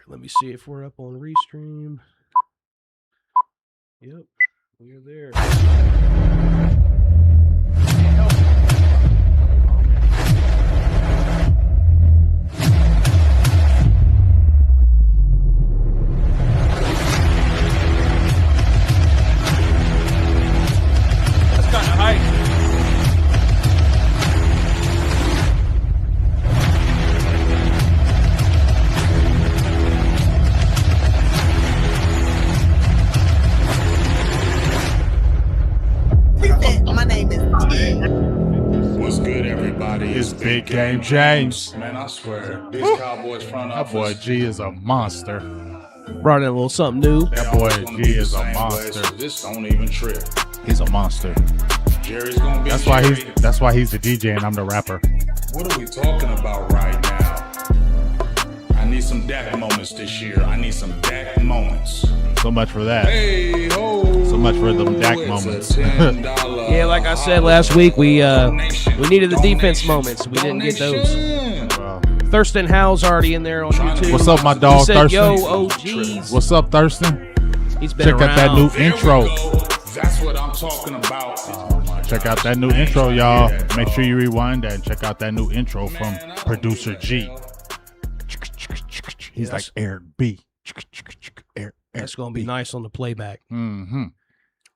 Let me see if we're up on Restream. Yep, we're there. That's kind of hype. My name is What's good, everybody? It's Big Game James. Man, I swear, these Cowboys front That office. boy G is a monster. Brought in a little something new. That they boy always gonna G be the is a same way, monster. so this don't even trip. He's a monster. Jerry's gonna be. That's why Jerry. he's the DJ and I'm the rapper. What are we talking about right now? I need some Dak moments this year. I need some Dak moments. So much for that. Hey ho! So much for them Dak It's moments. a $10 Yeah, like I said last week, we needed the defense moments. We didn't get those. Well, Thurston Howell's already in there on YouTube. what's up, my dog He said, Thurston? Yo, OGs. What's up, Thurston? He's been Check out that around. new There we intro. go. That's what I'm talking about. Check out that new intro, y'all. Make sure you rewind that and check out that new intro from producer G. He's like Eric B. That's going to be nice on the playback. Mm-hmm.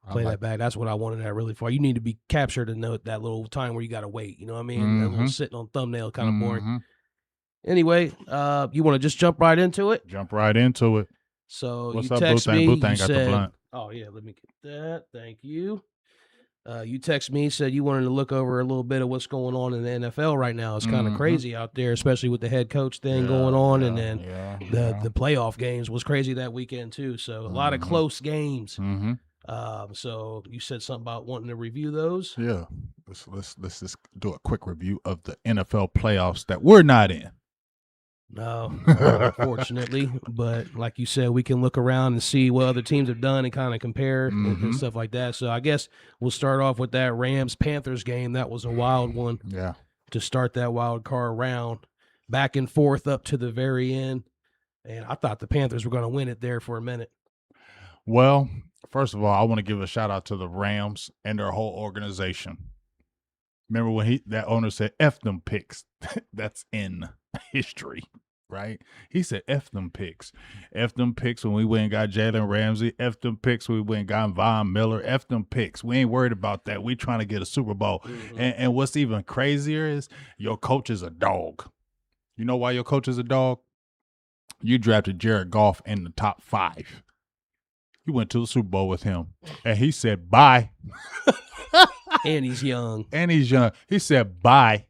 Play that back. That's what I wanted that really for. You need to be captured in that little time where you got to wait. You know what I mean? That little sitting on thumbnail kind of boring. Anyway, you want to just jump right into it? Jump right into it. So What's you up, text Boothang? me. Boothang You got the said, blunt. "Oh yeah, let me get that. Thank you." You text me, said you wanted to look over a little bit of what's going on in the NFL right now. It's kind of crazy out there, especially with the head coach thing going on, and then the playoff games was crazy that weekend too. So a lot of close games. Mm-hmm. So you said something about wanting to review those. Yeah. Let's just do a quick review of the NFL playoffs that we're not in. No, unfortunately, but like you said, we can look around and see what other teams have done and kind of compare and stuff like that. So I guess we'll start off with that Rams-Panthers game. That was a wild one. Yeah. To start that wild card round, back and forth up to the very end. And I thought the Panthers were going to win it there for a minute. Well, first of all, I want to give a shout out to the Rams and their whole organization. Remember when that owner said, F them picks? That's in history, right? He said, F them picks. F them picks when we went and got Jalen Ramsey. F them picks when we went and got Von Miller. F them picks. We ain't worried about that. We trying to get a Super Bowl. And what's even crazier is your coach is a dog. You know why your coach is a dog? You drafted Jared Goff in the top 5. You went to the Super Bowl with him. And he said, bye. And he's young. He said, bye.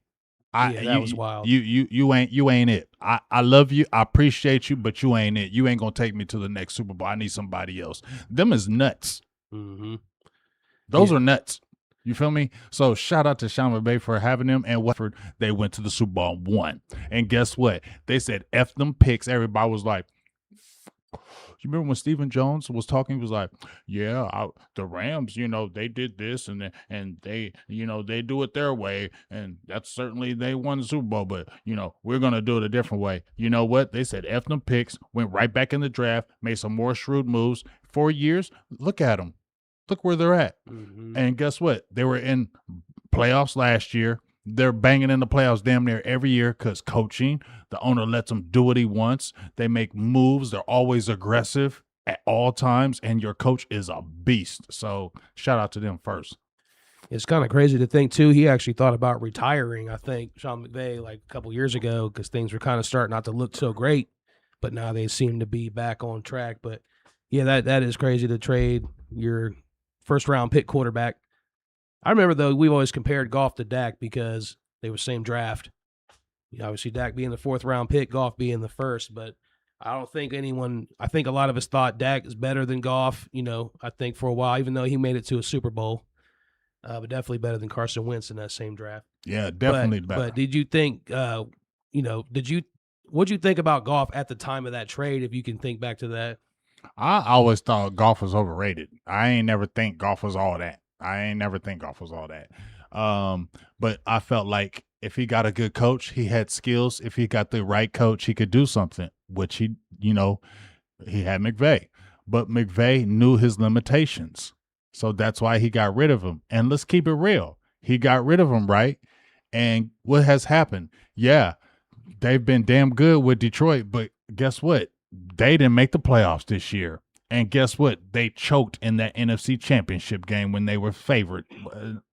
That was wild. You ain't it. I love you. I appreciate you, but you ain't it. You ain't gonna take me to the next Super Bowl. I need somebody else. Them is nuts. Mm-hmm. Those are nuts. You feel me? So shout out to Sean McVay for having them, and Watford, they went to the Super Bowl and won. And guess what? They said F them picks. Everybody was like, you remember when Stephen Jones was talking? He was like, yeah, the Rams, they did this and they, they do it their way. And that's certainly they won the Super Bowl. But, we're going to do it a different way. You know what? They said F them picks, went right back in the draft, made some more shrewd moves. 4 years, look at them. Look where they're at. Mm-hmm. And guess what? They were in playoffs last year. They're banging in the playoffs damn near every year because coaching, the owner lets them do what he wants. They make moves. They're always aggressive at all times, and your coach is a beast. So shout out to them first. It's kind of crazy to think, too, he actually thought about retiring, I think, Sean McVay, like a couple years ago because things were kind of starting not to look so great, but now they seem to be back on track. But, yeah, that is crazy to trade your first-round pick quarterback. I remember, though, we've always compared Goff to Dak because they were same draft. Obviously, Dak being the 4th-round pick, Goff being the 1st. But I don't think I think a lot of us thought Dak is better than Goff, I think for a while, even though he made it to a Super Bowl. But definitely better than Carson Wentz in that same draft. Yeah, definitely better. But did you think, what'd you think about Goff at the time of that trade, if you can think back to that? I always thought Goff was overrated. I ain't never think Goff was all that. But I felt like if he got a good coach, he had skills. If he got the right coach, he could do something, which he had McVay. But McVay knew his limitations. So that's why he got rid of him. And let's keep it real. He got rid of him, right? And what has happened? Yeah, they've been damn good with Detroit, but guess what? They didn't make the playoffs this year. And guess what? They choked in that NFC Championship game when they were favored.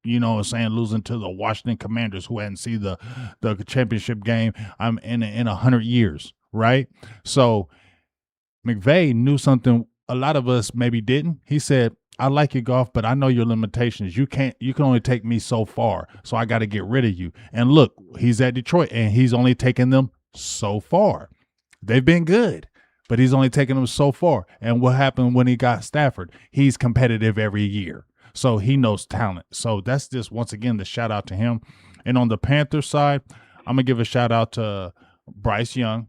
You know what I'm saying? Losing to the Washington Commanders, who hadn't seen the championship game in 100 years, right? So McVay knew something a lot of us maybe didn't. He said, I like you, Goff, but I know your limitations. You can only take me so far, so I got to get rid of you. And look, he's at Detroit, and he's only taken them so far. They've been good, but he's only taken them so far. And what happened when he got Stafford? He's competitive every year, so he knows talent. So that's just, once again, the shout out to him. And on the Panthers side, I'm going to give a shout out to Bryce Young.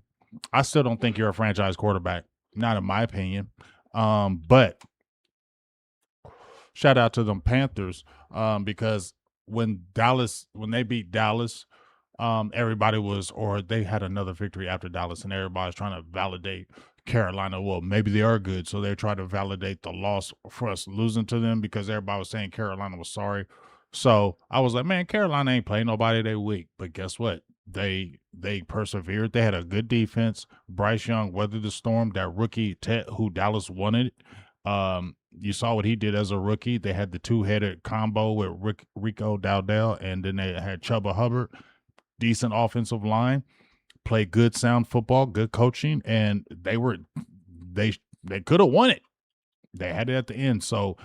I still don't think you're a franchise quarterback, not in my opinion, but shout out to them Panthers because when they beat Dallas, everybody was, or they had another victory after Dallas, and everybody's trying to validate Carolina. Well, maybe they are good, so they try to validate the loss for us losing to them because everybody was saying Carolina was sorry. So I was like, man, Carolina ain't playing nobody they weak. But guess what? They persevered. They had a good defense. Bryce Young weathered the storm. That rookie Tet, who Dallas wanted. You saw what he did as a rookie. They had the two-headed combo with Rico Dowdell, and then they had Chuba Hubbard. Decent offensive line, played good sound football, good coaching, and they could have won it. They had it at the end. So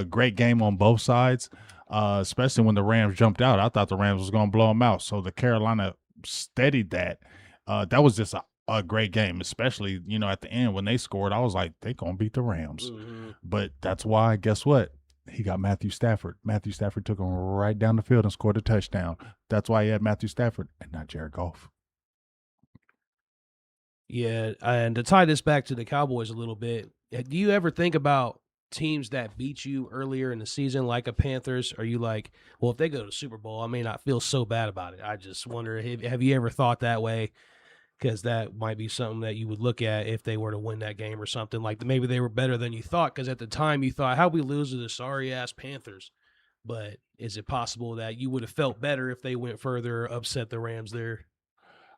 great game on both sides, especially when the Rams jumped out. I thought the Rams was going to blow them out. So the Carolina steadied that. That was just a great game, especially, at the end when they scored. I was like, they're going to beat the Rams. Mm-hmm. But that's why, guess what? He got Matthew Stafford. Matthew Stafford took him right down the field and scored a touchdown. That's why he had Matthew Stafford and not Jared Goff. Yeah, and to tie this back to the Cowboys a little bit, do you ever think about teams that beat you earlier in the season, like a Panthers? Are you like, well, if they go to the Super Bowl, I may not feel so bad about it? I just wonder, have you ever thought that way? Because that might be something that you would look at if they were to win that game or something. Like maybe they were better than you thought, because at the time you thought, how'd we lose to the sorry-ass Panthers? But is it possible that you would have felt better if they went further, upset the Rams there?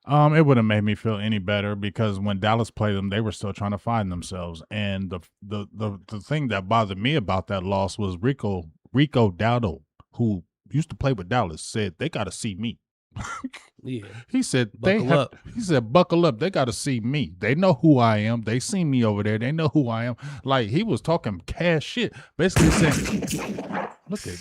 It wouldn't make me feel any better because when Dallas played them, they were still trying to find themselves. And the thing that bothered me about that loss was Rico Dowdell, who used to play with Dallas, said they got to see me. Yeah, he said buckle up. He said, buckle up. They got to see me. They know who I am. They see me over there. They know who I am. Like, he was talking cash shit, basically saying,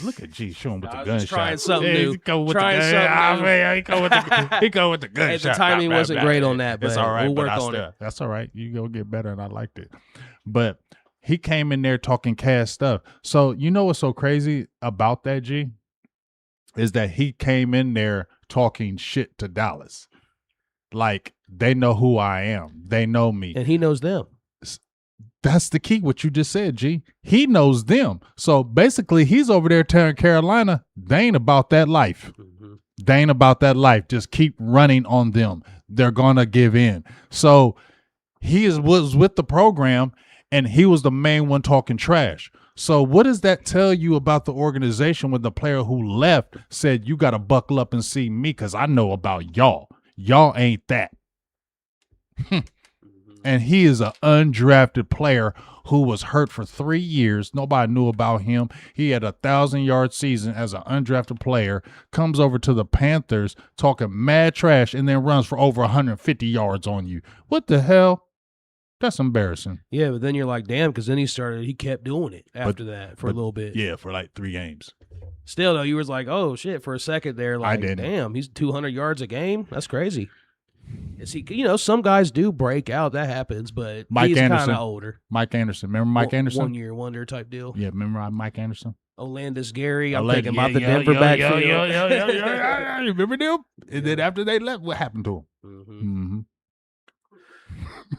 look at G showing with the gunshot. Trying something new. He go with the gunshot. Hey, the timing wasn't great on that, but it's all right. We'll work on it. That's all right. You go get better, and I liked it. But he came in there talking cash stuff. So you know what's so crazy about that, G? Is that he came in there talking shit to Dallas. Like, they know who I am. They know me. And he knows them. That's the key, what you just said, G. He knows them. So basically, he's over there telling Carolina, they ain't about that life. Mm-hmm. They ain't about that life. Just keep running on them. They're going to give in. So he was with the program, and he was the main one talking trash. So what does that tell you about the organization when the player who left said, you got to buckle up and see me because I know about y'all. Y'all ain't that. And he is an undrafted player who was hurt for 3 years. Nobody knew about him. He had a 1,000-yard season as an undrafted player, comes over to the Panthers talking mad trash, and then runs for over 150 yards on you. What the hell? That's embarrassing. Yeah, but then you're like, damn, because then he kept doing it after that for a little bit. Yeah, for like 3 games. Still, though, you was like, oh, shit, for a second there, like, damn, he's 200 yards a game? That's crazy. Is he, some guys do break out. That happens, but he's kind of older. Mike Anderson. Remember Mike Anderson? 1-year wonder type deal. Yeah, remember Mike Anderson? Olandis Gary. I'm thinking about the Denver backfield. You remember them? And then after they left, what happened to him? Mm-hmm.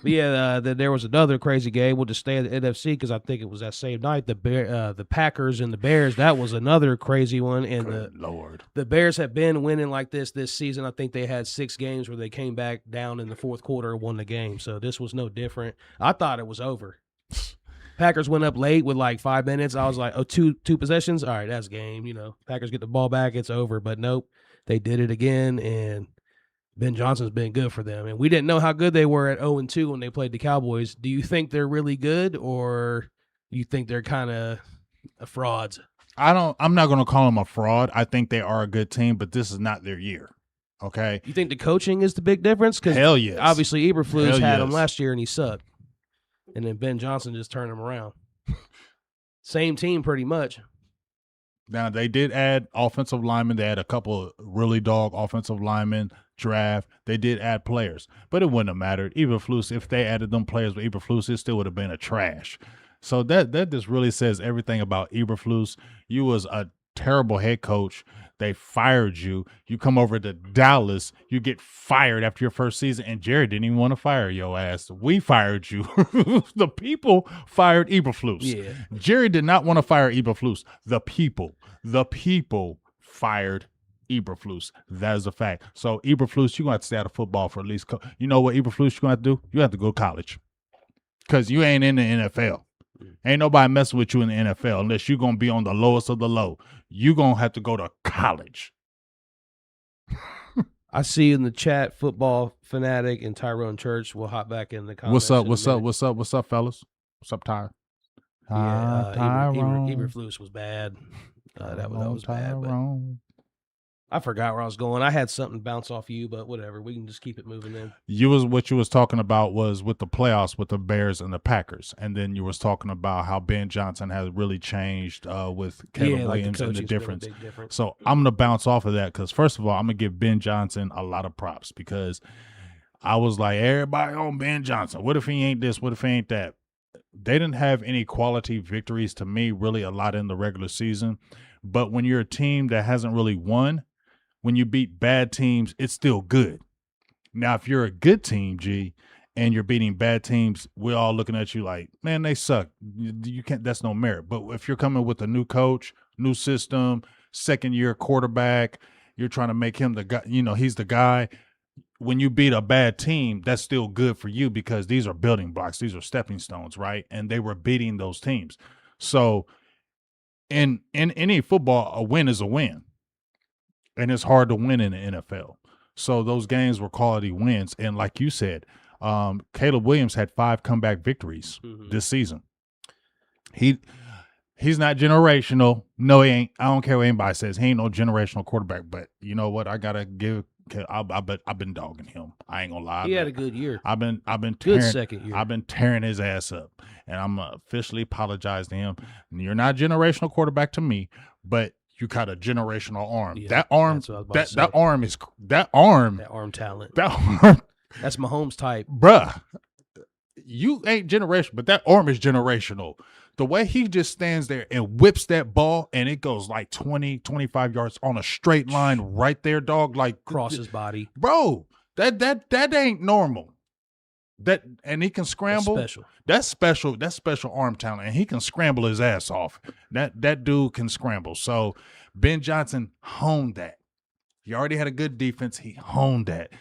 But yeah, then there was another crazy game. We'll just stay at the NFC because I think it was that same night. The Packers and the Bears. That was another crazy one. And Good Lord. the Bears have been winning like this season. I think they had 6 games where they came back down in the fourth quarter and won the game. So this was no different. I thought it was over. Packers went up late with like 5 minutes. I was like, oh, two possessions? All right, that's game. Packers get the ball back, it's over. But nope, they did it again, and Ben Johnson's been good for them. And we didn't know how good they were at 0-2 when they played the Cowboys. Do you think they're really good, or you think they're kind of frauds? I'm not going to call them a fraud. I think they are a good team, but this is not their year. Okay? You think the coaching is the big difference? Because Hell yes. obviously Eberflus Hell had him yes. last year and he sucked. And then Ben Johnson just turned him around. Same team pretty much. Now, they did add offensive linemen. They had a couple of really dog offensive linemen draft. They did add players, but it wouldn't have mattered. Eberflus, if they added them players with Eberflus, it still would have been a trash. So that just really says everything about Eberflus. You was a terrible head coach. They fired you. You come over to Dallas. You get fired after your first season, and Jerry didn't even want to fire your ass. We fired you. The people fired Eberflus. Yeah. Jerry did not want to fire Eberflus. The people fired Eberflus. That is a fact. So Eberflus, you're going to have to stay out of football for at least you know what Eberflus you're going to have to do? You have to go to college because you ain't in the NFL. Ain't nobody messing with you in the NFL unless you're going to be on the lowest of the low. You're going to have to go to college. I see in the chat, Football Fanatic and Tyrone Church will hop back in the comments. What's up, fellas? What's up, Ty? Yeah, Tyrone. Eberflus was bad. That was bad. But Tyrone. I forgot where I was going. I had something bounce off you, but whatever. We can just keep it moving then. What you was talking about was with the playoffs with the Bears and the Packers, and then you was talking about how Ben Johnson has really changed with Caleb Williams and the difference. So I'm gonna bounce off of that because first of all, I'm gonna give Ben Johnson a lot of props because I was like, everybody on Ben Johnson. What if he ain't this? What if he ain't that? They didn't have any quality victories to me, really a lot in the regular season. But when you're a team that hasn't really won, when you beat bad teams, it's still good. Now, if you're a good team, G, and you're beating bad teams, we're all looking at you like, man, they suck. You can't. That's no merit. But if you're coming with a new coach, new system, second-year quarterback, you're trying to make him the guy. He's the guy. When you beat a bad team, that's still good for you because these are building blocks. These are stepping stones, right? And they were beating those teams. So in any football, a win is a win. And it's hard to win in the NFL. So those games were quality wins. And like you said, Caleb Williams had 5 comeback victories this season. He's not generational. No, he ain't. I don't care what anybody says. He ain't no generational quarterback. But you know what? I gotta give. I've been dogging him. I ain't gonna lie. He had a good year. I've been Good tearing, second year. I've been tearing his ass up, and I'm officially apologize to him. You're not a generational quarterback to me, but you got a generational arm. Yeah, that arm, that arm is that arm talent. That arm, that's Mahomes type, bruh. You ain't generational, but that arm is generational. The way he just stands there and whips that ball and it goes like 20, 25 yards on a straight line right there, dog. Like cross his body, bro. That ain't normal. And he can scramble. That's special. That's special arm talent, and he can scramble his ass off. That dude can scramble. So Ben Johnson honed that. He already had a good defense. He honed that.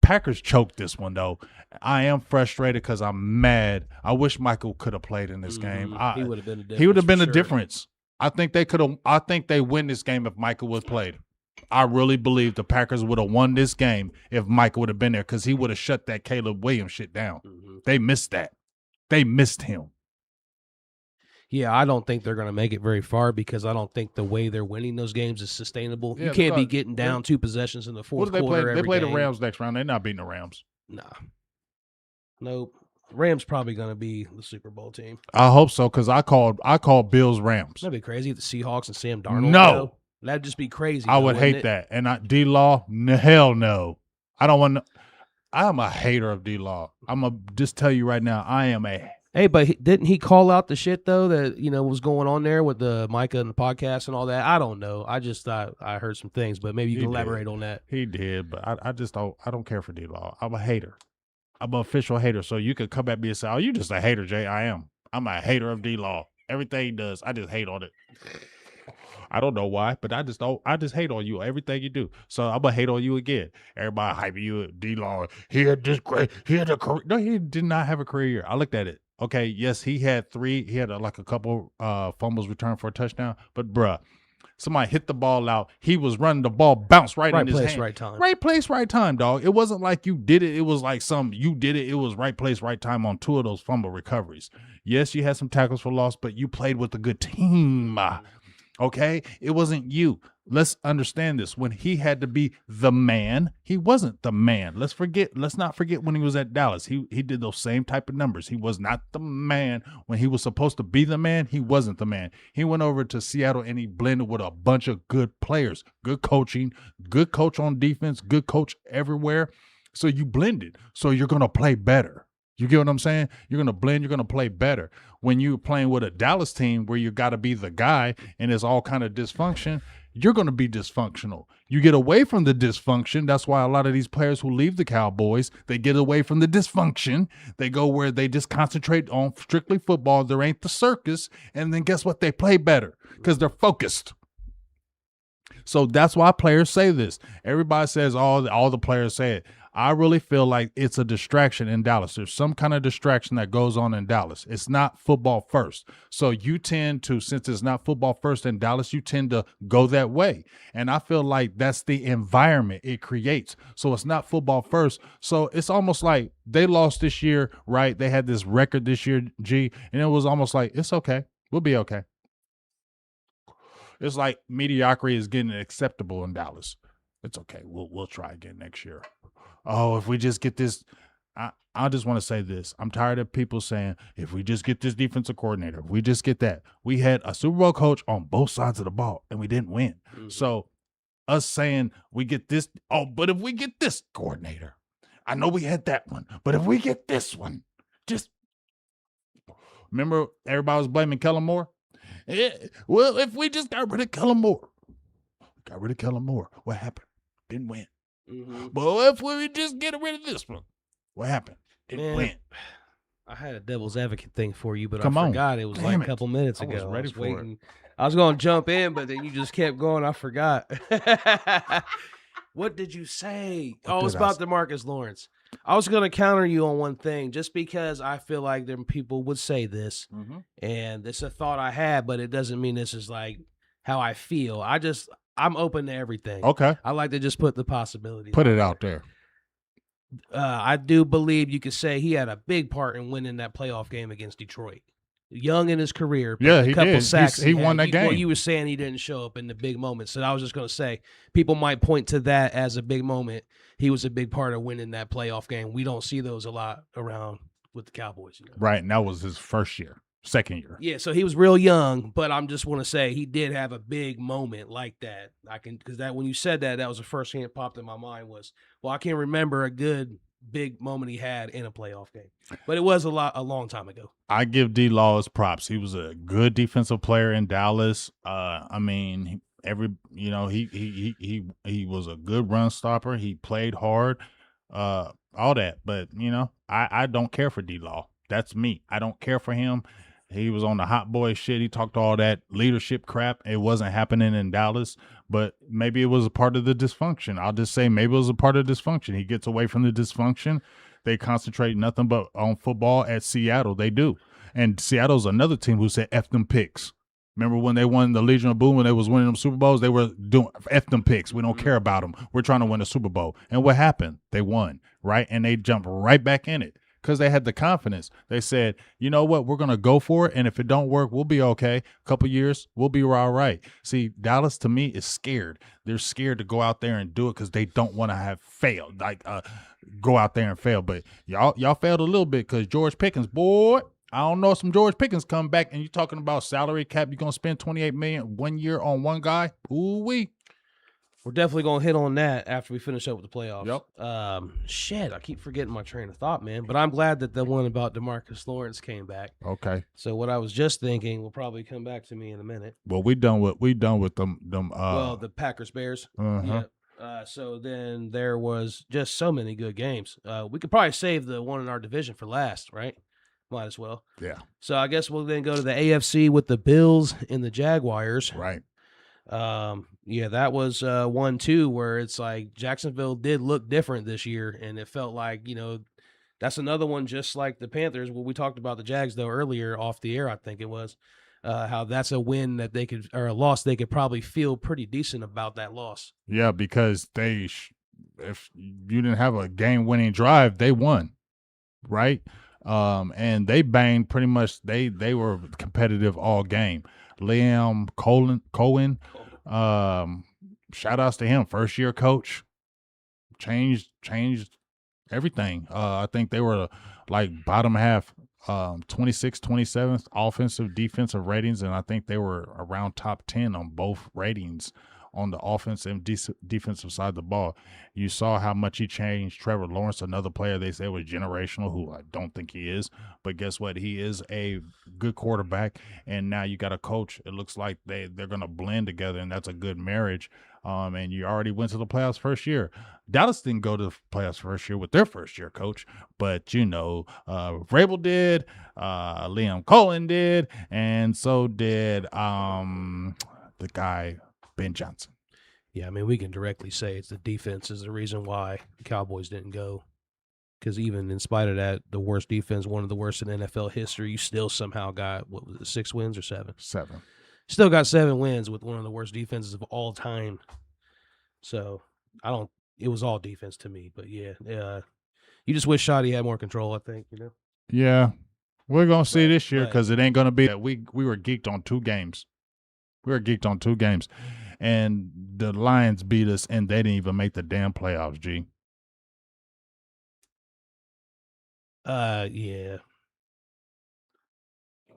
Packers choked this one though. I am frustrated because I'm mad. I wish Michael could have played in this game. He would have been a difference. He would have been a difference. I think they could have. I think they win this game if Michael would have played. I really believe the Packers would have won this game if Michael would have been there because he would have shut that Caleb Williams shit down. They missed that. They missed him. Yeah, I don't think they're going to make it very far because I don't think the way they're winning those games is sustainable. Yeah, you can't be getting down 2 possessions in the fourth quarter. They play the Rams next round. They're not beating the Rams. Nah. Nope. Rams probably going to be the Super Bowl team. I hope so because I called Bills Rams. That'd be crazy if the Seahawks and Sam Darnold. No. Go. That'd just be crazy. I would hate that. And D-Law, hell no. I don't want to. I'm a hater of D-Law. I'm going to just tell you right now, I am a. Hey, but didn't he call out the shit, though, that, was going on there with the Micah and the podcast and all that? I don't know. I just thought I heard some things, but maybe you can elaborate on that. He did, but I just don't care for D-Law. I'm a hater. I'm an official hater. So you could come at me and say, "Oh, you just a hater, Jay." I am. I'm a hater of D-Law. Everything he does, I just hate on it. I don't know why, but I just don't. I just hate on you. Everything you do. So I'm gonna hate on you again. Everybody hyping you, D-Law. He had this great. He had a career. No, he did not have a career year. I looked at it. Okay, yes, he had 3. He had like a couple fumbles returned for a touchdown. But bruh, somebody hit the ball out. He was running the ball, bounced right in Right his place, hand. right time. Right place, right time, dog. It wasn't like you did it. It was like you did it. It was right place, right time on 2 of those fumble recoveries. Yes, you had some tackles for loss, but you played with a good team. Okay? It wasn't you. Let's understand this. When he had to be the man, he wasn't the man. Let's not forget when he was at Dallas. He did those same type of numbers. He was not the man. When he was supposed to be the man, he wasn't the man. He went over to Seattle and he blended with a bunch of good players, good coaching, good coach on defense, good coach everywhere. So you blended. So you're going to play better. You get what I'm saying? You're going to blend. You're going to play better. When you're playing with a Dallas team where you got to be the guy and it's all kind of dysfunction, you're going to be dysfunctional. You get away from the dysfunction. That's why a lot of these players who leave the Cowboys, they get away from the dysfunction. They go where they just concentrate on strictly football. There ain't the circus. And then guess what? They play better because they're focused. So that's why players say this. Everybody says all the players say it. I really feel like it's a distraction in Dallas. There's some kind of distraction that goes on in Dallas. It's not football first. So you tend to, since it's not football first in Dallas, you tend to go that way. And I feel like that's the environment it creates. So it's not football first. So it's almost like they lost this year, right? They had this record this year, G, and it was almost like, it's okay. We'll be okay. It's like mediocrity is getting acceptable in Dallas. It's okay. We'll try again next year. Oh, if we just get this, I just want to say this. I'm tired of people saying, if we just get this defensive coordinator, if we just get that. We had a Super Bowl coach on both sides of the ball, and we didn't win. Mm-hmm. So us saying we get this, but if we get this coordinator, I know we had that one, but if we get this one, just remember everybody was blaming Kellen Moore? Well, if we just got rid of Kellen Moore, what happened? Didn't win. Mm-hmm. But if we just get rid of this one, what happened? Didn't win. I had a devil's advocate thing for you, but I forgot. It was like a couple minutes ago. I was ready for it. I was going to jump in, but then you just kept going. I forgot. What did you say? It was about DeMarcus Lawrence. I was going to counter you on one thing just because I feel like them people would say this, and it's a thought I had, but it doesn't mean this is like how I feel. I'm open to everything. Okay. I like to just put the possibilities. Put it out there. I do believe you could say he had a big part in winning that playoff game against Detroit. Young in his career. Yeah, he did. Sacks he won that game. Well, you were saying he didn't show up in the big moments. So I was just going to say, people might point to that as a big moment. He was a big part of winning that playoff game. We don't see those a lot around with the Cowboys. You know? Right, and that was his second year. Yeah, so he was real young, but I'm just want to say he did have a big moment like that. Because that when you said that, that was the first thing that popped in my mind was, well, I can't remember a good big moment he had in a playoff game, but it was a long time ago. I give D-Law his props. He was a good defensive player in Dallas. I mean, he was a good run stopper. He played hard, all that. But I don't care for D-Law. That's me. I don't care for him. He was on the hot boy shit. He talked all that leadership crap. It wasn't happening in Dallas, but maybe it was a part of the dysfunction. I'll just say maybe it was a part of dysfunction. He gets away from the dysfunction. They concentrate nothing but on football at Seattle. They do. And Seattle's another team who said F them picks. Remember when they won the Legion of Boom, when they was winning them Super Bowls, they were doing F them picks. We don't care about them. We're trying to win a Super Bowl. And what happened? They won, right? And they jumped right back in it. Because they had the confidence. They said, you know what, we're going to go for it, and if it don't work, we'll be okay. A couple years, we'll be all right. See, Dallas, to me, is scared. They're scared to go out there and do it because they don't want to have failed, go out there and fail. But y'all failed a little bit because George Pickens, boy, I don't know if some George Pickens come back and you're talking about salary cap, you're going to spend $28 million 1 year on one guy. Ooh-wee. We're definitely going to hit on that after we finish up with the playoffs. Yep. I keep forgetting my train of thought, man. But I'm glad that the one about DeMarcus Lawrence came back. Okay. So what I was just thinking will probably come back to me in a minute. Well, we done with them. The Packers Bears. Uh-huh. Yeah. So then there was just so many good games. We could probably save the one in our division for last, right? Might as well. Yeah. So I guess we'll then go to the AFC with the Bills and the Jaguars. Right. Yeah, that was 1-2 where it's like Jacksonville did look different this year, and it felt like, that's another one just like the Panthers. Well, we talked about the Jags though earlier off the air, I think it was. How that's a win that they could, or a loss they could probably feel pretty decent about that loss. Yeah, because if you didn't have a game-winning drive, they won, right? And they banged pretty much. They were competitive all game. Liam Cohen, shout outs to him, first year coach, changed everything. I think they were like bottom half, 26th, 27th offensive defensive ratings, and I think they were around top 10 on both ratings on the offensive and defensive side of the ball. You saw how much he changed Trevor Lawrence, another player they said was generational, who I don't think he is. But guess what? He is a good quarterback, and now you got a coach. It looks like they're going to blend together, and that's a good marriage. And you already went to the playoffs first year. Dallas didn't go to the playoffs first year with their first-year coach, but, Vrabel did, Liam Cohen did, and so did the guy – Ben Johnson. Yeah, I mean, we can directly say it's the defense is the reason why the Cowboys didn't go. Because even in spite of that, the worst defense, one of the worst in NFL history, you still somehow got, 6 wins or 7? 7. Still got 7 wins with one of the worst defenses of all time. So, it was all defense to me. But yeah, you just wish Shoddy had more control, I think, Yeah, we're going to see this year because it ain't going to be that we were geeked on 2 games. And the Lions beat us, and they didn't even make the damn playoffs, G. Yeah.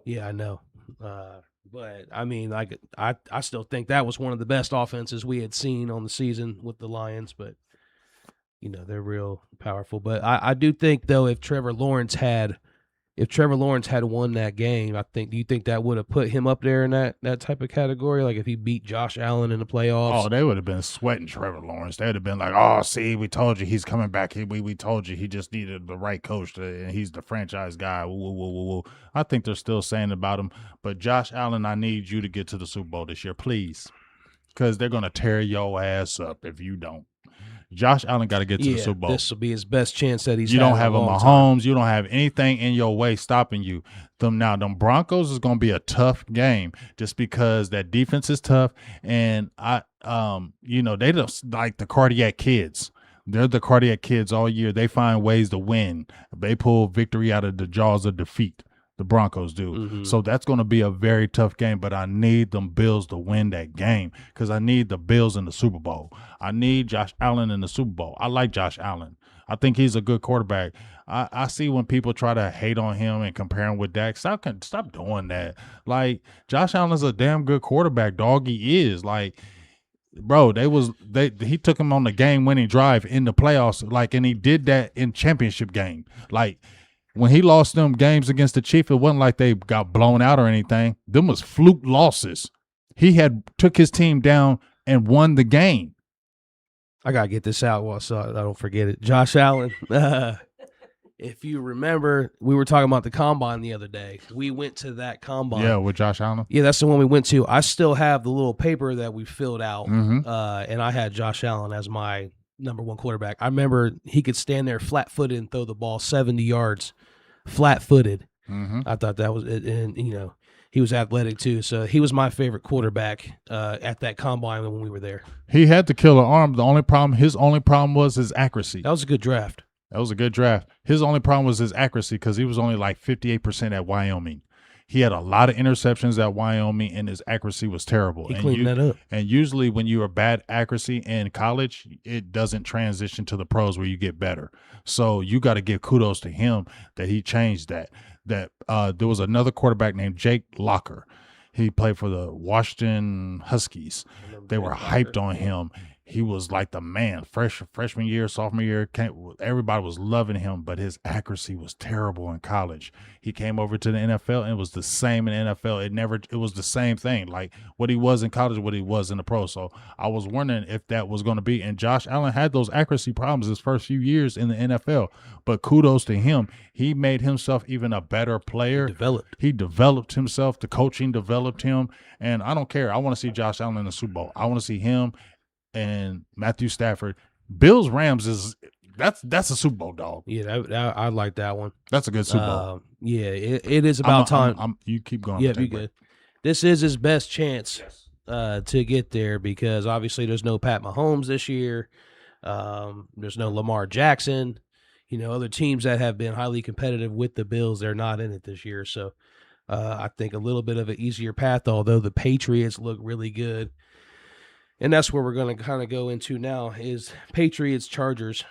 Yeah, I know. But, I mean, I still think that was one of the best offenses we had seen on the season with the Lions. But, they're real powerful. But I do think, though, if Trevor Lawrence had won that game, do you think that would have put him up there in that type of category? Like if he beat Josh Allen in the playoffs? Oh, they would have been sweating Trevor Lawrence. They would have been like, oh, see, we told you he's coming back. We told you he just needed the right coach, and he's the franchise guy. Woo, woo, woo, woo. I think they're still saying about him. But Josh Allen, I need you to get to the Super Bowl this year, please, because they're going to tear your ass up if you don't. Josh Allen got to get to the Super Bowl. This will be his best chance that he's. You don't have a Mahomes. Time. You don't have anything in your way stopping you. Them Broncos is going to be a tough game just because that defense is tough, and they just like the cardiac kids. They're the cardiac kids all year. They find ways to win. They pull victory out of the jaws of defeat. The Broncos do. Mm-hmm. So that's going to be a very tough game, but I need them Bills to win that game because I need the Bills in the Super Bowl. I need Josh Allen in the Super Bowl. I like Josh Allen. I think he's a good quarterback. I see when people try to hate on him and compare him with Dak. Stop doing that. Like, Josh Allen's a damn good quarterback, dog. He is. Like, bro, he took him on the game-winning drive in the playoffs, and he did that in championship game. Like, when he lost them games against the Chiefs, it wasn't like they got blown out or anything. Them was fluke losses. He had took his team down and won the game. I got to get this out so I don't forget it. Josh Allen, if you remember, we were talking about the Combine the other day. We went to that Combine. Yeah, with Josh Allen? Yeah, that's the one we went to. I still have the little paper that we filled out, and I had Josh Allen as my number 1 quarterback. I remember he could stand there flat-footed and throw the ball 70 yards. Flat-footed. Mm-hmm. I thought that was it, and he was athletic too. So he was my favorite quarterback at that Combine when we were there. He had the killer arm. His only problem was his accuracy. That was a good draft. His only problem was his accuracy because he was only like 58% at Wyoming. He had a lot of interceptions at Wyoming, and his accuracy was terrible. He cleaned that up. And usually when you are bad accuracy in college, it doesn't transition to the pros where you get better. So you got to give kudos to him that he changed that. There was another quarterback named Jake Locker. He played for the Washington Huskies. They were hyped on him. he was like the man. Freshman year, sophomore year, everybody was loving him, but his accuracy was terrible in college. He came over to the NFL and it was the same in the NFL. It was the same thing, like what he was in college, what he was in the pro. So I was wondering if that was going to be. And Josh Allen had those accuracy problems his first few years in the NFL, but kudos to him. He made himself even a better player. He developed himself. The coaching developed him. And I don't care. I want to see Josh Allen in the Super Bowl. I want to see him and Matthew Stafford. Bills Rams that's a Super Bowl, dog. Yeah, I like that one. That's a good Super Bowl. Yeah, it is about time. You keep going. Yeah, you good. This is his best chance to get there because obviously there's no Pat Mahomes this year. There's no Lamar Jackson. Other teams that have been highly competitive with the Bills, they're not in it this year. So I think a little bit of an easier path, although the Patriots look really good. And that's where we're going to kind of go into now is Patriots-Chargers.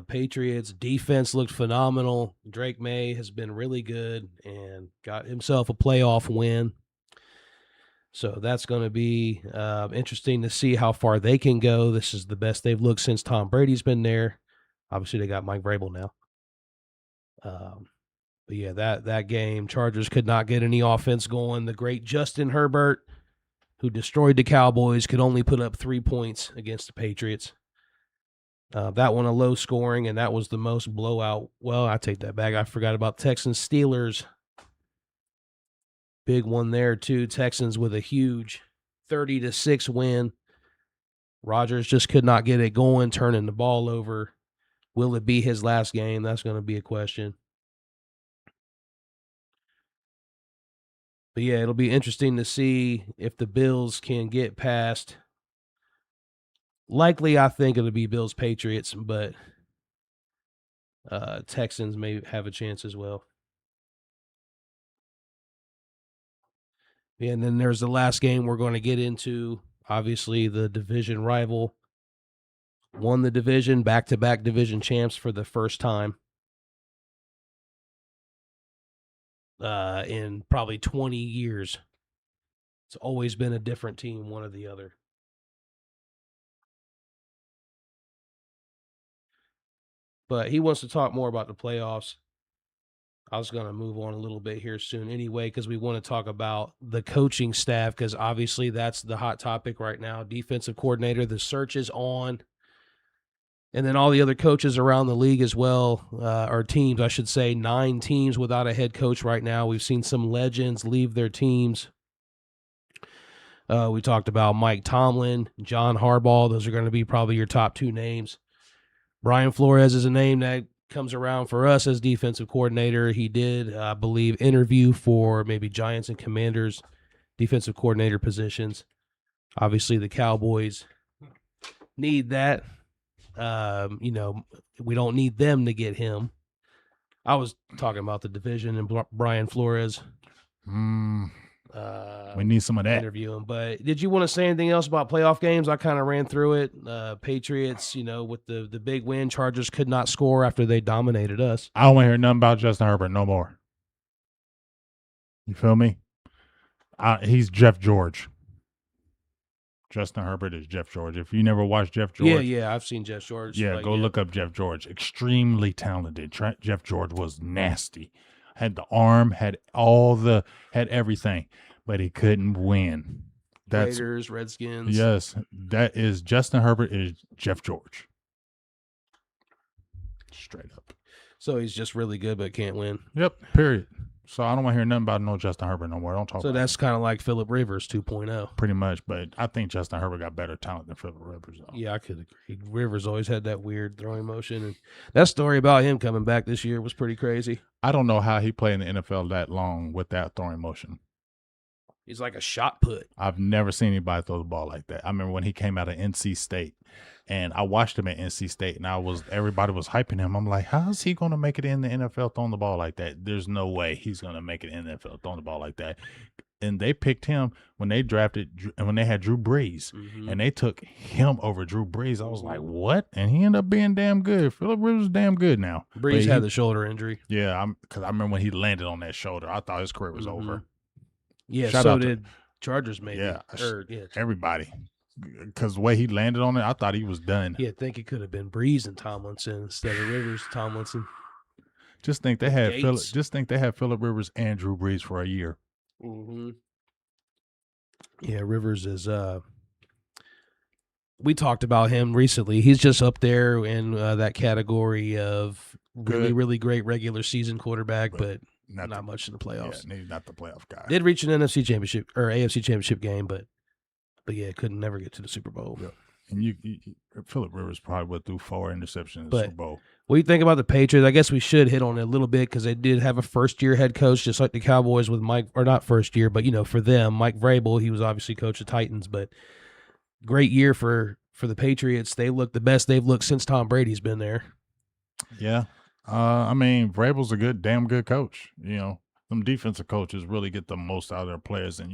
Patriots defense looked phenomenal. Drake May has been really good and got himself a playoff win. So that's going to be interesting to see how far they can go. This is the best they've looked since Tom Brady's been there. Obviously, they got Mike Vrabel now. But yeah, that game, Chargers could not get any offense going. The great Justin Herbert, who destroyed the Cowboys, could only put up 3 points against the Patriots. That one a low scoring, and that was the most blowout. Well, I take that back. I forgot about Texans-Steelers. Big one there, too. Texans with a huge 30-6 win. Rodgers just could not get it going, turning the ball over. Will it be his last game? That's going to be a question. But, yeah, it'll be interesting to see if the Bills can get past. Likely, I think it'll be Bills-Patriots, but Texans may have a chance as well. And then there's the last game we're going to get into. Obviously, the division rival won the division, back-to-back division champs for the first time in probably 20 years. It's always been a different team, one or the other. But he wants to talk more about the playoffs. I was going to move on a little bit here soon anyway because we want to talk about the coaching staff because obviously that's the hot topic right now. Defensive coordinator, the search is on. And then all the other coaches around the league as well, or teams, I should say, 9 teams without a head coach right now. We've seen some legends leave their teams. We talked about Mike Tomlin, John Harbaugh. Those are going to be probably your top 2 names. Brian Flores is a name that comes around for us as defensive coordinator. He did, I believe, interview for maybe Giants and Commanders defensive coordinator positions. Obviously, the Cowboys need that. We don't need them to get him. I was talking about the division and Brian Flores. We need some of that. Interview him. But did you want to say anything else about playoff games? I kind of ran through it. Patriots, with the big win. Chargers could not score after they dominated us. I don't want to hear nothing about Justin Herbert no more. You feel me? He's Jeff George. Justin Herbert is Jeff George. If you never watched Jeff George. Yeah, I've seen Jeff George. Yeah, go look up Jeff George. Extremely talented. Jeff George was nasty. Had the arm, had everything, but he couldn't win. That's Raiders, Redskins. Yes, that is Justin Herbert is Jeff George. Straight up. So he's just really good but can't win. Yep, period. So I don't want to hear nothing about no Justin Herbert no more. Don't talk. So that's kind of like Phillip Rivers 2.0. Pretty much, but I think Justin Herbert got better talent than Phillip Rivers, though. Yeah, I could agree. Rivers always had that weird throwing motion, and that story about him coming back this year was pretty crazy. I don't know how he played in the NFL that long with that throwing motion. He's like a shot put. I've never seen anybody throw the ball like that. I remember when he came out of NC State, and I watched him at NC State, and everybody was hyping him. I'm like, how is he going to make it in the NFL throwing the ball like that? There's no way he's going to make it in the NFL throwing the ball like that. And they picked him when they drafted and when they had Drew Brees, and they took him over Drew Brees. I was like, what? And he ended up being damn good. Phillip Rivers is damn good now. Brees had the shoulder injury. Yeah, because I remember when he landed on that shoulder, I thought his career was over. Yeah, Shout so out did Chargers maybe. Yeah, yeah, everybody. because the way he landed on it, I thought he was done. Yeah, I think it could have been Breeze and Tomlinson instead of Rivers Tomlinson. Just think they had Gates. Phillip Rivers and Drew Brees for a year. Mm-hmm. Yeah, Rivers is. We talked about him recently. He's just up there in that category of really, really great regular season quarterback, but not much in the playoffs. Yeah, he's not the playoff guy. Did reach an NFC championship or AFC championship game, but yeah, couldn't never get to the Super Bowl. Yeah. And Phillip Rivers probably went through 4 interceptions in the Super Bowl. What do you think about the Patriots? I guess we should hit on it a little bit because they did have a first-year head coach, just like the Cowboys with Mike, or not first year, but for them, Mike Vrabel. He was obviously coach of Titans, but great year for the Patriots. They look the best they've looked since Tom Brady's been there. Yeah, I mean Vrabel's a damn good coach. Them defensive coaches really get the most out of their players, and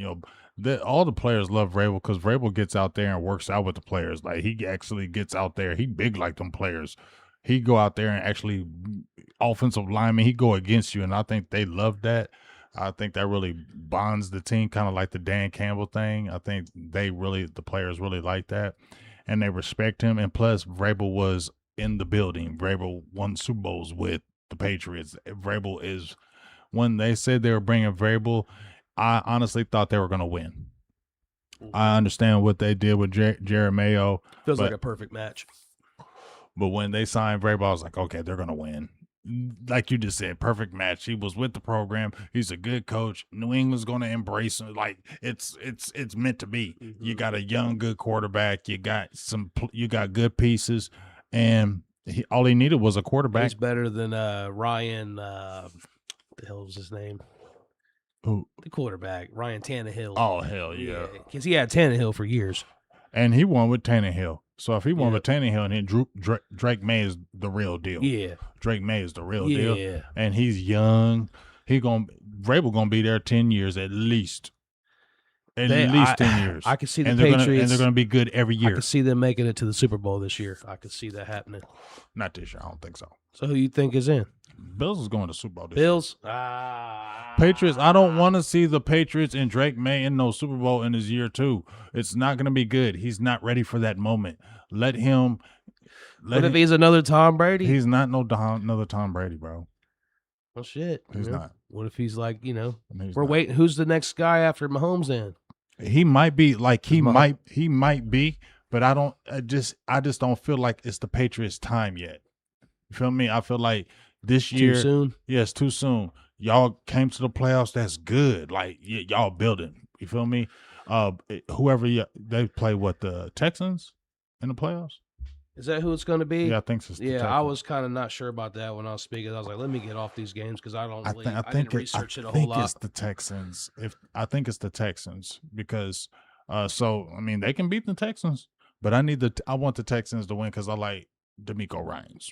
all the players love Vrabel because Vrabel gets out there and works out with the players. Like he actually gets out there. He big like them players. He go out there and actually offensive lineman. He go against you, and I think they love that. I think that really bonds the team, kind of like the Dan Campbell thing. I think the players really like that, and they respect him. And plus, Vrabel was in the building. Vrabel won Super Bowls with the Patriots. Vrabel is. When they said they were bringing Vrabel, I honestly thought they were going to win. Mm-hmm. I understand what they did with Jared Mayo. Feels like a perfect match. But when they signed Vrabel, I was like, okay, they're going to win. Like you just said, perfect match. He was with the program. He's a good coach. New England's going to embrace him. Like it's meant to be. Mm-hmm. You got a young, good quarterback. You got good pieces, and all he needed was a quarterback. He's better than Ryan. The hell was his name? Who? The quarterback, Ryan Tannehill. Oh, hell yeah. Because he had Tannehill for years. And he won with Tannehill. So if he won with Tannehill, and then Drake May is the real deal. Yeah. Drake May is the real deal. And he's young. Vrabel going to be there 10 years at least. At least 10 years. I can see the Patriots. And they're going to be good every year. I can see them making it to the Super Bowl this year. I could see that happening. Not this year. I don't think so. So who you think is in? Bills is going to Super Bowl this Bills? year. Patriots. I don't want to see the Patriots and Drake May in no Super Bowl in his year 2. It's not going to be good. He's not ready for that moment. Let him. What if he's another Tom Brady? He's not another Tom Brady, bro. Well, shit. He's not. What if he's like, we're waiting. Who's the next guy after Mahomes then? He might be he might be, but I just don't feel like it's the Patriots' time yet. You feel me? I feel like this year. Too soon? Yes, too soon. Y'all came to the playoffs. That's good. Like y'all building. You feel me? Whoever they play, the Texans in the playoffs? Is that who it's going to be? Yeah, I think so. Yeah, I was kind of not sure about that when I was speaking. I was like, let me get off these games because I didn't research it a whole lot. I think it's the Texans. I think it's the Texans because so I mean they can beat the Texans, but I want the Texans to win because I like DeMeco Ryans.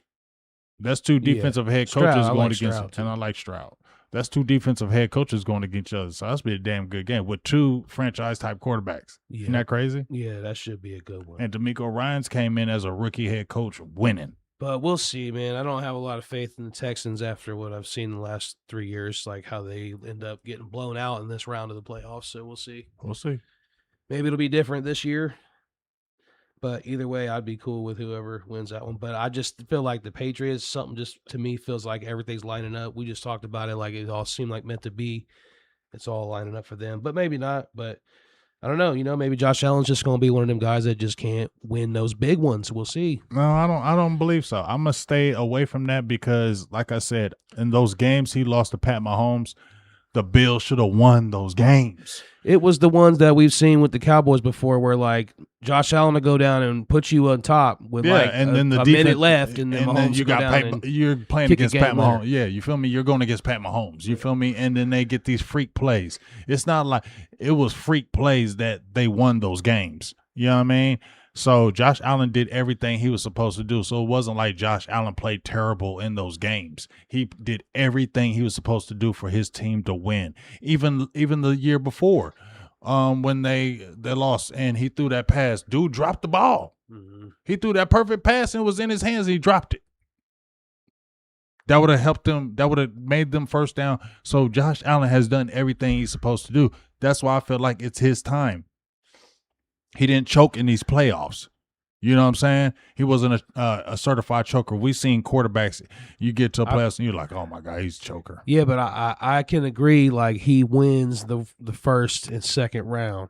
That's two defensive head coaches going against, and I like Stroud. That's two defensive head coaches going against each other. So that's be a damn good game with two franchise-type quarterbacks. Yeah. Isn't that crazy? Yeah, that should be a good one. And DeMeco Ryans came in as a rookie head coach winning. But we'll see, man. I don't have a lot of faith in the Texans after what I've seen in the last 3 years, like how they end up getting blown out in this round of the playoffs. So we'll see. We'll see. Maybe it'll be different this year. But either way, I'd be cool with whoever wins that one. But I just feel like the Patriots, something just to me feels like everything's lining up. We just talked about it like it all seemed like meant to be. It's all lining up for them. But maybe not. But I don't know. Maybe Josh Allen's just going to be one of them guys that just can't win those big ones. We'll see. No, I don't believe so. I'm going to stay away from that because, like I said, in those games he lost to Pat Mahomes, the Bills should have won those games. It was the ones that we've seen with the Cowboys before where, like, Josh Allen will go down and put you on top with, and then a minute left, and then Mahomes you're playing against Pat Mahomes. Yeah, you feel me? You're going against Pat Mahomes. You feel me? And then they get these freak plays. It's not like it was freak plays that they won those games. You know what I mean? So Josh Allen did everything he was supposed to do. So it wasn't like Josh Allen played terrible in those games. He did everything he was supposed to do for his team to win. Even the year before, when they lost and he threw that pass, dude dropped the ball. Mm-hmm. He threw that perfect pass and it was in his hands and he dropped it. That would have helped them. That would have made them first down. So Josh Allen has done everything he's supposed to do. That's why I feel like it's his time. He didn't choke in these playoffs. You know what I'm saying? He wasn't a certified choker. We've seen quarterbacks, you get to a playoffs and you're like, oh my God, he's a choker. Yeah, but I can agree. Like he wins the first and second round,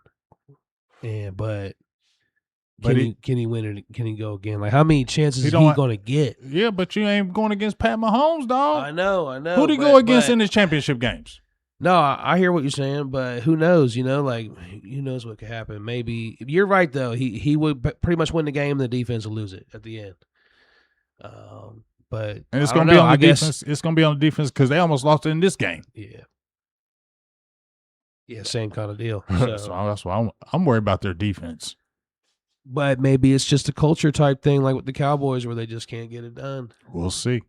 but can he win it? Can he go again? Like how many chances is he gonna get? Yeah, but you ain't going against Pat Mahomes, dog. I know. Who'd he go against in his championship games? No, I hear what you're saying, but who knows? Like who knows what could happen? Maybe you're right though. He would pretty much win the game. The defense will lose it at the end. But and it's gonna be on the defense. It's gonna be on the defense because they almost lost it in this game. Yeah, same kind of deal. So that's why I'm worried about their defense. But maybe it's just a culture type thing, like with the Cowboys, where they just can't get it done. We'll see.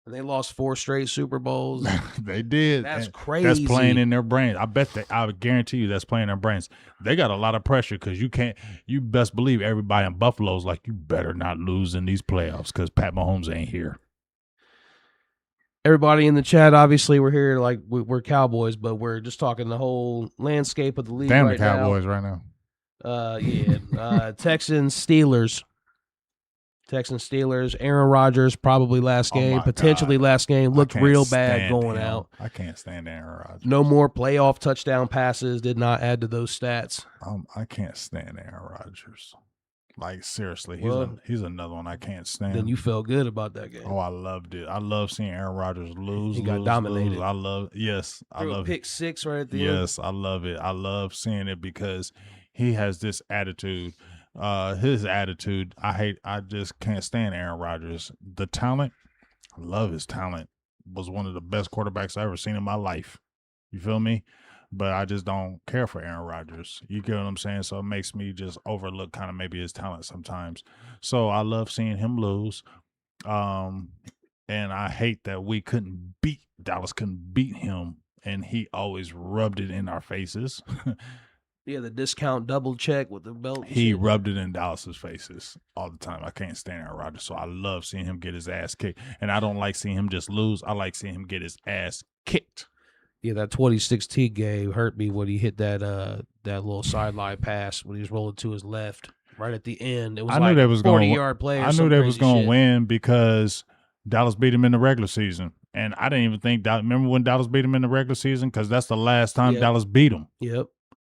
And they lost 4 straight Super Bowls. They did. That's crazy. That's playing in their brains. I would guarantee you that's playing in their brains. They got a lot of pressure because you best believe everybody in Buffalo's like, you better not lose in these playoffs because Pat Mahomes ain't here. Everybody in the chat, obviously, we're here like we're Cowboys, but we're just talking the whole landscape of the league Damn right the Cowboys right now. Texans, Steelers. Aaron Rodgers, probably last game, potentially last game. Looked real bad going out. I can't stand Aaron Rodgers. No more playoff touchdown passes. Did not add to those stats. I can't stand Aaron Rodgers. Like, seriously, he's another one I can't stand. Then you felt good about that game. Oh, I loved it. I love seeing Aaron Rodgers lose. He got dominated. Yes. I love pick 6 right at the end. end. Yes, I love it. I love seeing it because he has this attitude. His attitude, I just can't stand Aaron Rodgers. The talent, I love his talent. Was one of the best quarterbacks I ever seen in my life. You feel me? But I just don't care for Aaron Rodgers. You get what I'm saying? So it makes me just overlook kind of maybe his talent sometimes. So I love seeing him lose. And I hate that Dallas couldn't beat him, and he always rubbed it in our faces. Yeah, the discount double check with the belt. He rubbed it in Dallas's faces all the time. I can't stand Aaron Rodgers, so I love seeing him get his ass kicked. And I don't like seeing him just lose. I like seeing him get his ass kicked. Yeah, that 2016 game hurt me when he hit that little sideline pass when he was rolling to his left right at the end. It was like a 40-yard play. I knew they was going to win because Dallas beat him in the regular season. And I didn't even think remember when Dallas beat him in the regular season? Because that's the last time Dallas beat him. Yep.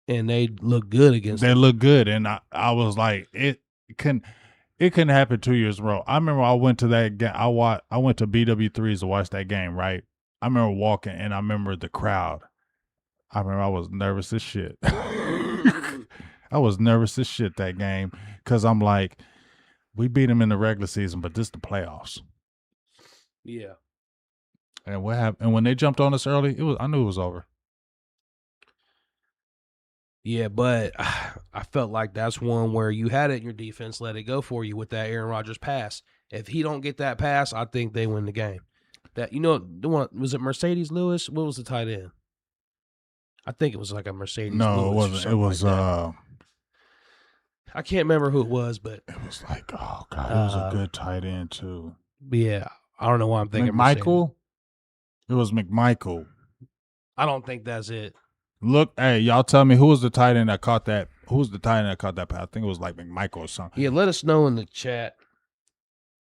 And they look good against them. They look good. And I was like, it couldn't happen 2 years in a row. I remember I went to that game. I went to BW3s to watch that game, right? I remember walking, and I remember the crowd. I remember I was nervous as shit. I was nervous as shit that game because I'm like, we beat them in the regular season, but this is the playoffs. Yeah. And what happened? And when they jumped on us early, I knew it was over. Yeah, but I felt like that's one where you had it in your defense, let it go for you with that Aaron Rodgers pass. If he don't get that pass, I think they win the game. That the one was it Mercedes Lewis? What was the tight end? I think it was like a Mercedes. No, Lewis it wasn't. It was. I can't remember who it was, but it was like, oh God, it was a good tight end too. Yeah, I don't know why I'm thinking McMichael. It was McMichael. I don't think that's it. Look, hey, y'all tell me who was the tight end that caught that? Who was the tight end that caught that pass? I think it was like McMichael or something. Yeah, let us know in the chat.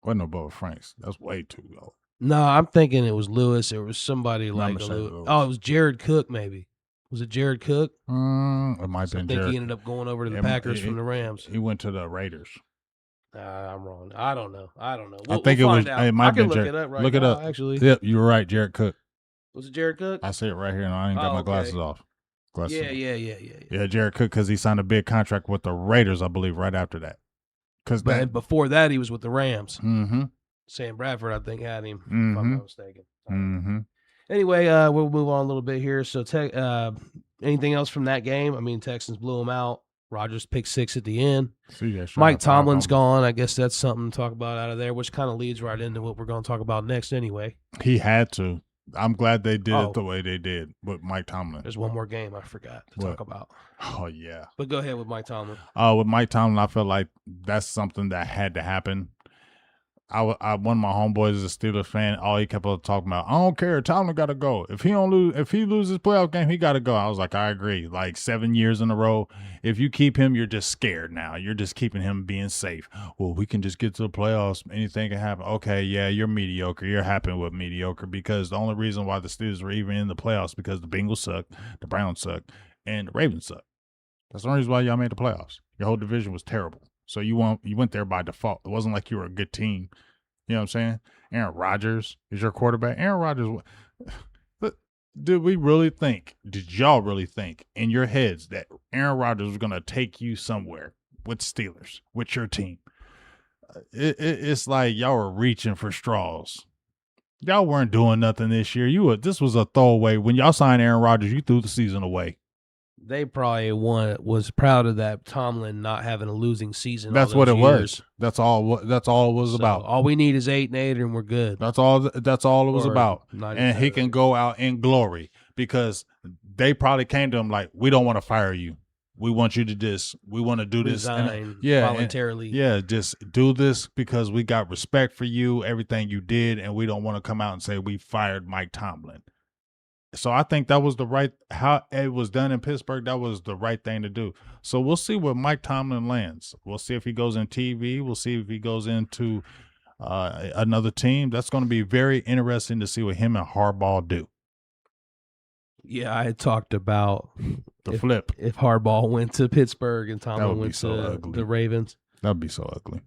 Wasn't no Bubba Franks. That's way too low. No, I'm thinking it was Lewis. It was somebody like Lewis. Oh, it was Jared Cook, maybe. Was it Jared Cook? It might have been Jared. I think he ended up going over to the Packers from the Rams. He went to the Raiders. I'm wrong. I don't know. I think it was. It might have been Jared. Look it up. Actually. Yep, you were right. Jared Cook. Was it Jared Cook? I see it right here, and I ain't got my glasses off. Yeah, Jared Cook, because he signed a big contract with the Raiders, I believe, right after that. But before that, he was with the Rams. Mm-hmm. Sam Bradford, I think, had him, if Mm-hmm. I'm not mistaken. Mm-hmm. Anyway, we'll move on a little bit here. So, anything else from that game? I mean, Texans blew him out. Rodgers picked 6 at the end. Mike Tomlin's gone. I guess that's something to talk about out of there, which kind of leads right into what we're going to talk about next anyway. He had to. I'm glad they did it the way they did with Mike Tomlin. There's one more game I forgot to talk about. Oh, yeah. But go ahead with Mike Tomlin. With Mike Tomlin, I felt like that's something that had to happen. one of my homeboys is a Steelers fan. All he kept on talking about, I don't care. Tomlin got to go. If he loses playoff game, he got to go. I was like, I agree. Like 7 years in a row. If you keep him, you're just scared now. You're just keeping him being safe. Well, we can just get to the playoffs. Anything can happen. Okay, yeah, you're mediocre. You're happy with mediocre because the only reason why the Steelers were even in the playoffs because the Bengals suck, the Browns suck, and the Ravens suck. That's the only reason why y'all made the playoffs. Your whole division was terrible. So you went there by default. It wasn't like you were a good team. You know what I'm saying? Aaron Rodgers is your quarterback. Aaron Rodgers. Did y'all really think in your heads that Aaron Rodgers was going to take you somewhere with Steelers, with your team? It's like y'all were reaching for straws. Y'all weren't doing nothing this year. This was a throwaway. When y'all signed Aaron Rodgers, you threw the season away. They probably was proud of that Tomlin not having a losing season. That's what it was. That's all it was about. All we need is 8-8 and we're good. That's all it was about. And he 97. can go out in glory because they probably came to him like, we don't want to fire you. We want you to we want to do this. Resign voluntarily. Just do this because we got respect for you, everything you did, and we don't want to come out and say we fired Mike Tomlin. So I think that was how it was done in Pittsburgh. That was the right thing to do. So we'll see where Mike Tomlin lands. We'll see if he goes in TV. We'll see if he goes into another team. That's going to be very interesting to see what him and Harbaugh do. Yeah, I had talked about flip. If Harbaugh went to Pittsburgh and Tomlin went to the Ravens. That would be so ugly.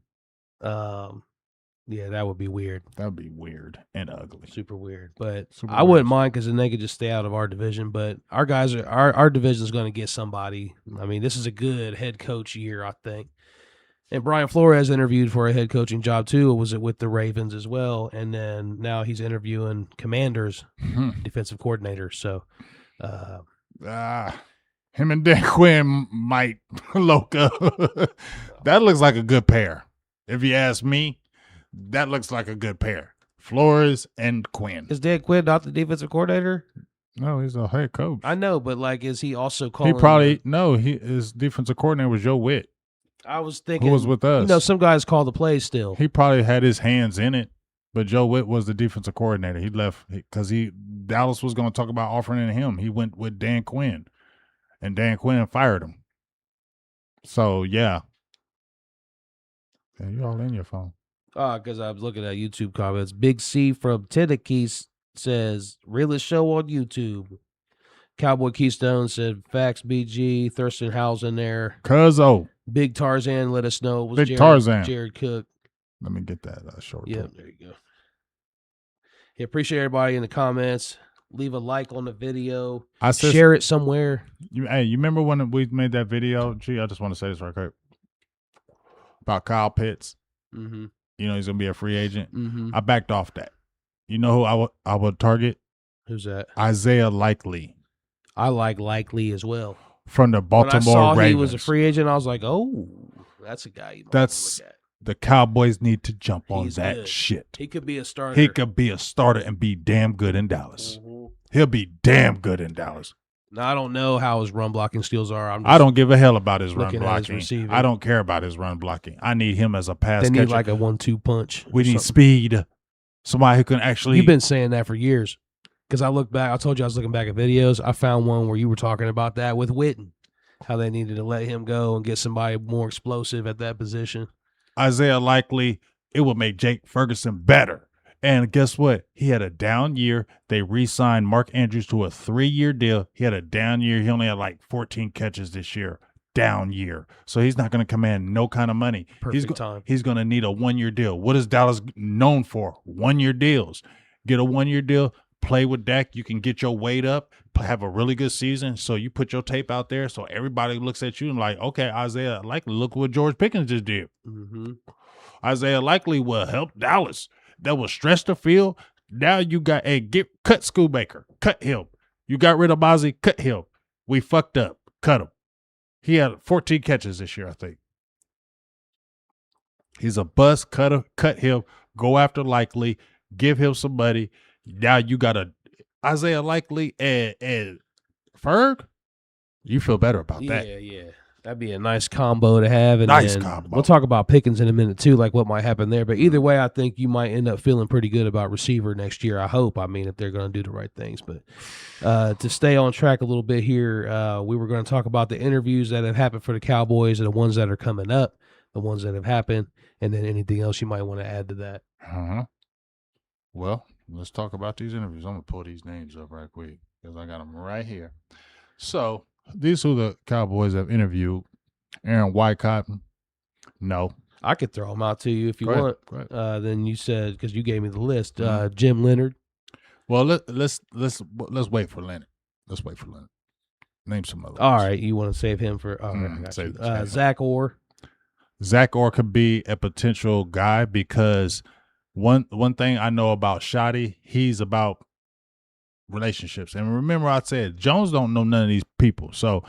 Yeah, that would be weird. That would be weird and ugly. Super weird. But I wouldn't mind because then they could just stay out of our division. But our guys our division is going to get somebody. I mean, this is a good head coach year, I think. And Brian Flores interviewed for a head coaching job too. Was it with the Ravens as well? And then now he's interviewing Commanders defensive coordinator. So, him and Dan Quinn might Loca. That looks like a good pair. If you ask me, that looks like a good pair. Flores and Quinn. Is Dan Quinn not the defensive coordinator? No, he's a head coach. I know, but is he also calling? His defensive coordinator was Joe Witt. I was thinking, who was with us. Some guys call the plays still. He probably had his hands in it, but Joe Witt was the defensive coordinator. He left because Dallas was going to talk about offering him. He went with Dan Quinn, and Dan Quinn fired him. So yeah, you all in your phone. Because I was looking at YouTube comments. Big C from Tennessee says, realest show on YouTube. Cowboy Keystone said, facts BG. Thurston Howell's in there. Cuzzo. Big Tarzan let us know it was Jared Cook. Let me get that short. Yeah, there you go. Yeah, appreciate everybody in the comments. Leave a like on the video. Share it somewhere. You remember when we made that video? Gee, I just want to say this right quick. About Kyle Pitts. Mm-hmm. You know he's going to be a free agent. Mm-hmm. I backed off that. You know who I would target? Who's that? Isaiah Likely. I like Likely as well. From the Baltimore Ravens. When I saw he was a free agent, I was like, oh, that's a guy you might look at. The Cowboys need to jump on that shit. He could be a starter. He could be a starter and be damn good in Dallas. Mm-hmm. He'll be damn good in Dallas. Now, I don't know how his run blocking skills are. I don't give a hell about his run blocking. I don't care about his run blocking. I need him as a pass catcher. They need like a 1-2 punch. We need speed. Somebody who can actually. You've been saying that for years. Because I look back, I told you I was looking back at videos. I found one where you were talking about that with Witten, how they needed to let him go and get somebody more explosive at that position. Isaiah Likely, it would make Jake Ferguson better. And guess what? He had a down year. They re-signed Mark Andrews to a 3-year deal. He had a down year. He only had like 14 catches this year. Down year. So he's not going to command no kind of money. Perfect time. He's going to need a 1-year deal. What is Dallas known for? 1-year deals. Get a 1-year deal. Play with Dak. You can get your weight up. Have a really good season. So you put your tape out there. So everybody looks at you and like, okay, Isaiah Likely, look what George Pickens just did. Mm-hmm. Isaiah Likely will help Dallas. That will stretch the field. Now you got cut Schoolmaker, cut him. You got rid of Mozzie, cut him. We fucked up, cut him. He had 14 catches this year, I think. He's a bust, cut him. Go after Likely, give him some money. Now you got Isaiah Likely and Ferg. You feel better about that? Yeah. That'd be a nice combo to have. And Nice then combo. we'll talk about Pickens in a minute too, like what might happen there. But either way, I think you might end up feeling pretty good about receiver next year. I hope. I mean, if they're going to do the right things. But to stay on track a little bit here, we were going to talk about the interviews that have happened for the Cowboys and the ones that are coming up, the ones that have happened, and then anything else you might want to add to that. Well, let's talk about these interviews. I'm going to pull these names up right quick because I got them right here. So these are the Cowboys have interviewed. Aaron Wycott, no. I could throw them out to you if you Go ahead. want. Go ahead. Then you said, because you gave me the list, Jim Leonard. Well, let's wait for Leonard. Let's wait for Leonard. Name some other. All ones. right, you want to save him for? All right, I got save- you. save him. Zach Orr. Zach Orr could be a potential guy because one thing I know about Shotty, he's about relationships. And remember, I said Jones don't know none of these people. So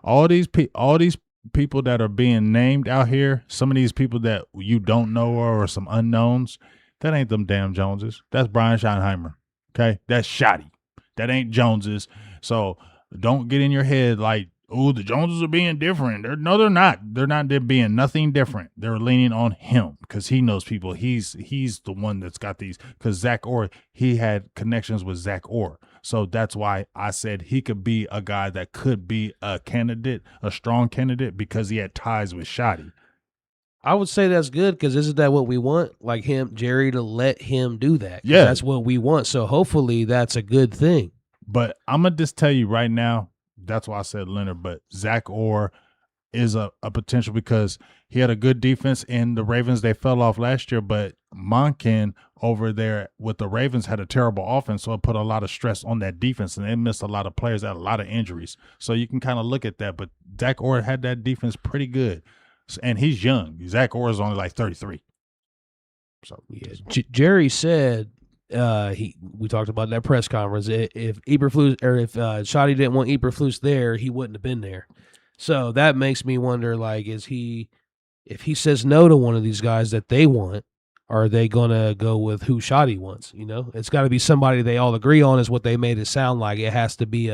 all these people that are being named out here, some of these people that you don't know or some unknowns, that ain't them damn Joneses. That's Brian Schottenheimer. Okay, that's Shotty. That ain't Joneses. So don't get in your head like, oh, the Joneses are being different. No, they're not. They're being nothing different. They're leaning on him because he knows people. He's the one that's got these. Because Zach Orr, he had connections with Zach Orr. So that's why I said he could be a guy that could be a candidate, a strong candidate, because he had ties with Shotty. I would say that's good because isn't that what we want? Like Jerry, to let him do that. Yeah. That's what we want. So hopefully that's a good thing. But I'm going to just tell you right now, that's why I said Leonard, but Zach Orr is a potential because he had a good defense in the Ravens. They fell off last year, but Monken over there with the Ravens had a terrible offense, so it put a lot of stress on that defense, and they missed a lot of players, had a lot of injuries. So you can kind of look at that, but Zach Orr had that defense pretty good, and he's young. Zach Orr is only like 33. So yeah, Jerry said we talked about in that press conference. If Eberflus or if Shotty didn't want Eberflus there, he wouldn't have been there. So that makes me wonder, like, if he says no to one of these guys that they want, are they gonna go with who Shotty wants? You know, it's got to be somebody they all agree on. Is what they made it sound like. It has to be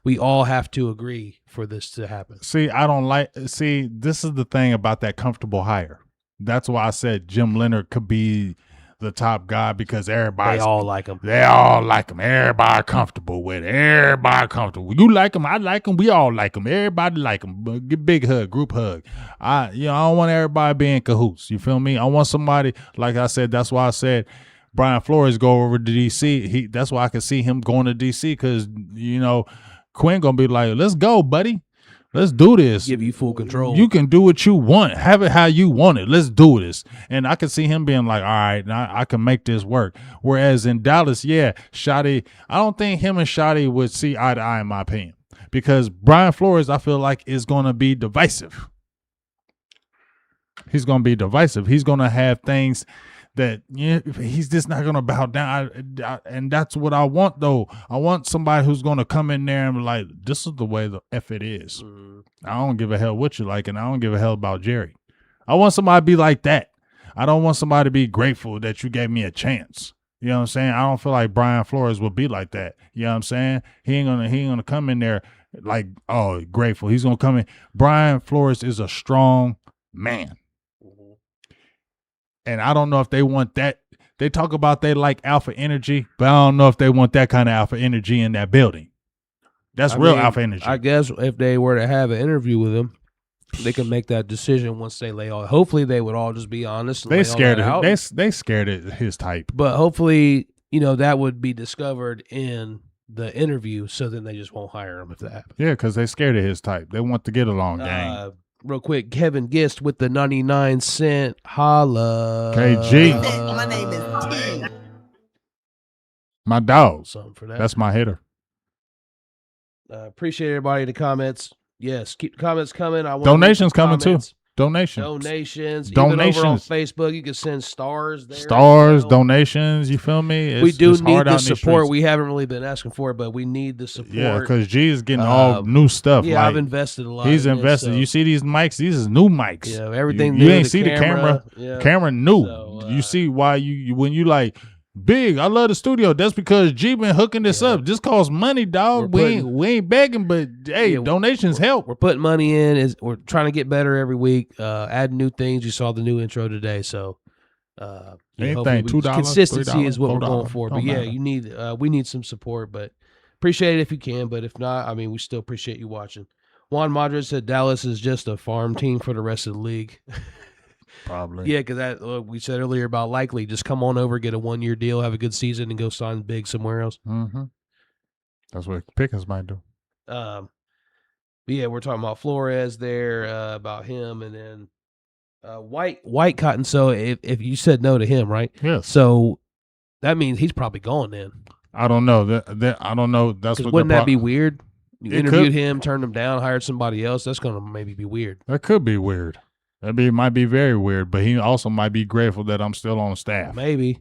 we all have to agree for this to happen. See, this is the thing about that comfortable hire. That's why I said Jim Leonard could be the top guy because They all like him. They all like him. Everybody comfortable with it. Everybody comfortable. You like him. I like him. We all like him. Everybody like him. Big hug, group hug. I don't want everybody being cahoots. You feel me? I want somebody, like I said, that's why I said Brian Flores go over to DC. That's why I can see him going to DC because, Quinn going to be like, let's go, buddy. Let's do this. Give you full control. You can do what you want. Have it how you want it. Let's do this. And I can see him being like, all right, now I can make this work. Whereas in Dallas, Shotty, I don't think him and Shotty would see eye to eye, in my opinion. Because Brian Flores, I feel like, is going to be divisive. He's going to be divisive. He's going to have things that he's just not going to bow down. And that's what I want, though. I want somebody who's going to come in there and be like, this is the way the F it is. I don't give a hell what you like, and I don't give a hell about Jerry. I want somebody to be like that. I don't want somebody to be grateful that you gave me a chance. You know what I'm saying? I don't feel like Brian Flores would be like that. You know what I'm saying? He ain't gonna come in there like, oh, grateful. He's gonna come in. Brian Flores is a strong man. And I don't know if they want that. They talk about they like alpha energy, but I don't know if they want that kind of alpha energy in that building. That's real alpha energy. I guess if they were to have an interview with him, they can make that decision once they lay off. Hopefully, they would all just be honest. And they scared of they scared of his type. But hopefully, that would be discovered in the interview, so then they just won't hire him if that happens. Yeah, because they scared of his type. They want to get along, gang. Real quick, Kevin Gist with the 99-cent holla. KG. My name is T. My dog. Something for that. That's my hitter. Appreciate everybody in the comments. Yes, keep the comments coming. I want donations coming too. Donations. Even over on Facebook, you can send stars there. Stars, donations. You feel me? We do need the support. We haven't really been asking for it, but we need the support. Yeah, because G is getting all new stuff. Yeah, like, I've invested a lot. He's invested. You see these mics? These is new mics. Yeah, everything. You ain't see the camera. Yeah. Camera new. So, you see why when you like Big, I love the studio. That's because G been hooking this Yeah. up. This costs money, dog. We ain't begging, but hey, Yeah, donations help. We're putting money in. We're trying to get better every week. Adding new things. You saw the new intro today, so Anything, $2, consistency $3, is what we're $4, going for. But don't yeah, matter. you need we need some support. But appreciate it if you can. But if not, I mean, we still appreciate you watching. Juan Madrid said Dallas is just a farm team for the rest of the league. Probably. Yeah, because that we said earlier about likely just come on over, get a 1-year deal, have a good season, and go sign big somewhere else. Mm-hmm. That's what Pickens might do. But yeah, we're talking about Flores there, about him, and then White Cotton. So if you said no to him, right? Yes. So that means he's probably gone then. I don't know. I don't know. That's what. Wouldn't that be weird? You It interviewed could. him, turned him down, hired somebody else. That's gonna maybe be weird. That could be weird. Might be very weird, but he also might be grateful that I'm still on staff. Maybe.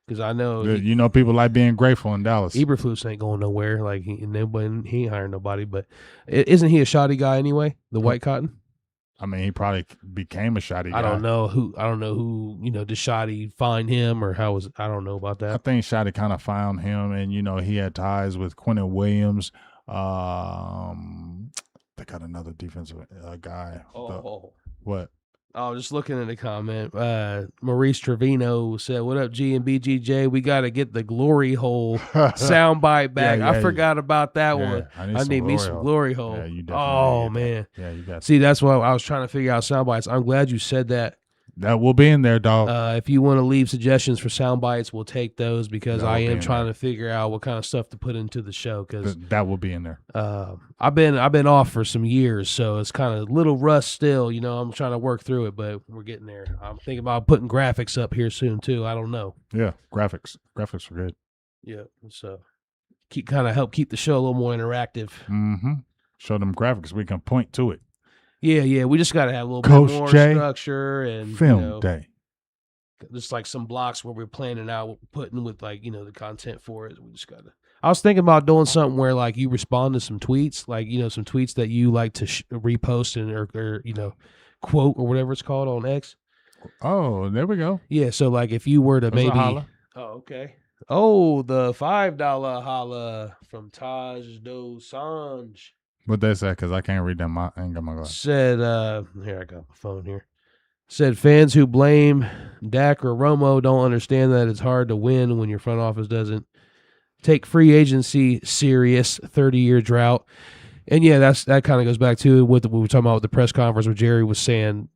Because I know people like being grateful in Dallas. Eberflus ain't going nowhere. Like he ain't hiring nobody. But isn't he a shoddy guy anyway? The White Cotton. I mean, he probably became a shoddy guy. I don't know who did Shoddy find him or how was I don't know about I that. think Shoddy kind of found him, and he had ties with Quentin Williams. They got another defensive guy. What? Oh, just looking at the comment. Maurice Trevino said, "What up, G and BGJ? We got to get the glory hole soundbite back. Yeah, I forgot about that yeah, one. I need me some glory hole. Yeah, you definitely oh need that. man, Yeah, you got. See, that's why I was trying to figure out soundbites. I'm glad you said that. That will be in there, dog. If you want to leave suggestions for sound bites, we'll take those because That will I be am in trying there. to figure out what kind of stuff to put into the show. Because That will be in there. I've been off for some years, so it's kind of a little rust still. I'm trying to work through it, but we're getting there. I'm thinking about putting graphics up here soon too. I don't know. Yeah, graphics are good. Yeah, so help keep the show a little more interactive. Mm-hmm. Show them graphics. We can point to it. Yeah. We just got to have a little Coach bit more J, structure and Film day. Just like some blocks where we're planning out what we're putting with the content for it. We just got to. I was thinking about doing something where like you respond to some tweets, like some tweets that you like to repost and or quote or whatever it's called on X. Oh, there we go. Yeah, so like if you were to There's a maybe. holla. Oh, okay. Oh, the $5 holla from Taj Dosanjh What they say? Because I can't read them. I ain't got my glasses. said. Here I got my phone here. Said fans who blame Dak or Romo don't understand that it's hard to win when your front office doesn't take free agency serious. 30-year drought, and yeah, that kind of goes back to what we were talking about with the press conference where Jerry was saying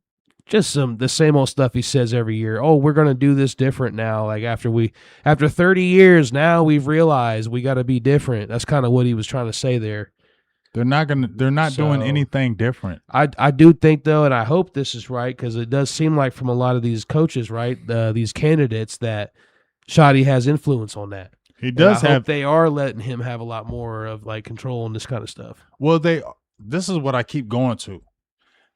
just the same old stuff he says every year. Oh, we're gonna do this different now. Like after 30 years now, we've realized we got to be different. That's kind of what he was trying to say there. They're not doing anything different. I do think though, and I hope this is right because it does seem like from a lot of these coaches, right, these candidates that Shoddy has influence on that. He does hope they are letting him have a lot more of like control on this kind of stuff. Well, this is what I keep going to.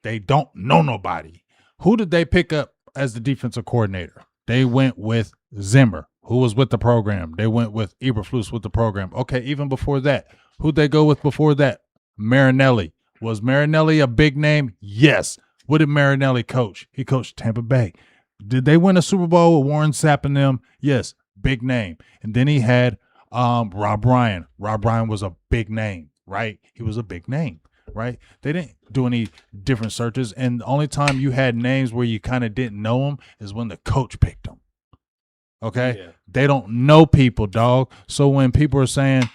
They don't know nobody. Who did they pick up as the defensive coordinator? They went with Zimmer, who was with the program. They went with Eberflus with the program. Okay, even before that, who'd they go with before that? Marinelli. Was Marinelli a big name? Yes. What did Marinelli coach? He coached Tampa Bay. Did they win a Super Bowl with Warren Sapp and them? Yes, big name. And then he had Rob Ryan. Rob Ryan was a big name, right? He was a big name, right? They didn't do any different searches. And the only time you had names where you kind of didn't know them is when the coach picked them. Okay? Yeah. They don't know people, dog. So when people are saying,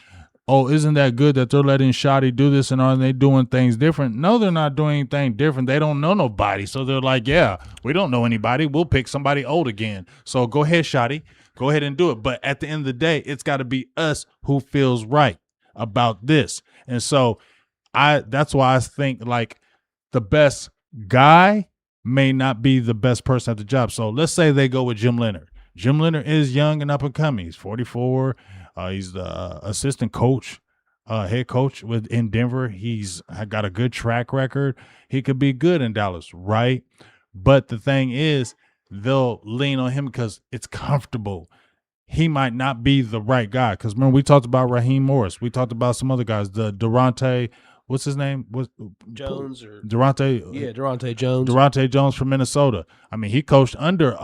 oh, isn't that good that they're letting Shoddy do this and are they doing things different? No, they're not doing anything different. They don't know nobody. So they're like, yeah, we don't know anybody. We'll pick somebody old again. So go ahead, Shoddy. Go ahead and do it. But at the end of the day, it's got to be us who feels right about this. And so that's why I think like the best guy may not be the best person at the job. So let's say they go with Jim Leonard. Jim Leonard is young and up and coming. He's 44. He's the assistant coach, head coach in Denver. He's got a good track record. He could be good in Dallas, right? But the thing is, they'll lean on him because it's comfortable. He might not be the right guy. Because remember, we talked about Raheem Morris. We talked about some other guys. The Durante, what's his name? Jones or Durante? Yeah, Durante Jones. Durante Jones from Minnesota. I mean, he coached under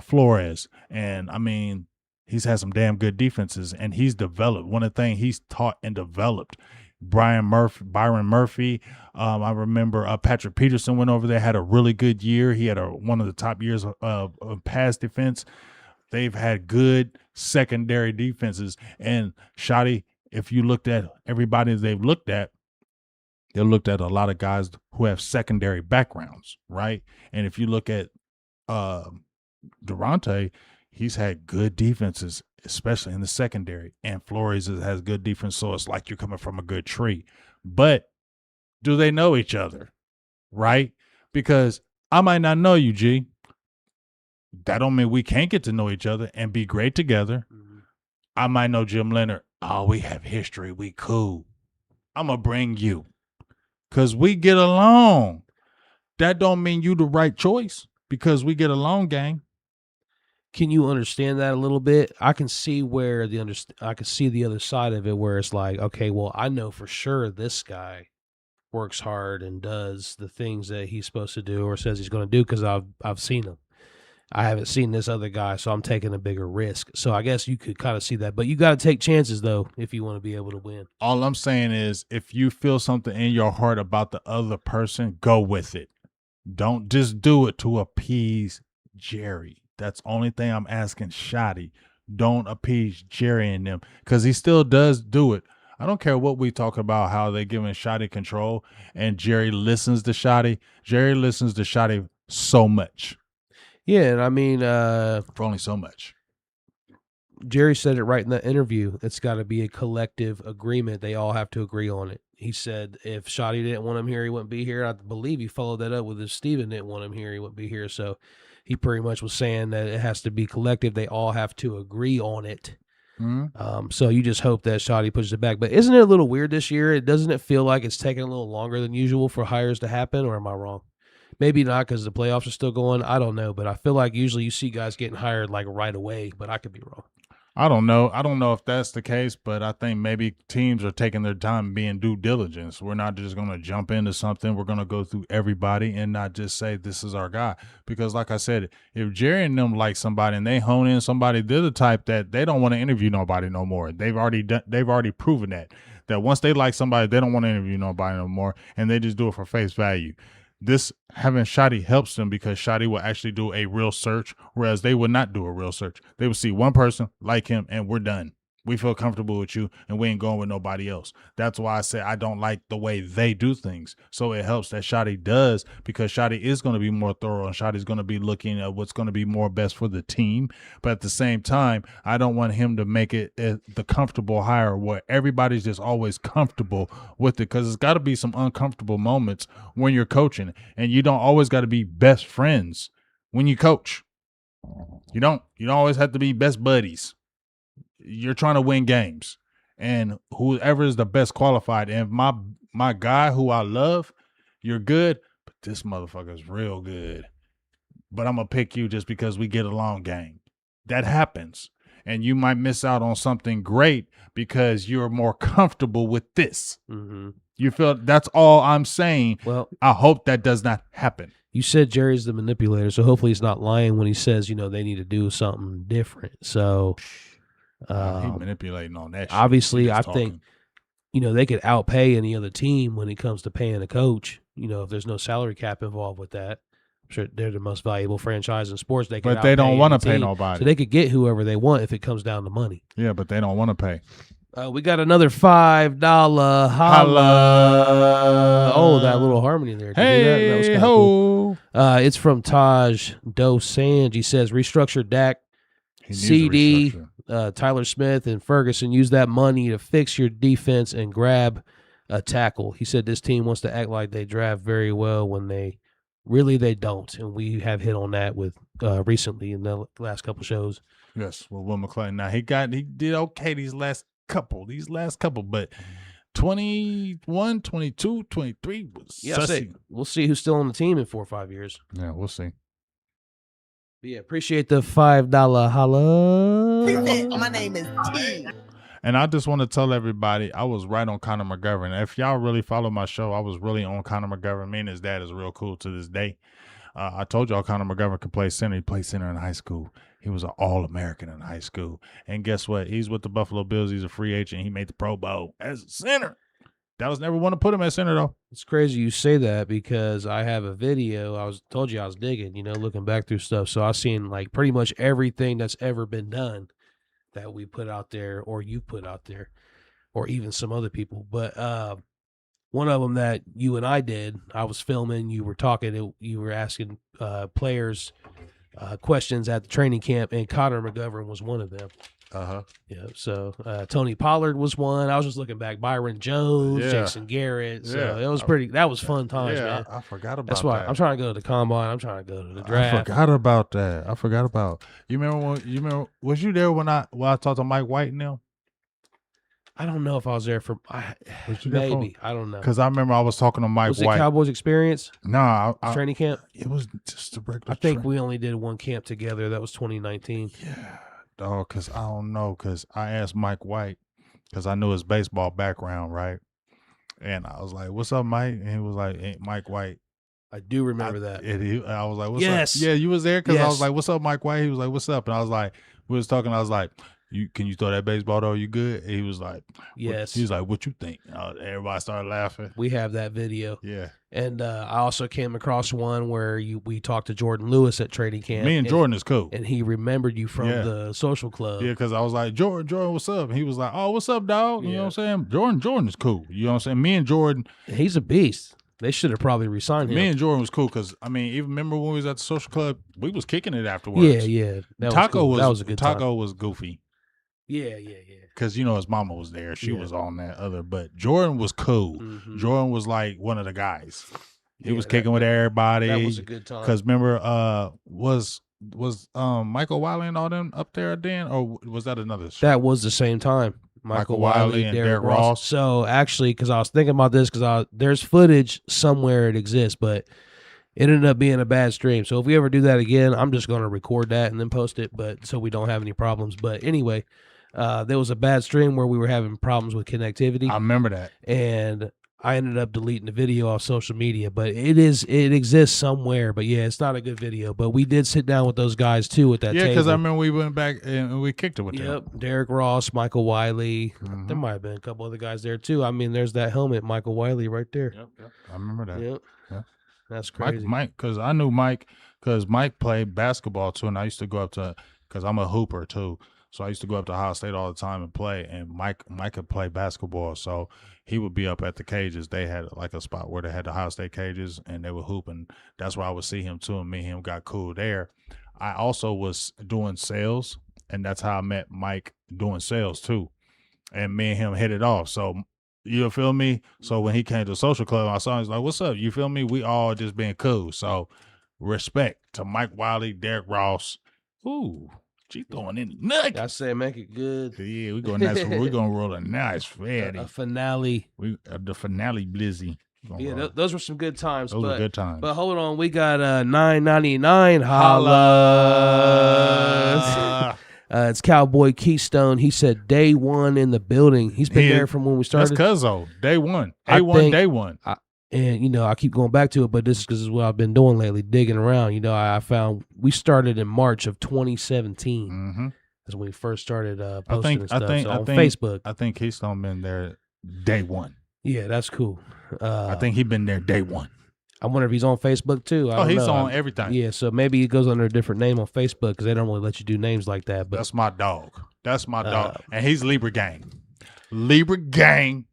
Flores, and I mean, he's had some damn good defenses, and he's developed. One of the things he's taught and developed. Byron Murphy. I remember Patrick Peterson went over there, had a really good year. He had one of the top years of pass defense. They've had good secondary defenses. And Shotty, if you looked at everybody they looked at a lot of guys who have secondary backgrounds, right? And if you look at Durante, he's had good defenses, especially in the secondary. And Flores has good defense, so it's like you're coming from a good tree. But do they know each other, right? Because I might not know you, G. That don't mean we can't get to know each other and be great together. Mm-hmm. I might know Jim Leonard. Oh, we have history. We cool. I'm going to bring you because we get along. That don't mean you the right choice because we get along, gang. Can you understand that a little bit? I can see where I can see the other side of it where it's like, okay, well, I know for sure this guy works hard and does the things that he's supposed to do or says he's going to do because I've seen him. I haven't seen this other guy, so I'm taking a bigger risk. So I guess you could kind of see that. But you got to take chances, though, if you want to be able to win. All I'm saying is if you feel something in your heart about the other person, go with it. Don't just do it to appease Jerry. That's the only thing I'm asking Shotty. Don't appease Jerry and them because he still does do it. I don't care what we talk about, how they giving Shotty control, and Jerry listens to Shotty. Jerry listens to Shotty so much. Yeah, and I mean, for only so much. Jerry said it right in the interview. It's got to be a collective agreement. They all have to agree on it. He said if Shotty didn't want him here, he wouldn't be here. I believe he followed that up with if Steven didn't want him here, he wouldn't be here. So he pretty much was saying that it has to be collective. They all have to agree on it. Mm-hmm. So you just hope that Shotty pushes it back. But isn't it a little weird this year? Doesn't it feel like it's taking a little longer than usual for hires to happen, or am I wrong? Maybe not because the playoffs are still going. I don't know, but I feel like usually you see guys getting hired like right away, but I could be wrong. I don't know. I don't know if that's the case, but I think maybe teams are taking their time being due diligence. We're not just going to jump into something. We're going to go through everybody and not just say this is our guy. Because like I said, if Jerry and them like somebody and they hone in somebody, they're the type that they don't want to interview nobody no more. They've already proven that once they like somebody, they don't want to interview nobody no more, and they just do it for face value. This having Shotty helps them because Shotty will actually do a real search, whereas they would not do a real search. They would see one person, like him, and we're done. We feel comfortable with you, and we ain't going with nobody else. That's why I say I don't like the way they do things. So it helps that Shotty does because Shotty is going to be more thorough, and Shotty's going to be looking at what's going to be more best for the team. But at the same time, I don't want him to make it the comfortable hire where everybody's just always comfortable with it because it's got to be some uncomfortable moments when you're coaching, and you don't always got to be best friends when you coach. You don't always have to be best buddies. You're trying to win games, and whoever is the best qualified. And my guy who I love, you're good, but this motherfucker is real good. But I'm gonna pick you just because we get along, gang. That happens, and you might miss out on something great because you're more comfortable with this. Mm-hmm. You feel that's all I'm saying. Well, I hope that does not happen. You said Jerry's the manipulator, so hopefully he's not lying when he says they need to do something different. So. He manipulating on that shit. Obviously, I think, they could outpay any other team when it comes to paying a coach. If there's no salary cap involved with that. I'm sure they're the most valuable franchise in sports. But they don't want to pay nobody. So they could get whoever they want if it comes down to money. Yeah, but they don't want to pay. We got another $5 holla. Oh, that little harmony there. Hey, that was kind of cool. It's from Taj Dosange. He says, restructure Dak, CD, Tyler Smith, and Ferguson. Use that money to fix your defense and grab a tackle. He said this team wants to act like they draft very well when they don't. And we have hit on that with recently in the last couple shows. Yes, well, Will McClellan. Now, he did okay these last couple, but 21, 22, 23 was sussy. We'll see who's still on the team in 4 or 5 years. Yeah, we'll see. Yeah, appreciate the $5 holla. My name is T. And I just want to tell everybody, I was right on Conor McGovern. If y'all really follow my show, I was really on Conor McGovern. Me and his dad is real cool to this day. I told y'all Conor McGovern could play center. He played center in high school. He was an All-American in high school. And guess what? He's with the Buffalo Bills. He's a free agent. He made the Pro Bowl as a center. Dallas never want to put him at center, though. It's crazy you say that because I have a video. Told you I was digging, looking back through stuff. So I've seen like pretty much everything that's ever been done that we put out there or you put out there or even some other people. But one of them that you and I did, I was filming, you were talking, you were asking players questions at the training camp, and Conor McGovern was one of them. Yeah. So Tony Pollard was one. I was just looking back. Byron Jones, Jason Garrett. So it was that was fun times, man. I forgot about That's why that. I'm trying to go to the combine. I'm trying to go to the draft. I forgot about that. You remember was you there when I talked to Mike White and them? I don't know if I was there for maybe. I don't know. Because I remember I was talking to Mike Was White. it Cowboys experience? No, Training camp? It was just a regular. I think we only did one camp together. That was 2019. Yeah, dog. Because I don't know. Because I asked Mike White because I knew his baseball background, right? And I was like, "What's up, Mike?" And he was like, "Hey, Mike White." I do remember that. And I was like, "What's Yes. up?" Yeah, you was there because I Yes. was like, "What's up, Mike White?" He was like, "What's up?" And I was like, we was talking. I was like, Can you throw that baseball though? You good?" And he was like, Yes. He was like, "What you think?" Everybody started laughing. We have that video. Yeah. And I also came across one where we talked to Jordan Lewis at training camp. Me and Jordan is cool. And he remembered you from the social club. Yeah, because I was like, Jordan, what's up? And he was like, "Oh, what's up, dog?" You know what I'm saying? Jordan is cool. You know what I'm saying? Me and Jordan. And he's a beast. They should have probably re-signed him. Me and Jordan was cool because, I mean, even remember when we was at the social club, we was kicking it afterwards. Yeah. That was a good time. Taco was goofy. Yeah. Because, his mama was there. She was on that other. But Jordan was cool. Mm-hmm. Jordan was like one of the guys. He was kicking with everybody. That was a good time. Because remember, was Michael Wiley and all them up there then? Or was that another show? That was the same time. Michael Wiley and Derek Derek Ross. Ross. So actually, because I was thinking about this, because there's footage somewhere it exists, but it ended up being a bad stream. So if we ever do that again, I'm just going to record that and then post it, but so we don't have any problems. But anyway, there was a bad stream where we were having problems with connectivity. I remember that. And I ended up deleting the video off social media, but it exists somewhere. But yeah, it's not a good video. But we did sit down with those guys too at that table. Yeah, because I remember we went back and we kicked it with them. Yep, Derek Ross, Michael Wiley. There might have been a couple other guys there too. I mean, there's that helmet, Michael Wiley, right there. Yep. I remember that. Yep. Yeah. That's crazy. Mike, because I knew Mike, because Mike played basketball too, and I used to go up to, because I'm a hooper too, so I used to go up to Ohio State all the time and play. And Mike could play basketball, so he would be up at the cages. They had like a spot where they had the Ohio State cages, and they were hooping. That's where I would see him too, and me and him got cool there. I also was doing sales, and that's how I met Mike doing sales too. And me and him hit it off. So you feel me? So when he came to the social club, I saw him, he's like, "What's up?" You feel me? We all just being cool. So respect to Mike Wiley, Derek Ross. Ooh, she throwing in the nut. I say make it good. Yeah, we're gonna roll a nice fatty. A finale. The finale blizzy. Yeah, those were some good times. Those were good times. But hold on, we got $9.99 holla. It's Cowboy Keystone. He said day one in the building. He's been there from when we started. That's Cuzzo. Day one. Day one. And, I keep going back to it, but this is because this is what I've been doing lately, digging around. I found we started in March of 2017. Mm-hmm. That's when we first started posting stuff on Facebook. I think Keystone been there day one. Yeah, that's cool. I think he been there day one. I wonder if he's on Facebook too. He's on everything. Yeah, so maybe he goes under a different name on Facebook because they don't really let you do names like that. But that's my dog. And he's Libra Gang. Libra Gang.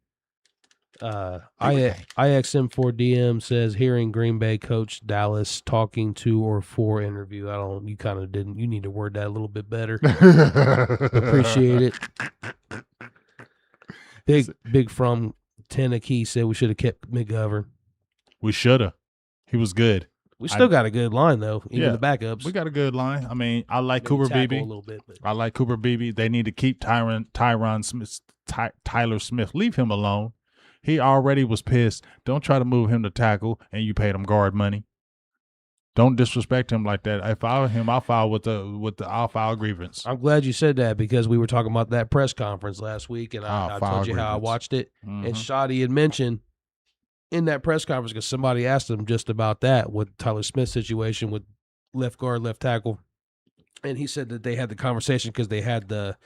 IXM4DM says hearing Green Bay coach Dallas talking to or for interview. You kind of didn't. You need to word that a little bit better. Appreciate it. Big from Tennessee said we should have kept McGovern. We should have. He was good. We still got a good line though. Even the backups. We got a good line. I mean, I like Cooper Beebe. A little bit, but. I like Cooper Beebe. They need to keep Tyler Smith. Leave him alone. He already was pissed. Don't try to move him to tackle, and you paid him guard money. Don't disrespect him like that. If I were him, I'll file I'll file grievance. I'm glad you said that because we were talking about that press conference last week, and I told you how I watched it. Mm-hmm. And Shotty had mentioned in that press conference, because somebody asked him just about that with Tyler Smith's situation with left guard, left tackle, and he said that they had the conversation because they had the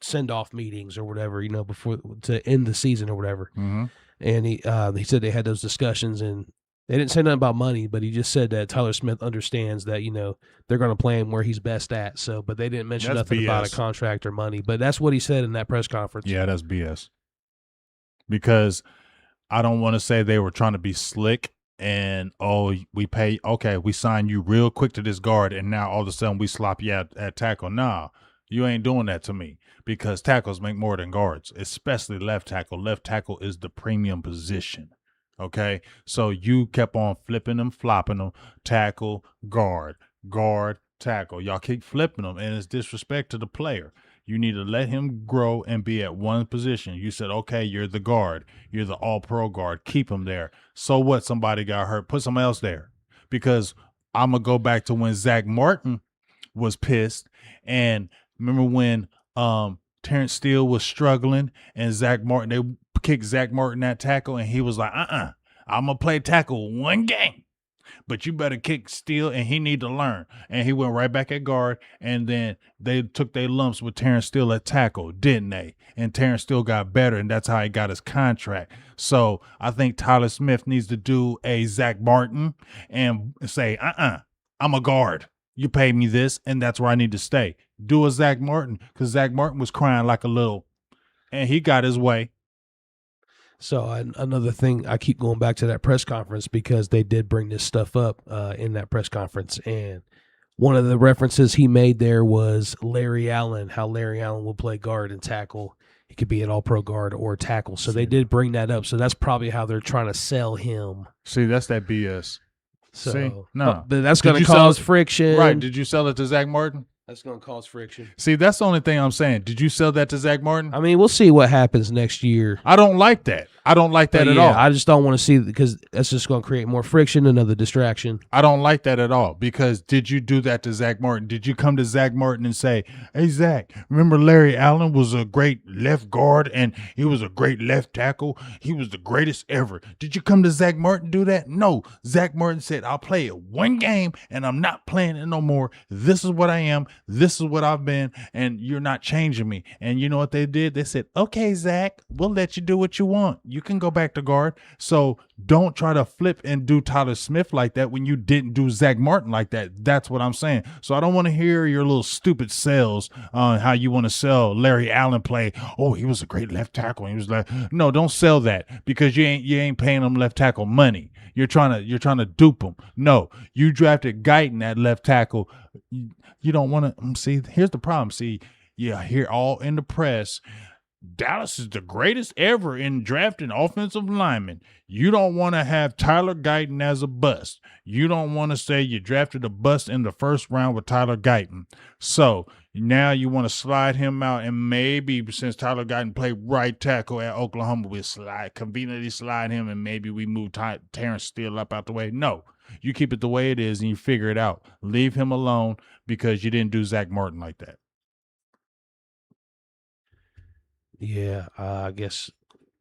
send off meetings or whatever, before to end the season or whatever. Mm-hmm. And he said they had those discussions, and they didn't say nothing about money, but he just said that Tyler Smith understands that they're going to play him where he's best at. So, but they didn't mention That's nothing BS. about a contract or money. But that's what he said in that press conference. Yeah, that's BS. Because I don't want to say they were trying to be slick and, we sign you real quick to this guard, and now all of a sudden we slop you at tackle. Nah, you ain't doing that to me, because tackles make more than guards, especially left tackle. Left tackle is the premium position. Okay, so you kept on flipping them, flopping them, tackle, guard, tackle. Y'all keep flipping them, and it's disrespect to the player. You need to let him grow and be at one position. You said, okay, you're the guard. You're the all-pro guard. Keep him there. So what? Somebody got hurt. Put someone else there. Because I'm going to go back to when Zach Martin was pissed. And remember when Terrence Steele was struggling and Zach Martin, they kicked Zach Martin that tackle, and he was like, I'm going to play tackle one game. But you better kick Steele, and he need to learn. And he went right back at guard, and then they took their lumps with Terrence Steele at tackle, didn't they? And Terrence Steele got better, and that's how he got his contract. So I think Tyler Smith needs to do a Zach Martin and say, I'm a guard. You pay me this, and that's where I need to stay. Do a Zach Martin, because Zach Martin was crying like a little, and he got his way. So another thing, I keep going back to that press conference because they did bring this stuff up in that press conference. And one of the references he made there was Larry Allen, how Larry Allen will play guard and tackle. He could be an all-pro guard or tackle. So they did bring that up. So that's probably how they're trying to sell him. See, that's that BS. So, See? No. But that's going to cause friction. Right. Did you sell it to Zach Martin? That's going to cause friction. See, that's the only thing I'm saying. Did you sell that to Zach Martin? I mean, we'll see what happens next year. I don't like that. I don't like that at all. I just don't want to see, because that's just going to create more friction, another distraction. I don't like that at all, because did you do that to Zach Martin? Did you come to Zach Martin and say, hey, Zach, remember Larry Allen was a great left guard and he was a great left tackle? He was the greatest ever. Did you come to Zach Martin and do that? No. Zach Martin said, I'll play it one game and I'm not playing it no more. This is what I am. This is what I've been, and you're not changing me. And you know what they did? They said, okay, Zach, we'll let you do what you want. You can go back to guard. So don't try to flip and do Tyler Smith like that when you didn't do Zach Martin like that. That's what I'm saying. So I don't want to hear your little stupid sales on how you want to sell Larry Allen play. Oh, he was a great left tackle. He was like, no, don't sell that, because you ain't paying him left tackle money. You're trying to dupe him. No, you drafted Guyton at left tackle. You don't want to see. Here's the problem. See, yeah, here all in the press, Dallas is the greatest ever in drafting offensive linemen. You don't want to have Tyler Guyton as a bust. You don't want to say you drafted a bust in the first round with Tyler Guyton. So now you want to slide him out, and maybe since Tyler Guyton played right tackle at Oklahoma, we'll conveniently slide him, and maybe we move Terrence Steele up out the way. No, you keep it the way it is, and you figure it out. Leave him alone, because you didn't do Zach Martin like that. Yeah, I guess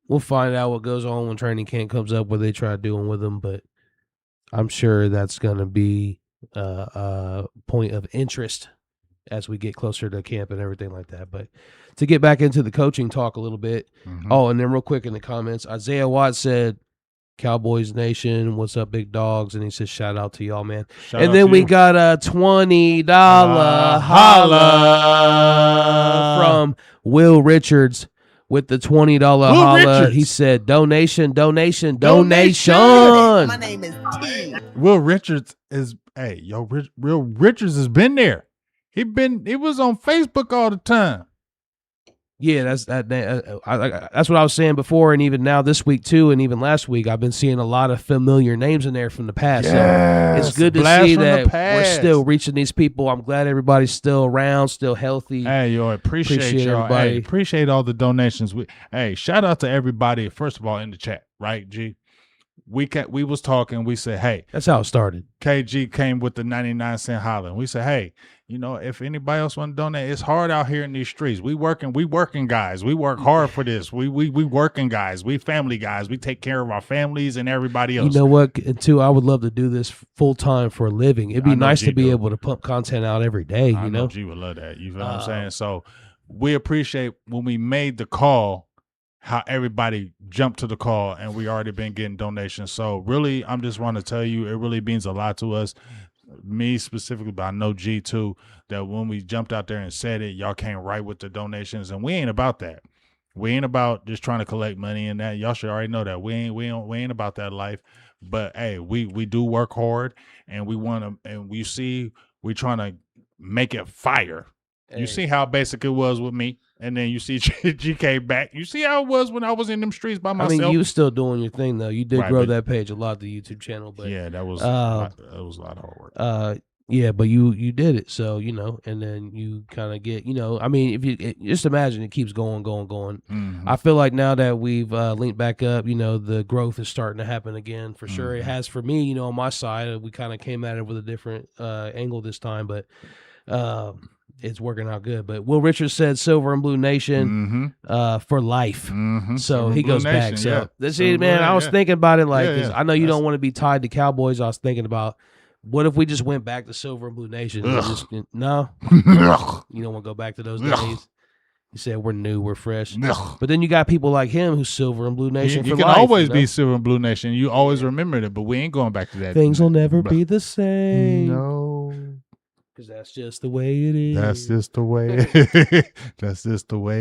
we'll find out what goes on when training camp comes up, what they try doing with him, but I'm sure that's going to be a point of interest as we get closer to camp and everything like that. But to get back into the coaching talk a little bit, oh, and then real quick in the comments, Isaiah Watt said, Cowboys Nation, what's up, big dogs? And he says, shout out to y'all, man. And then we got a $20 holla from Will Richards with the $20 holla. He said, donation. My name is T. Will Richards is, Will Richards has been there. He was on Facebook all the time. Yeah, that's what I was saying before, and even now this week too, and even last week, I've been seeing a lot of familiar names in there from the past. Yes, so it's good to see that we're still reaching these people. I'm glad everybody's still around, still healthy. Hey, yo, appreciate y'all. Everybody. Hey, appreciate all the donations. Hey, shout out to everybody, first of all, in the chat, right, G? we was talking. We said, hey, That's how it started. KG came with the 99-cent holler. And we said, hey, if anybody else want to donate, it's hard out here in these streets. We working guys. We work hard for this. We working guys. We family guys. We take care of our families and everybody else. You know what? And two, I would love to do this full time for a living. It'd be nice to be able to pump content out every day. I know G would love that. You feel what I'm saying? So we appreciate when we made the call, how everybody jumped to the call, and we already been getting donations. So really, I'm just want to tell you, it really means a lot to us. Me specifically, but I know G too, that when we jumped out there and said it, y'all came right with the donations, and we ain't about that. We ain't about just trying to collect money and that. Y'all should already know that we ain't about that life. But hey, we do work hard, and we want to, and we see we trying to make it fire. Hey. You see how basic it was with me, and then you see G came back. You see how it was when I was in them streets by myself. I mean, you still doing your thing though. You did grow that page a lot, the YouTube channel, but yeah, that was a lot of hard work. Yeah, but you did it, so and then you kind of get, I mean, if you just imagine it keeps going. Mm-hmm. I feel like now that we've linked back up, the growth is starting to happen again for sure. It has for me, on my side. We kind of came at it with a different angle this time, but it's working out good. But Will Richards said Silver and Blue Nation for life. Mm-hmm. So Silver he Blue goes Nation, back. So yeah. this is, man, I was thinking about it like, I know you That's... don't want to be tied to Cowboys. I was thinking about, what if we just went back to Silver and Blue Nation? No? You don't want to go back to those days? You said we're new, we're fresh. But then you got people like him who's Silver and Blue Nation for life. You can always be Silver and Blue Nation. You always remember it, but we ain't going back to that. Things will never be the same. No. Because that's just the way it is. That's just the way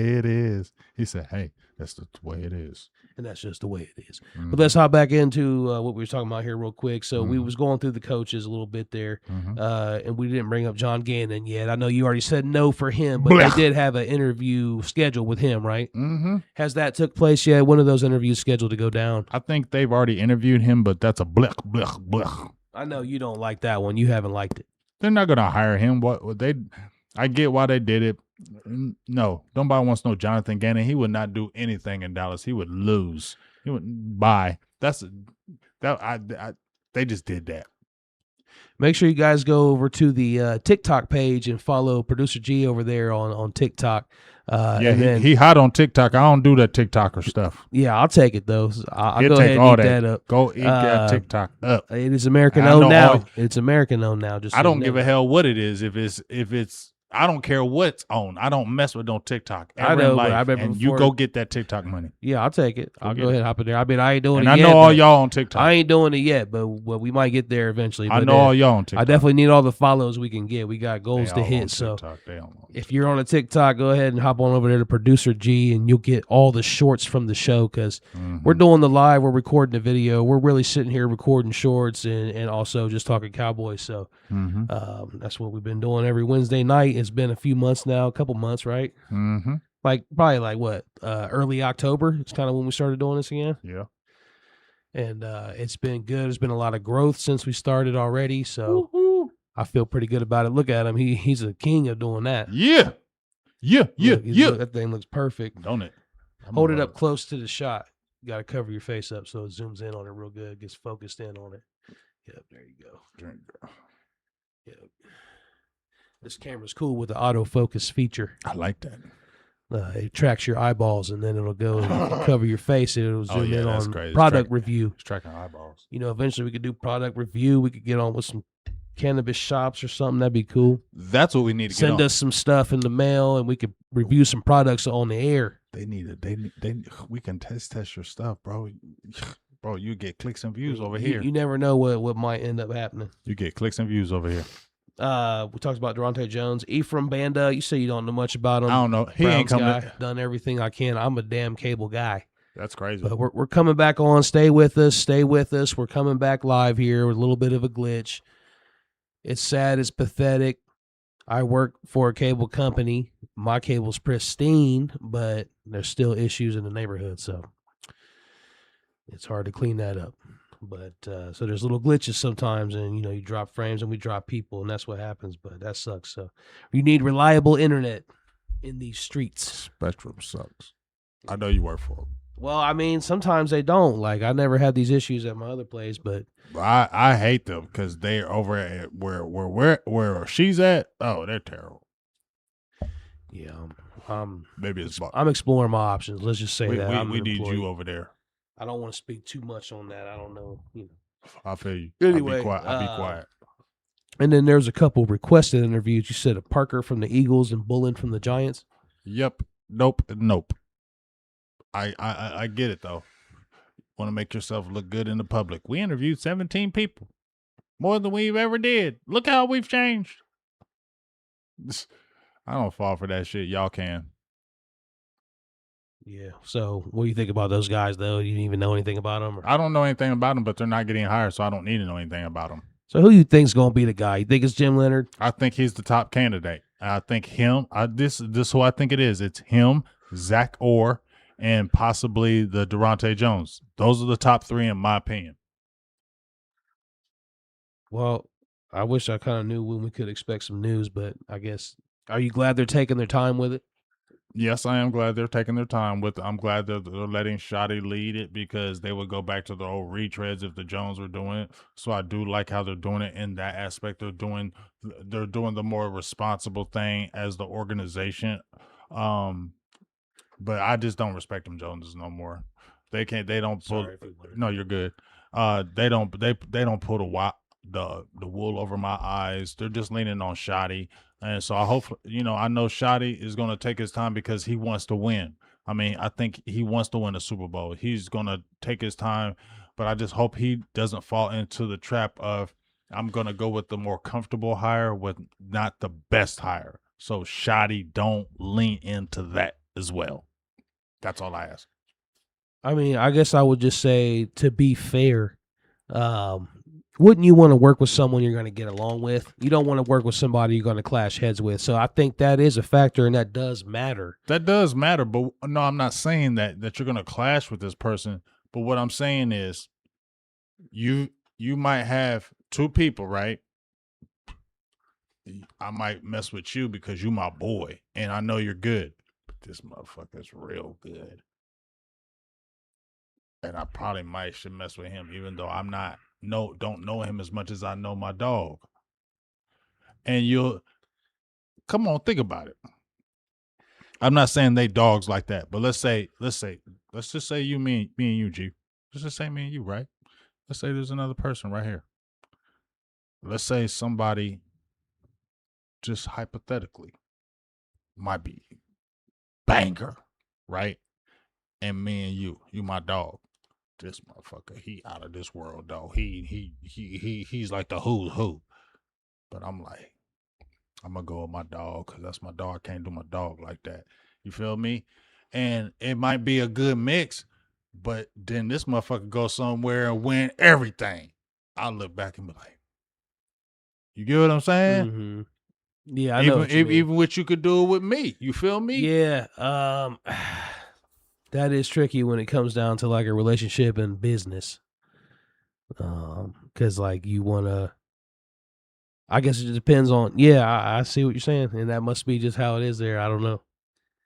it is. He said, hey, that's the way it is. And that's just the way it is. But let's hop back into what we were talking about here real quick. So we was going through the coaches a little bit there, and we didn't bring up John Gannon yet. I know you already said no for him, but they did have an interview scheduled with him, right? Mm-hmm. Has that took place yet? When are those interviews scheduled to go down? I think they've already interviewed him, but that's a blech. I know you don't like that one. You haven't liked it. They're not going to hire him. I get why they did it. No, nobody wants no Jonathan Gannon. He would not do anything in Dallas. He would lose. He would buy. They just did that. Make sure you guys go over to the TikTok page and follow Producer G over there on TikTok. He hot on TikTok. I don't do that TikToker stuff. Yeah, I'll take it though. I'll go take ahead and eat that up. Go eat that TikTok up. It is American owned now. It's American owned now. Just I don't give a hell what it is. If it's I don't care what's on. I don't mess with no TikTok. I know, but I remember you go get that TikTok money. Yeah, I'll take it. I'll go ahead and hop in there. I mean, I ain't doing it yet. I know all y'all on TikTok. I ain't doing it yet, but we might get there eventually. I know all y'all on TikTok. I definitely need all the follows we can get. We got goals to hit. So if you're on a TikTok, go ahead and hop on over there to Producer G, and you'll get all the shorts from the show because we're doing the live. We're recording the video. We're really sitting here recording shorts and also just talking Cowboys. So that's what we've been doing every Wednesday night. It's been a few months now, a couple months, right? Mm-hmm. Probably like what? Early October. It's kind of when we started doing this again. Yeah. And it's been good. There's been a lot of growth since we started already. So I feel pretty good about it. Look at him. He's a king of doing that. Yeah. Look, that thing looks perfect. Don't it? Hold it up close to the shot. You got to cover your face up so it zooms in on it real good. Gets focused in on it. Yep, there you go. Yep. This camera's cool with the autofocus feature. I like that. It tracks your eyeballs, and then it'll go cover your face. It'll zoom in on crazy. Product review. It's tracking eyeballs. Eventually we could do product review. We could get on with some cannabis shops or something. That'd be cool. That's what we need to send us some stuff in the mail, and we could review some products on the air. They need it. We can test your stuff, bro. Bro, you get clicks and views over here. You never know what might end up happening. You get clicks and views over here. We talked about Durante Jones. Ephraim Banda, you say you don't know much about him. I don't know. He ain't coming. Done everything I can. I'm a damn cable guy. That's crazy. But we're coming back on. Stay with us. We're coming back live here with a little bit of a glitch. It's sad. It's pathetic. I work for a cable company. My cable's pristine, but there's still issues in the neighborhood, so it's hard to clean that up. But so there's little glitches sometimes, and you drop frames and we drop people, and that's what happens. But that sucks. So you need reliable internet in these streets. Spectrum sucks. I know you work for them. Well, I mean, sometimes they don't. Like, I never had these issues at my other place, but I hate them because they're over at where she's at. Oh, they're terrible. yeah, Maybe it's I'm exploring my options. Let's just say that I'm we an need employee. you over there. I don't want to speak too much on that. I don't know. I feel you. Anyway, I'll be quiet. And then there's a couple requested interviews. You said a Parker from the Eagles and Bullen from the Giants. Yep. Nope. I get it though. Want to make yourself look good in the public. We interviewed 17 people, more than we've ever did. Look how we've changed. I don't fall for that shit. Y'all can. Yeah. So, what do you think about those guys, though? You didn't even know anything about them? I don't know anything about them, but they're not getting hired, so I don't need to know anything about them. So, who you think's going to be the guy? You think it's Jim Leonard? I think he's the top candidate. I think him. This who I think it is. It's him, Zach Orr, and possibly the Durante Jones. Those are the top three in my opinion. Well, I wish I kind of knew when we could expect some news, but I guess, are you glad they're taking their time with it? Yes, I am glad they're taking their time with it. I'm glad they're letting Shotty lead it because they would go back to the old retreads if the Jones were doing it. So I do like how they're doing it in that aspect. They're doing the more responsible thing as the organization. But I just don't respect them Joneses no more. They can't. They don't pull. No, you're good. They don't pull the wool over my eyes. They're just leaning on Shotty. And so I hope, I know Shotty is going to take his time because he wants to win. I mean, I think he wants to win a Super Bowl. He's going to take his time, but I just hope he doesn't fall into the trap of, I'm going to go with the more comfortable hire with not the best hire. So Shotty don't lean into that as well. That's all I ask. I mean, I guess I would just say, to be fair, wouldn't you want to work with someone you're going to get along with? You don't want to work with somebody you're going to clash heads with. So I think that is a factor, and that does matter. That does matter, but no, I'm not saying that you're going to clash with this person. But what I'm saying is, you might have two people, right? I might mess with you because you my boy, and I know you're good. But this motherfucker's real good, and I probably should mess with him, even though don't know him as much as I know my dog. And you'll come on, think about it. I'm not saying they dogs like that, but let's just say you, me and you, G. Let's just say me and you, right? Let's say there's another person right here. Let's say somebody, just hypothetically, might be banger, right? And me and you my dog. This motherfucker, he out of this world, dog. He's like the who's who. But I'm like, I'm gonna go with my dog because that's my dog. I can't do my dog like that. You feel me? And it might be a good mix, but then this motherfucker go somewhere and win everything. I'll look back and be like, you get what I'm saying? Mm-hmm. Yeah, I know. Even what you could do with me. You feel me? Yeah. That is tricky when it comes down to like a relationship and business. Because like you want to, I guess it just depends on, I see what you're saying. And that must be just how it is there. I don't know.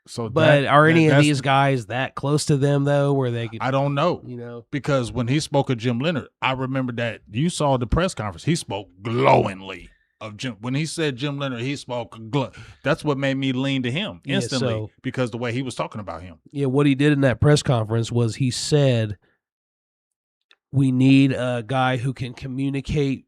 So, but are any of these guys that close to them though, where they could, I don't know, because when he spoke of Jim Leonard, I remember that you saw the press conference. He spoke glowingly of Jim. When he said Jim Leonard, he spoke. That's what made me lean to him instantly because the way he was talking about him. Yeah, what he did in that press conference was he said, we need a guy who can communicate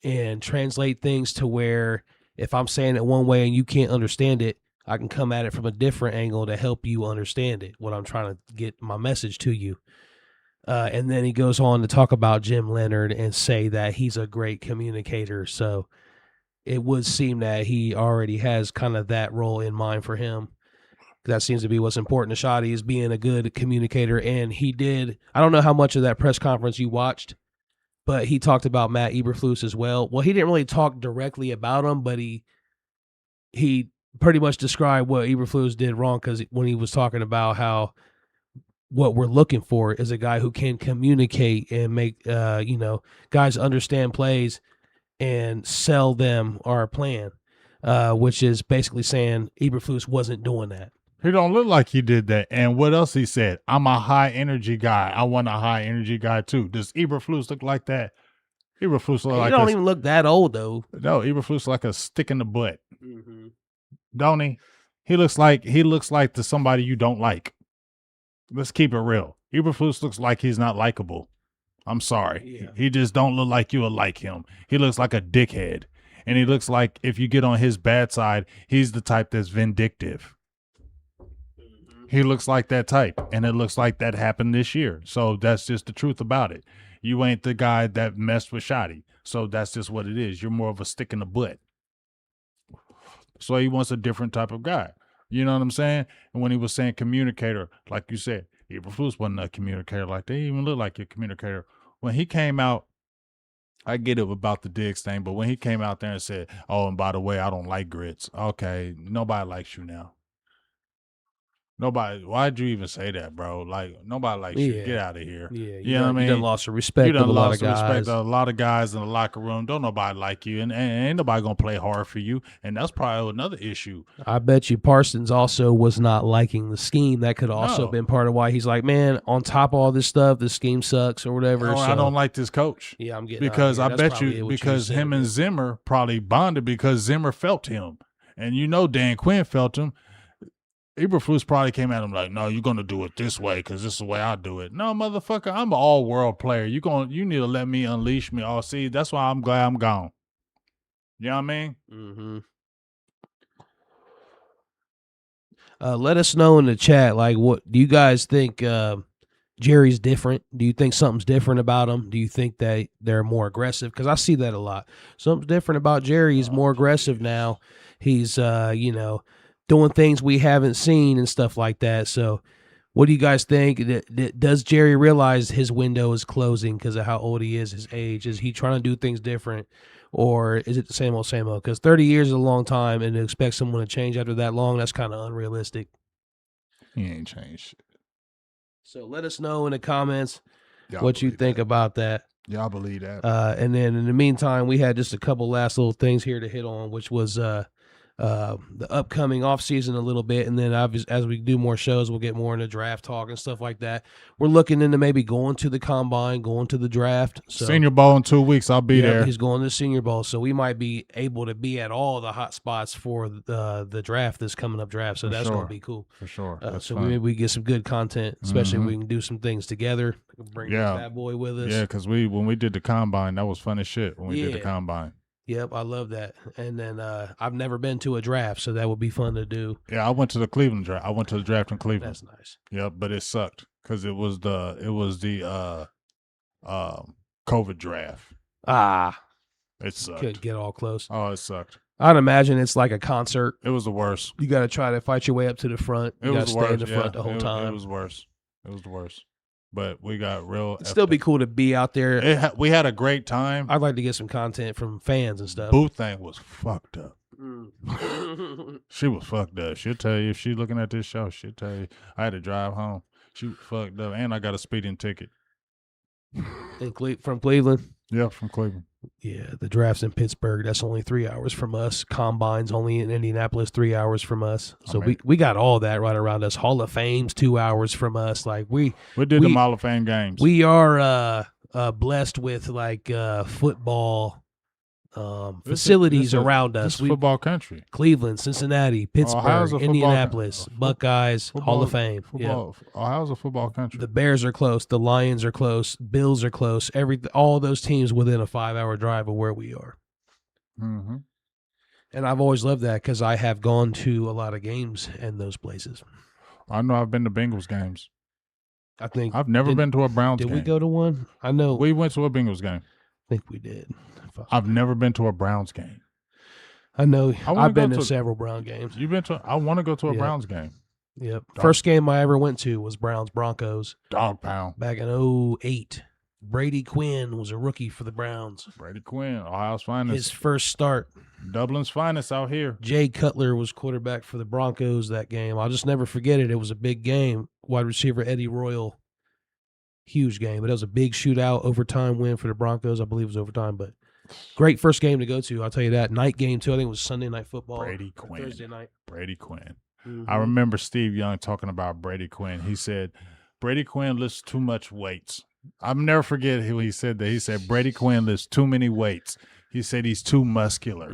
and translate things to where if I'm saying it one way and you can't understand it, I can come at it from a different angle to help you understand it, what I'm trying to get my message to you. And then he goes on to talk about Jim Leonard and say that he's a great communicator. So it would seem that he already has kind of that role in mind for him. That seems to be what's important to Shotty, is being a good communicator. And he did, I don't know how much of that press conference you watched, but he talked about Matt Eberflus as well. Well, he didn't really talk directly about him, but he pretty much described what Eberflus did wrong, because when he was talking about how what we're looking for is a guy who can communicate and make guys understand plays and sell them our plan, which is basically saying Eberflus wasn't doing that. He don't look like he did that. And what else he said? I'm a high energy guy. I want a high energy guy too. Does Eberflus look like that? Eberflus look He like don't even look that old though. no. Eberflus like a stick in the butt, Mm-hmm. don't he? He looks like the somebody you don't like. Let's keep it real. Eberflus looks like he's not likable. I'm sorry. Yeah. He just don't look like you would like him. He looks like a dickhead. And he looks like if you get on his bad side, he's the type that's vindictive. He looks like that type. And it looks like that happened this year. So that's just the truth about it. You ain't the guy that messed with Shotty. So that's just what it is. You're more of a stick in the butt. So he wants a different type of guy. You know what I'm saying? And when he was saying communicator, like you said, Eberflus wasn't a communicator like that. He didn't even look like a communicator. When he came out, I get it about the Diggs thing, but when he came out there and said, oh, and by the way, I don't like grits. Okay, nobody likes you now. Nobody. Why'd you even say that, bro? Like, nobody likes you. Yeah. Get out of here. Yeah, You know what I mean? You done lost the respect You done of a lot lost of the guys. respect of a lot of guys in the locker room. Don't nobody like you, and ain't nobody gonna play hard for you. And that's probably another issue. I bet you Parsons also was not liking the scheme. That could also No. been part of why he's like, man, on top of all this stuff, the scheme sucks or whatever. Oh, so, I don't like this coach. Yeah, I'm getting Because out I of here. That's bet probably you, what because said, him and man. Zimmer probably bonded because Zimmer felt him. And you know Dan Quinn felt him. Eberflus probably came at him like, no, you're going to do it this way because this is the way I do it. No, motherfucker, I'm an all-world player. You need to let me unleash me. Oh, see, that's why I'm glad I'm gone. You know what I mean? Mm-hmm. Let us know in the chat, like, what do you guys think Jerry's different? Do you think something's different about him? Do you think that they're more aggressive? Because I see that a lot. Something's different about Jerry. He's more aggressive now. He's, doing things we haven't seen and stuff like that. So what do you guys think? Does Jerry realize his window is closing because of how old he is, his age? Is he trying to do things different? Or is it the same old? Because 30 years is a long time, and to expect someone to change after that long, that's kind of unrealistic. He ain't changed shit. So let us know in the comments Y'all what you believe think that. about that. Y'all believe that. And then in the meantime, we had just a couple last little things here to hit on, which was the upcoming off season a little bit, and then as we do more shows, we'll get more into draft talk and stuff like that. We're looking into maybe going to the combine, going to the draft. So, Senior Bowl in 2 weeks. I'll be there. He's going to the Senior Bowl, so we might be able to be at all the hot spots for the draft, this coming up draft. So that's going to be cool For sure. so maybe we get some good content, especially if Mhm. we can do some things together. Bring this bad boy with us. Yeah, because when we did the combine, that was fun as shit when we did the Yeah. combine. Yep, I love that. And then I've never been to a draft, so that would be fun to do. Yeah, I went to the Cleveland draft. I went to the draft in Cleveland. That's nice. Yeah, but it sucked because it was the COVID draft. It sucked. Couldn't get all close. Oh, it sucked. I'd imagine it's like a concert. It was the worst. You got to try to fight your way up to the front. You got to stay in the front the whole It time. was worse. It was the worst. But we got real. It'd still be cool to be out there. We had a great time. I'd like to get some content from fans and stuff. Booth thing was fucked up. Mm. She was fucked up. She'll tell you if she's looking at this show. She'll tell you I had to drive home. She was fucked up, and I got a speeding ticket. From Cleveland? Yeah, from Cleveland. Yeah, the draft's in Pittsburgh. That's only 3 hours from us. Combine's only in Indianapolis, 3 hours from us. So we got all that right around us. Hall of Fame's 2 hours from us. Like we did the Hall of Fame games. We are blessed with like football facilities around us. This football country. Cleveland, Cincinnati, Pittsburgh, Indianapolis, Buckeyes, Hall of Fame. Football. Yeah. Ohio's a football country. The Bears are close. The Lions are close. Bills are close. All those teams within a 5-hour drive of where we are. Mm-hmm. And I've always loved that because I have gone to a lot of games in those places. I know I've been to Bengals games. I think I've never been to a Browns game. Did we go to one? I know. We went to a Bengals game. I think we did. I've never been to a Browns game. I know. I've been to to several Brown games. You've been to? I want to go to a Browns game. Yep. First game I ever went to was Browns Broncos. Dog pound. Back in 2008. Brady Quinn was a rookie for the Browns. Brady Quinn, Ohio's finest. His first start. Dublin's finest out here. Jay Cutler was quarterback for the Broncos that game. I'll just never forget it. It was a big game. Wide receiver Eddie Royal. Huge game. But it was a big shootout, overtime win for the Broncos. I believe it was overtime, but great first game to go to. I'll tell you that. Night game, too. I think it was Sunday Night Football. Brady Quinn. Thursday night. Brady Quinn. I remember Steve Young talking about Brady Quinn. He said, Brady Quinn lifts too much weights. I'll never forget who he said that. He said, Brady Quinn lifts too many weights. He said he's too muscular.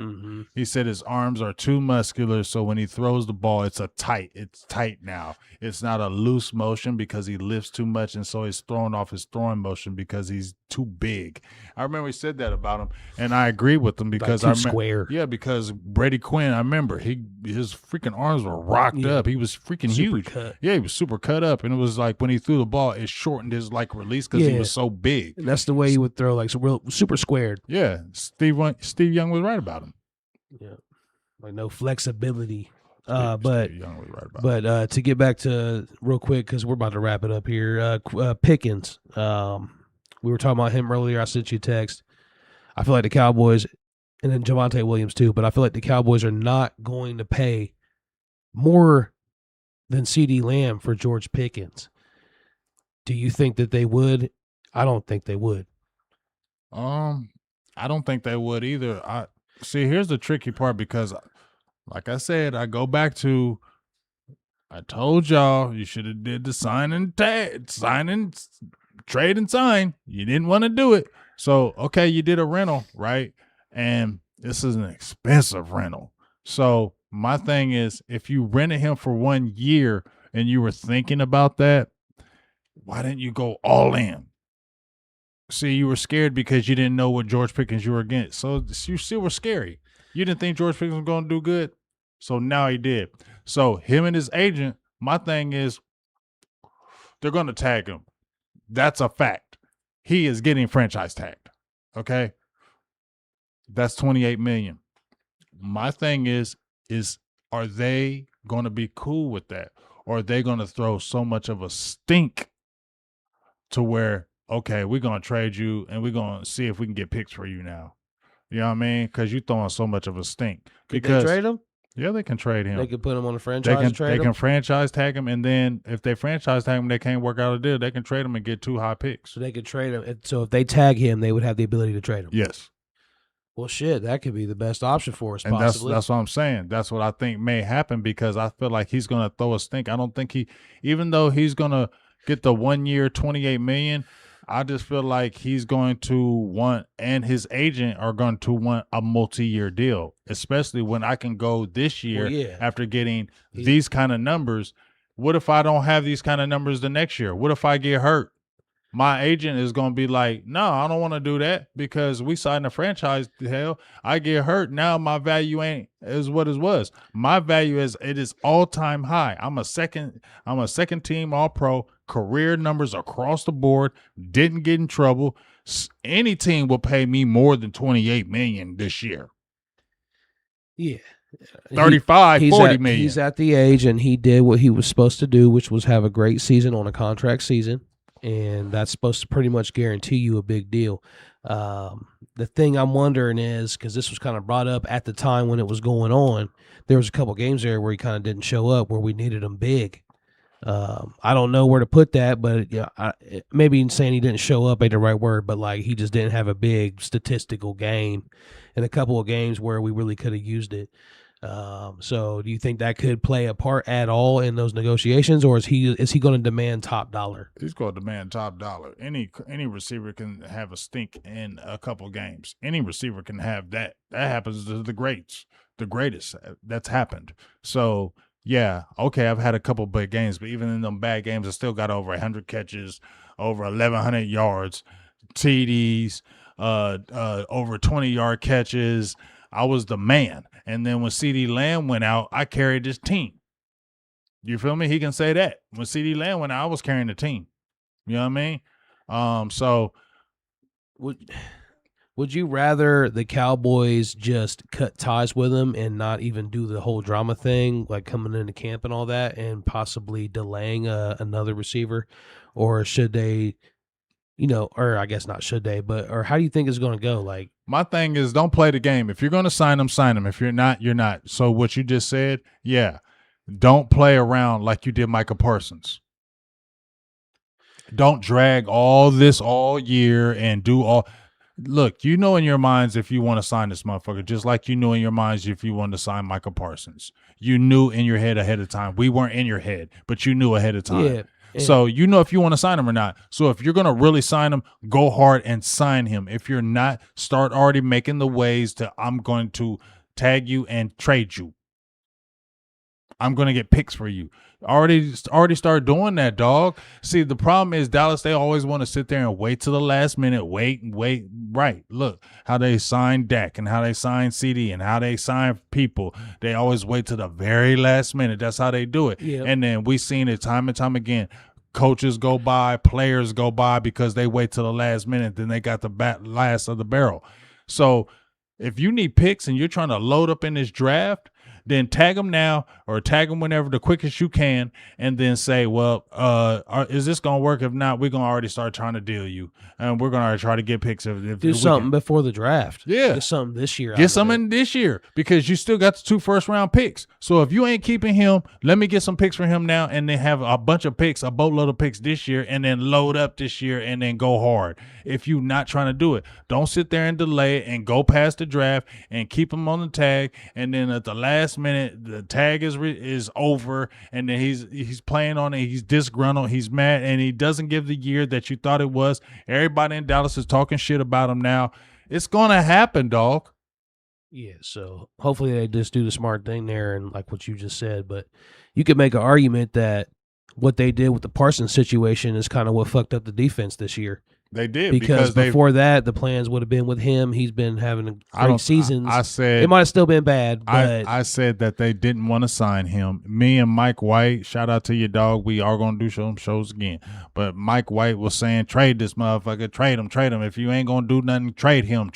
He said his arms are too muscular, so when he throws the ball, it's tight now. It's not a loose motion because he lifts too much, and so he's thrown off his throwing motion because he's too big. I remember he said that about him, and I agree with him because like square. Yeah, because Brady Quinn, I remember his freaking arms were rocked up. He was freaking super huge. cut. Yeah, he was super cut up, and it was like when he threw the ball, it shortened his like release because he was so big. And that's the way he would throw, like real super squared. Yeah, Steve Young was right about him. Yeah, like no flexibility. Steve Young was right about but to get back to real quick because we're about to wrap it up here. Pickens. We were talking about him earlier. I sent you a text. I feel like the Cowboys, and then Javonte Williams too, but I feel like the Cowboys are not going to pay more than CeeDee Lamb for George Pickens. Do you think that they would? I don't think they would. I don't think they would either. I see. Here's the tricky part because, like I said, I go back to. I told y'all you should have did the trade and sign. You didn't want to do it, so okay, you did a rental, right? And this is an expensive rental. So my thing is, if you rented him for 1 year and you were thinking about that, why didn't you go all in? See, you were scared because you didn't know what George Pickens you were against. So you still were scary. You didn't think George Pickens was going to do good. So now he did. So him and his agent, my thing is they're going to tag him. That's a fact. He is getting franchise tagged. Okay? That's $28 million. My thing is are they going to be cool with that? Or are they going to throw so much of a stink to where, okay, we're going to trade you and we're going to see if we can get picks for you now. You know what I mean? Because you're throwing so much of a stink. Could they trade him? Yeah, they can trade him. They could put him on a franchise They can franchise tag him, and then if they franchise tag him, they can't work out a deal. They can trade him and get 2 high picks. So they could trade him. So if they tag him, they would have the ability to trade him. Yes. Well, shit, that could be the best option for us, and possibly. that's what I'm saying. That's what I think may happen because I feel like he's going to throw a stink. I don't think even though he's going to get the 1 year, $28 million, I just feel like he's going to want, and his agent are going to want a multi-year deal, especially when I can go this year after getting these kind of numbers. What if I don't have these kind of numbers the next year? What if I get hurt? My agent is going to be like, no, I don't want to do that because we signed a franchise. Hell, I get hurt. Now my value ain't as what it was. My value is all-time high. I'm a second team All-Pro, career numbers across the board, didn't get in trouble. Any team will pay me more than $28 million this year. Yeah. 35, $40 million. He's at the age and he did what he was supposed to do, which was have a great season on a contract season. And that's supposed to pretty much guarantee you a big deal. The thing I'm wondering is, because this was kind of brought up at the time when it was going on, there was a couple games there where he kind of didn't show up where we needed him big. I don't know where to put that, but maybe saying he didn't show up ain't the right word, but like he just didn't have a big statistical game in a couple of games where we really could have used it. So do you think that could play a part at all in those negotiations, or is he going to demand top dollar? He's going to demand top dollar. Any receiver can have a stink in a couple games. Any receiver can have that. That happens to the greats, the greatest. That's happened. So yeah, okay, I've had a couple big games, but even in them bad games, I still got over 100 catches, over 1,100 yards, TDs, over 20-yard catches. I was the man. And then when CeeDee Lamb went out, I carried this team. You feel me? He can say that. When CeeDee Lamb went out, I was carrying the team. You know what I mean? So would you rather the Cowboys just cut ties with him and not even do the whole drama thing, like coming into camp and all that, and possibly delaying another receiver? Or should they, or I guess not should they, but or how do you think it's going to go? Like, my thing is, don't play the game. If you're going to sign them, sign them. If you're not, you're not. So what you just said, yeah, don't play around like you did Micah Parsons. Don't drag all this all year and do all. Look, you know in your minds if you want to sign this motherfucker, just like you knew in your minds if you wanted to sign Michael Parsons. You knew in your head ahead of time. We weren't in your head, but you knew ahead of time. Yeah. So you know if you want to sign him or not. So if you're going to really sign him, go hard and sign him. If you're not, start already making the ways to I'm going to tag you and trade you. I'm going to get picks for you. Already start doing that, dog. See, the problem is Dallas, they always want to sit there and wait till the last minute. Wait. Right. Look how they sign Dak and how they sign CD and how they sign people. They always wait till the very last minute. That's how they do it. Yep. And then we've seen it time and time again. Coaches go by, players go by because they wait till the last minute. Then they got the last of the barrel. So if you need picks and you're trying to load up in this draft, then tag them now or tag them whenever the quickest you can, and then say, well, is this going to work? If not, we're going to already start trying to deal you, and we're going to try to get picks. If do something before the draft. Yeah. Get something this year. Get something this year because you still got the 2 first-round picks. So if you ain't keeping him, let me get some picks for him now and then have a bunch of picks, a boatload of picks this year, and then load up this year and then go hard. If you're not trying to do it, don't sit there and delay it and go past the draft and keep him on the tag, and then at the last minute the tag is over and then he's playing on it, he's disgruntled, he's mad, and he doesn't give the year that you thought it was. Everybody in Dallas is talking shit about him now. It's gonna happen, dog. Yeah, so hopefully they just do the smart thing there and like what you just said. But you could make an argument that what they did with the Parsons situation is kind of what fucked up the defense this year. They did because before that the plans would have been with him. He's been having great seasons. I said it might have still been bad, but I said that they didn't want to sign him. Me and Mike White, shout out to your dog. We are gonna do some shows again. But Mike White was saying, trade this motherfucker, trade him. If you ain't gonna do nothing, trade him.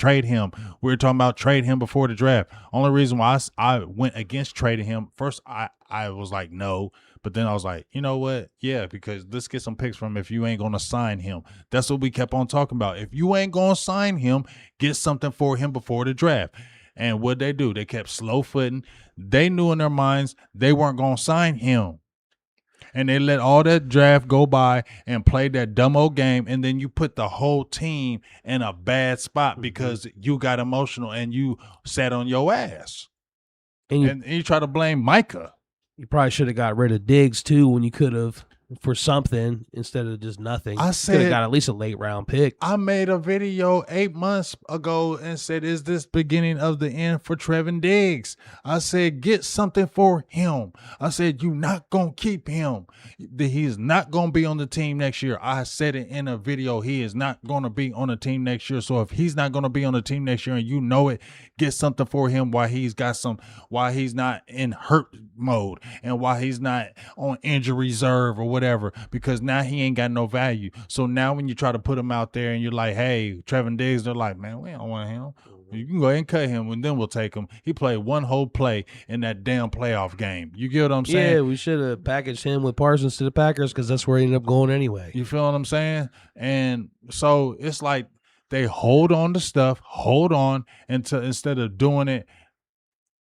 We were talking about trade him before the draft. Only reason why I went against trading him, first I was like no. But then I was like, you know what? Yeah, because let's get some picks from him if you ain't going to sign him. That's what we kept on talking about. If you ain't going to sign him, get something for him before the draft. And what they do, they kept slow footing. They knew in their minds they weren't going to sign him. And they let all that draft go by and played that dumb old game. And then you put the whole team in a bad spot because you got emotional and you sat on your ass. And you try to blame Micah. You probably should have got rid of Diggs too when you could have for something instead of just nothing. I said could have got at least a late round pick. I made a video 8 months ago and said, is this beginning of the end for Trevin Diggs? I said, get something for him. I said, you not going to keep him. He's not going to be on the team next year. I said it in a video. He is not going to be on the team next year. So if he's not going to be on the team next year and you know it, get something for him while he's not in hurt mode and while he's not on injury reserve or whatever, because now he ain't got no value. So now when you try to put him out there and you're like, hey, Trevin Diggs, they're like, man, we don't want him. You can go ahead and cut him and then we'll take him. He played one whole play in that damn playoff game. You get what I'm saying? Yeah, we should have packaged him with Parsons to the Packers because that's where he ended up going anyway. You feel what I'm saying? And so it's like they hold on to stuff, instead of doing it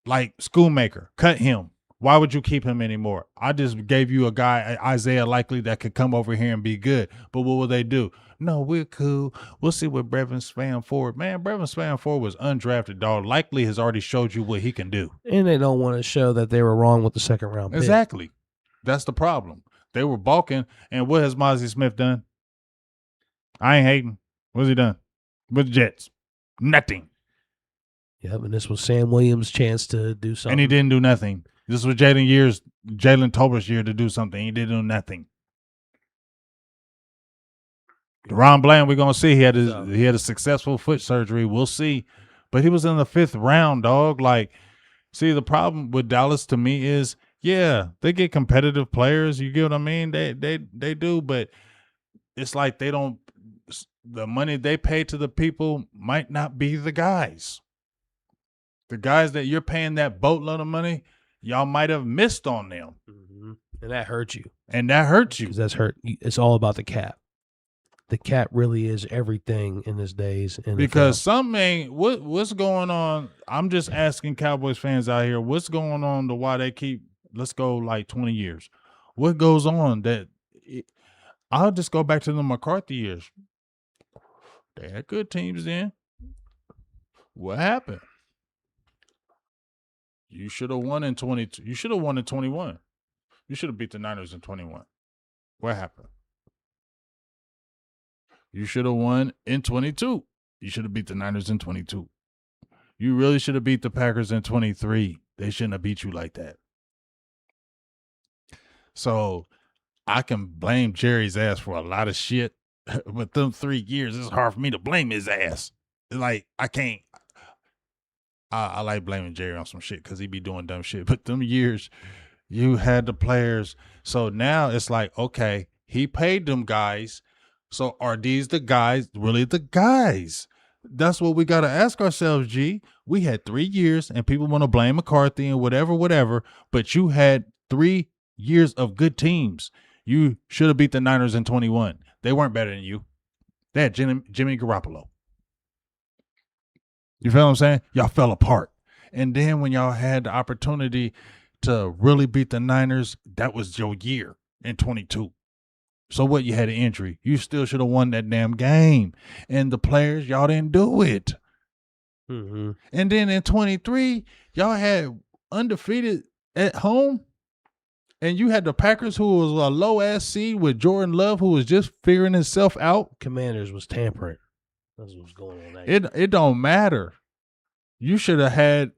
like Schoolmaker. Cut him. Why would you keep him anymore? I just gave you a guy, Isaiah Likely, that could come over here and be good. But what will they do? No, we're cool. We'll see what Brevin Spanford. Man, Brevin Spanford was undrafted, dog. Likely has already showed you what he can do. And they don't want to show that they were wrong with the second round pick. Exactly. That's the problem. They were balking. And what has Mozzie Smith done? I ain't hating. What's he done with the Jets? Nothing. Yep, and this was Sam Williams' chance to do something. And he didn't do nothing. This was Jalen Tolbert's year to do something. He didn't do nothing. Ron Bland, we're gonna see. He had a successful foot surgery. We'll see. But he was in the 5th round, dog. Like, see, the problem with Dallas to me is, yeah, they get competitive players. You get what I mean? They do, but it's like they don't. The money they pay to the people might not be the guys. The guys that you're paying that boatload of money, y'all might have missed on them. Mm-hmm. And that hurts you. Because that's hurt. It's all about the cap. The cap really is everything in this days. Because something ain't, what's going on? I'm just asking Cowboys fans out here, what's going on to why they keep, let's go like 20 years. What goes on I'll just go back to the McCarthy years. They had good teams then. What happened? You should have won in 22. You should have won in 21. You should have beat the Niners in 21. What happened? You should have won in 22. You should have beat the Niners in 22. You really should have beat the Packers in 23. They shouldn't have beat you like that. So I can blame Jerry's ass for a lot of shit, but them 3 years, it's hard for me to blame his ass. Like, I can't. I like blaming Jerry on some shit because he be doing dumb shit. But them years, you had the players. So now it's like, okay, he paid them guys. So are these the guys, really the guys? That's what we got to ask ourselves, G. We had 3 years, and people want to blame McCarthy and whatever, but you had 3 years of good teams. You should have beat the Niners in 21. They weren't better than you. They had Jimmy Garoppolo. You feel what I'm saying? Y'all fell apart. And then when y'all had the opportunity to really beat the Niners, that was your year in 22. So what? You had an injury. You still should have won that damn game. And the players, y'all didn't do it. Mm-hmm. And then in 23, y'all had undefeated at home. And you had the Packers, who was a low-ass seed with Jordan Love, who was just figuring himself out. Commanders was tampering. That's what was going on. That It don't matter. You should have had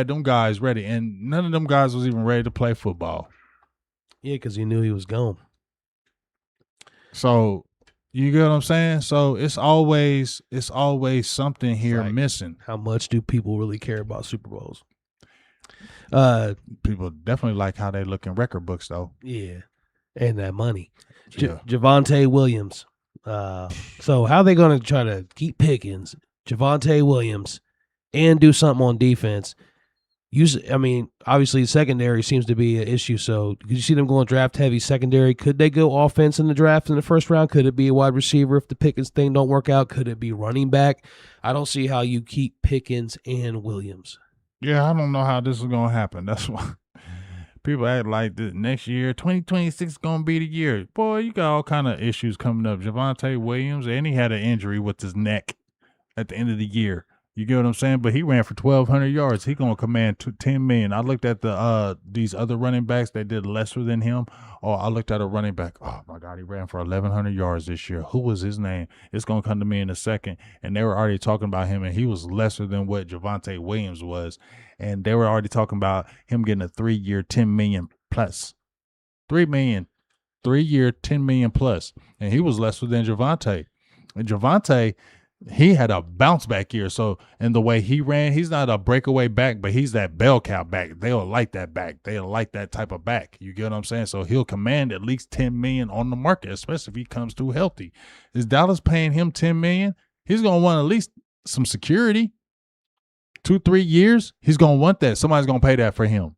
them guys ready, and none of them guys was even ready to play football. Yeah, because he knew he was gone. So you get what I'm saying? So it's always something here Right. missing. How much do people really care about Super Bowls? People definitely like how they look in record books, though. Yeah, and that money. Yeah. Javonte Williams. So how they going to try to keep Pickens, Javonte Williams, and do something on defense? Obviously secondary seems to be an issue. So could you see them going draft heavy secondary? Could they go offense in the draft in the first round? Could it be a wide receiver if the Pickens thing don't work out? Could it be running back? I don't see how you keep Pickens and Williams. Yeah, I don't know how this is going to happen. That's why people act like the next year, 2026 is going to be the year. Boy, you got all kind of issues coming up. Javonte Williams, and he had an injury with his neck at the end of the year. You get what I'm saying? But he ran for 1,200 yards. He going to command $10 million. I looked at these other running backs that did lesser than him. Oh, I looked at a running back. Oh, my God, he ran for 1,100 yards this year. Who was his name? It's going to come to me in a second. And they were already talking about him, and he was lesser than what Javonte Williams was. And they were already talking about him getting a 3-year, $10 million plus. $3 million, 3-year, $10 million plus. And he was lesser than Javonte. And Javonte, he had a bounce back year. So, and the way he ran, he's not a breakaway back, but he's that bell cow back. They'll like that back. They'll like that type of back. You get what I'm saying? So he'll command at least $10 million on the market, especially if he comes through healthy. Is Dallas paying him $10 million? He's going to want at least some security. 2-3 years, he's going to want that. Somebody's going to pay that for him,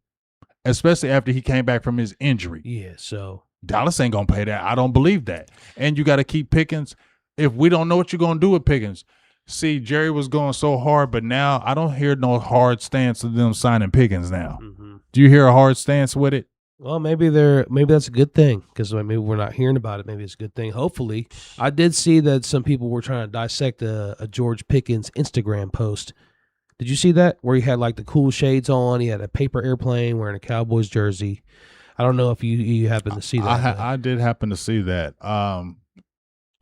especially after he came back from his injury. Yeah, so Dallas ain't going to pay that. I don't believe that. And you got to keep Pickens. If we don't know what you're going to do with Pickens, see, Jerry was going so hard, but now I don't hear no hard stance of them signing Pickens now. mm-hmm. Do you hear a hard stance with it? Well, maybe that's a good thing because maybe we're not hearing about it. Maybe it's a good thing. Hopefully, I did see that some people were trying to dissect a George Pickens Instagram post. Did you see that? Where he had like the cool shades on, he had a paper airplane, wearing a Cowboys jersey. I don't know if you happen to see that. I did happen to see that. I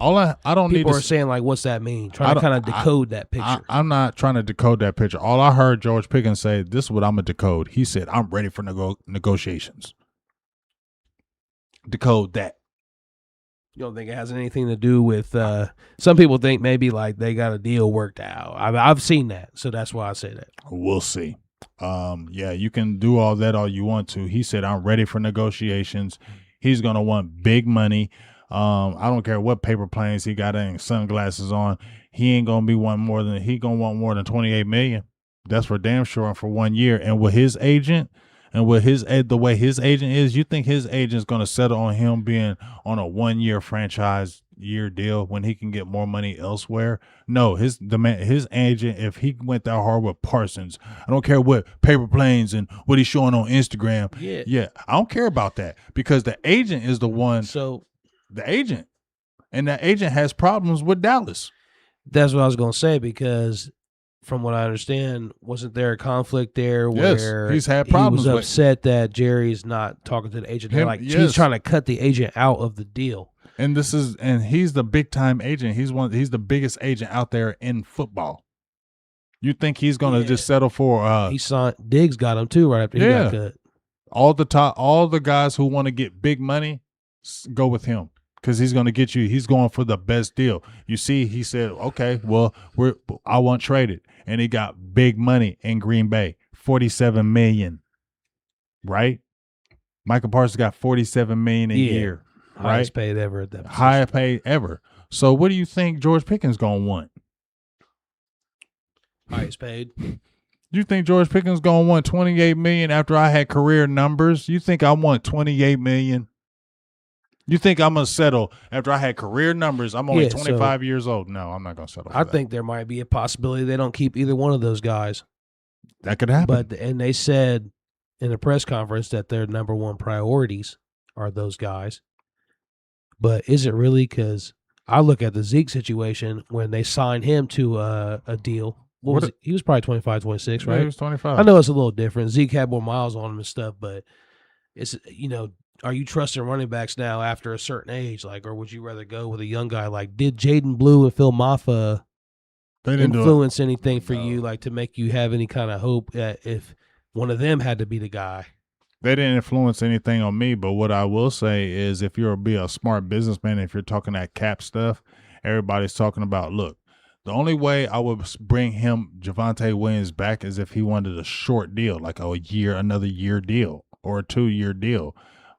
don't need People to are saying like, what's that mean? Trying to kind of decode that picture. I'm not trying to decode that picture. All I heard George Pickens say, this is what I'm going to decode. He said, I'm ready for negotiations. Decode that. You don't think it has anything to do with some people think maybe like they got a deal worked out. I've seen that, so that's why I say that. We'll see. Yeah, you can do all that all you want to. He said, I'm ready for negotiations. He's going to want big money. I don't care what paper planes he got and sunglasses on. He ain't going to be want more than 28 million. That's for damn sure. And for 1 year. And with his agent and with the way his agent is, you think his agent's going to settle on him being on a 1-year franchise year deal when he can get more money elsewhere? No, his agent, if he went that hard with Parsons, I don't care what paper planes and what he's showing on Instagram. Yeah, I don't care about that because the agent is the one. So the agent, and that agent has problems with Dallas. That's what I was going to say because from what I understand, wasn't there a conflict there Yes, where he's had he problems was with- upset that Jerry's not talking to the agent? They're Him- like, yes. he's trying to cut the agent out of the deal. And he's the big time agent. He's the biggest agent out there in football. You think he's gonna just settle for He signed Diggs got him too right after he got cut. all the guys who want to get big money, go with him because he's gonna get you. He's going for the best deal. You see, he said, okay, well, I want traded, and he got big money in Green Bay, $47 million, right? Michael Parsons got $47 million a year, right? Highest paid ever at that position. Highest paid ever. So what do you think George Pickens gonna want? Highest paid. You think George Pickens gonna want $28 million after I had career numbers? You think I want $28 million? You think I'm gonna settle after I had career numbers? I'm only 25 years old. No, I'm not gonna settle. I think there might be a possibility they don't keep either one of those guys. That could happen. And they said in a press conference that their number one priorities are those guys. But is it really? Because I look at the Zeke situation when they signed him to a deal. He was probably 25, 26, right? Yeah, he was 25. I know it's a little different. Zeke had more miles on him and stuff, but it's, are you trusting running backs now after a certain age? Like, or would you rather go with a young guy? Like, did Jaden Blue and Phil Maffa influence anything for you, like to make you have any kind of hope that if one of them had to be the guy? They didn't influence anything on me, but what I will say is if you're be a smart businessman, if you're talking that cap stuff, everybody's talking about, look, the only way I would bring Javonte Williams back is if he wanted a short deal, like another year deal or a 2-year deal.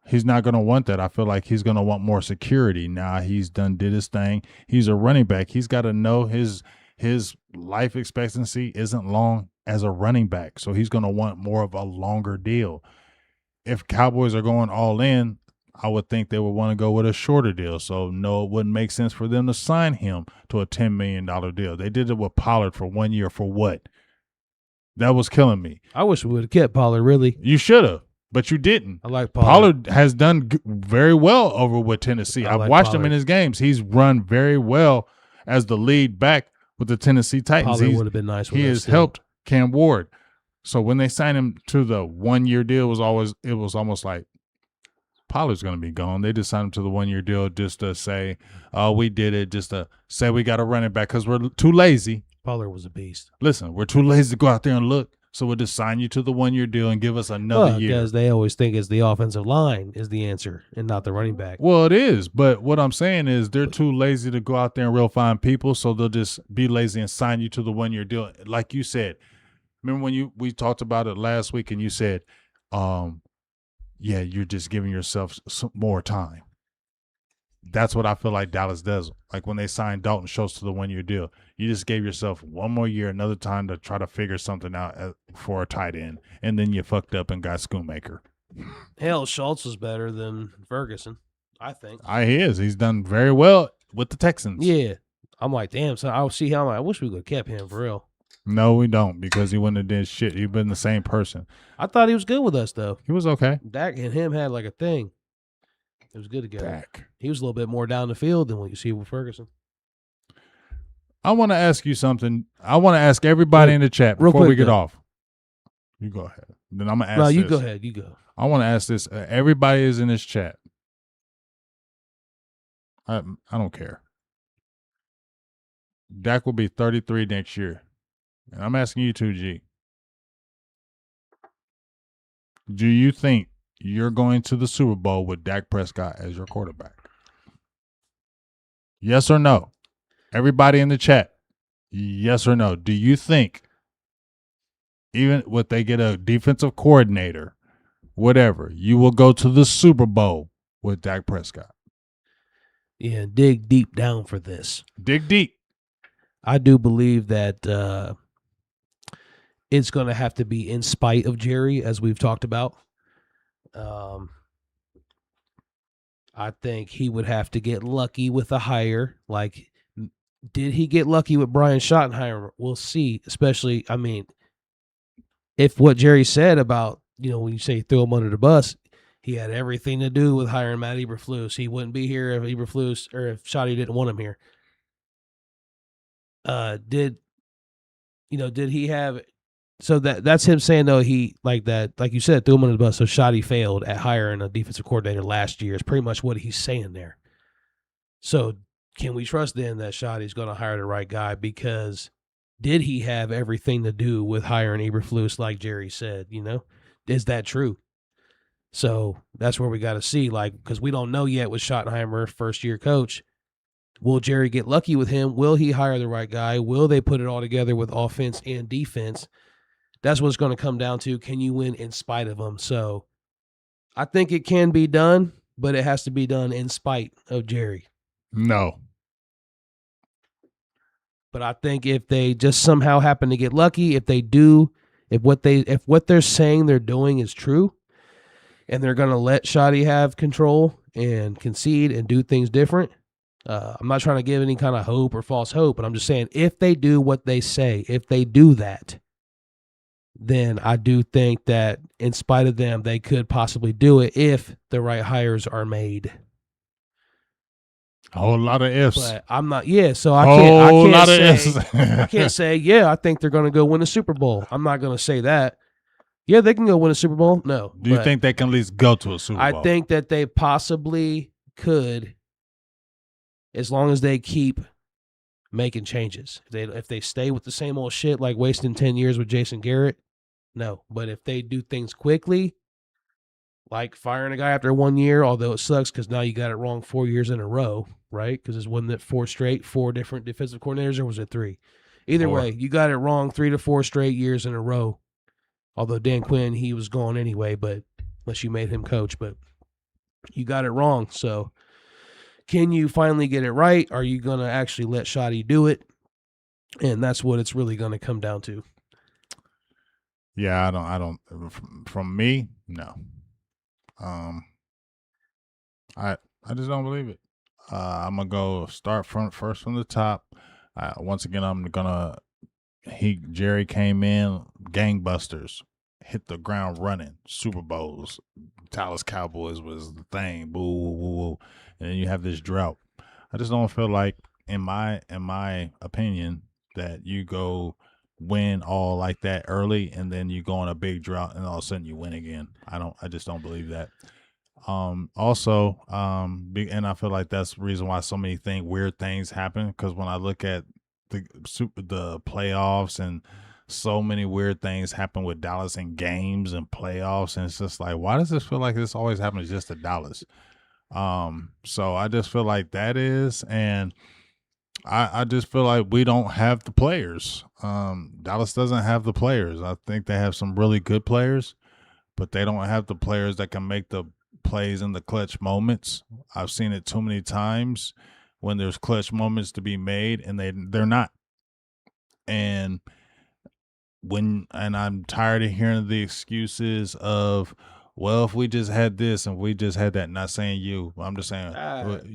He's not going to want that. I feel like he's going to want more security. Now he's did his thing. He's a running back. He's got to know his life expectancy isn't long as a running back. So he's going to want more of a longer deal. If Cowboys are going all in, I would think they would want to go with a shorter deal. So, no, it wouldn't make sense for them to sign him to a $10 million deal. They did it with Pollard for 1 year for what? That was killing me. I wish we would have kept Pollard, really. You should have, but you didn't. I like Pollard. Pollard has done very well over with Tennessee. I've watched him in his games. He's run very well as the lead back with the Tennessee Titans. Pollard would have been nice with He us has too. helped Cam Ward. So when they signed him to the 1 year deal, it was almost like Pollard's going to be gone. They just signed him to the 1 year deal just to say, oh, we did it, just to say we got a running back because we're too lazy. Pollard was a beast. Listen, we're too lazy to go out there and look, so we'll just sign you to the 1 year deal and give us another year. Because they always think it's the offensive line is the answer and not the running back. Well, it is, but what I'm saying is they're too lazy to go out there and real find people, so they'll just be lazy and sign you to the 1 year deal. Like you said, remember when we talked about it last week and you said, yeah, you're just giving yourself some more time. That's what I feel like Dallas does. Like when they signed Dalton Schultz to the 1 year deal, you just gave yourself one more year, another time to try to figure something out for a tight end, and then you fucked up and got Schoonmaker. Hell, Schultz was better than Ferguson, I think. He is. He's done very well with the Texans. Yeah. I'm like, damn, so I'll see how I wish we could have kept him for real. No, we don't, because he wouldn't have did shit. He'd been the same person. I thought he was good with us, though. He was okay. Dak and him had like a thing. It was good together. Dak. He was a little bit more down the field than what you see with Ferguson. I want to ask you something. I want to ask everybody in the chat real before we quick, get though. off. You go ahead. Then I'm going to ask No, you this. go ahead. You go. I want to ask this. Everybody is in this chat. I don't care. Dak will be 33 next year. And I'm asking you too, G. Do you think you're going to the Super Bowl with Dak Prescott as your quarterback? Yes or no? Everybody in the chat, yes or no? Do you think, even if they get a defensive coordinator, whatever, you will go to the Super Bowl with Dak Prescott? Yeah, dig deep down for this. Dig deep. I do believe that it's going to have to be in spite of Jerry, as we've talked about. I think he would have to get lucky with a hire. Like, did he get lucky with Brian Schottenheimer? We'll see. Especially, I mean, if what Jerry said about, when you say throw him under the bus, he had everything to do with hiring Matt Eberflus. He wouldn't be here if Eberflus or if Schotty didn't want him here. Did did he have? So that's him saying though he like that, like you said, threw him under the bus. So Shoddy failed at hiring a defensive coordinator last year. Is pretty much what he's saying there. So can we trust then that Shoddy's going to hire the right guy? Because did he have everything to do with hiring Eberflus, like Jerry said? Is that true? So that's where we got to see, like, because we don't know yet with Schottenheimer, first year coach. Will Jerry get lucky with him? Will he hire the right guy? Will they put it all together with offense and defense? That's what it's going to come down to. Can you win in spite of them? So I think it can be done, but it has to be done in spite of Jerry. No. But I think if they just somehow happen to get lucky, if what they're saying they're doing is true, and they're going to let Shoddy have control and concede and do things different, I'm not trying to give any kind of hope or false hope, but I'm just saying if they do what they say, if they do that, then I do think that in spite of them, they could possibly do it if the right hires are made. A whole lot of ifs. But I'm not. Yeah, so I can't say. I can't say. Yeah, I think they're going to go win a Super Bowl. I'm not going to say that. Yeah, they can go win a Super Bowl. No. Do you think they can at least go to a Super Bowl? I think that they possibly could, as long as they keep making changes. If they stay with the same old shit, like wasting 10 years with Jason Garrett, no. But if they do things quickly, like firing a guy after 1 year, although it sucks because now you got it wrong 4 years in a row, right? Because wasn't it four different defensive coordinators, or was it 3? Either way, you got it wrong 3 to 4 straight years in a row. Although Dan Quinn, he was gone anyway, but unless you made him coach, but you got it wrong. So can you finally get it right? Are you going to actually let Shoddy do it? And that's what it's really going to come down to. Yeah, I don't. From me, no. I just don't believe it. I'm gonna go start first from the top. Once again, I'm gonna. Jerry came in gangbusters, hit the ground running. Super Bowls, Dallas Cowboys was the thing. Boo, woo, woo, woo. And then you have this drought. I just don't feel like, in my opinion, that you go win all like that early and then you go on a big drought and all of a sudden you win again. I just don't believe that. And I feel like that's the reason why so many weird things happen, because when I look at the playoffs, and so many weird things happen with Dallas in games and playoffs, and it's just like, why does this feel like this always happens just to Dallas? So I just feel like that is, and I just feel like we don't have the players. Dallas doesn't have the players. I think they have some really good players, but they don't have the players that can make the plays in the clutch moments. I've seen it too many times when there's clutch moments to be made and they're not. And I'm tired of hearing the excuses of, well, if we just had this and we just had that. Not saying you, I'm just saying, but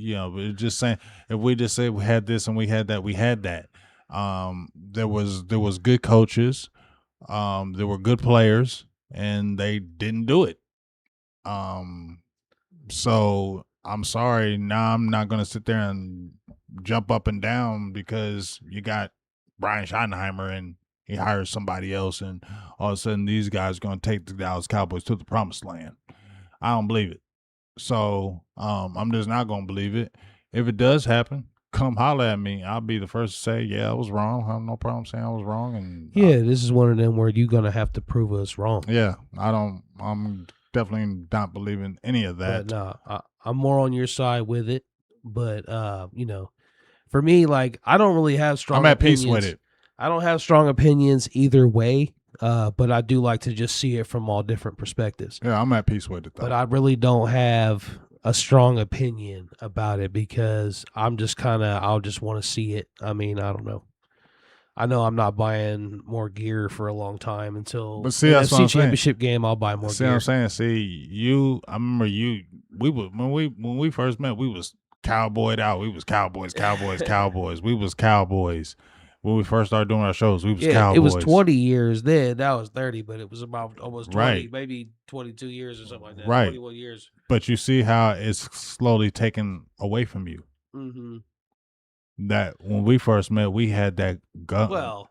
just saying, if we just say we had this and we had that, we had that. There was good coaches, there were good players, and they didn't do it. So I'm sorry. Now I'm not going to sit there and jump up and down because you got Brian Schottenheimer and he hires somebody else, and all of a sudden these guys are going to take the Dallas Cowboys to the promised land. I don't believe it. So I'm just not going to believe it. If it does happen, come holler at me. I'll be the first to say, yeah, I was wrong. I have no problem saying I was wrong. And this is one of them where you're going to have to prove us wrong. Yeah, I'm definitely not believing any of that. But I'm more on your side with it. But, for me, like, I don't really have strong I'm at opinions. peace with it. I don't have strong opinions either way, but I do like to just see it from all different perspectives. Yeah, I'm at peace with it, though. But I really don't have a strong opinion about it because I'm just I'll just want to see it. I mean, I don't know. I know I'm not buying more gear for a long time until the NFC Championship game. I'll buy more gear. See what I'm saying? See, I remember when we first met, we was cowboyed out. We was Cowboys. We was Cowboys. When we first started doing our shows, we was Cowboys. It was 20 years then. That was 30, but it was about almost 20, maybe 22 years or something like that. Right. 21 years. But you see how it's slowly taken away from you. Mm-hmm. That when we first met, we had that gun. Well,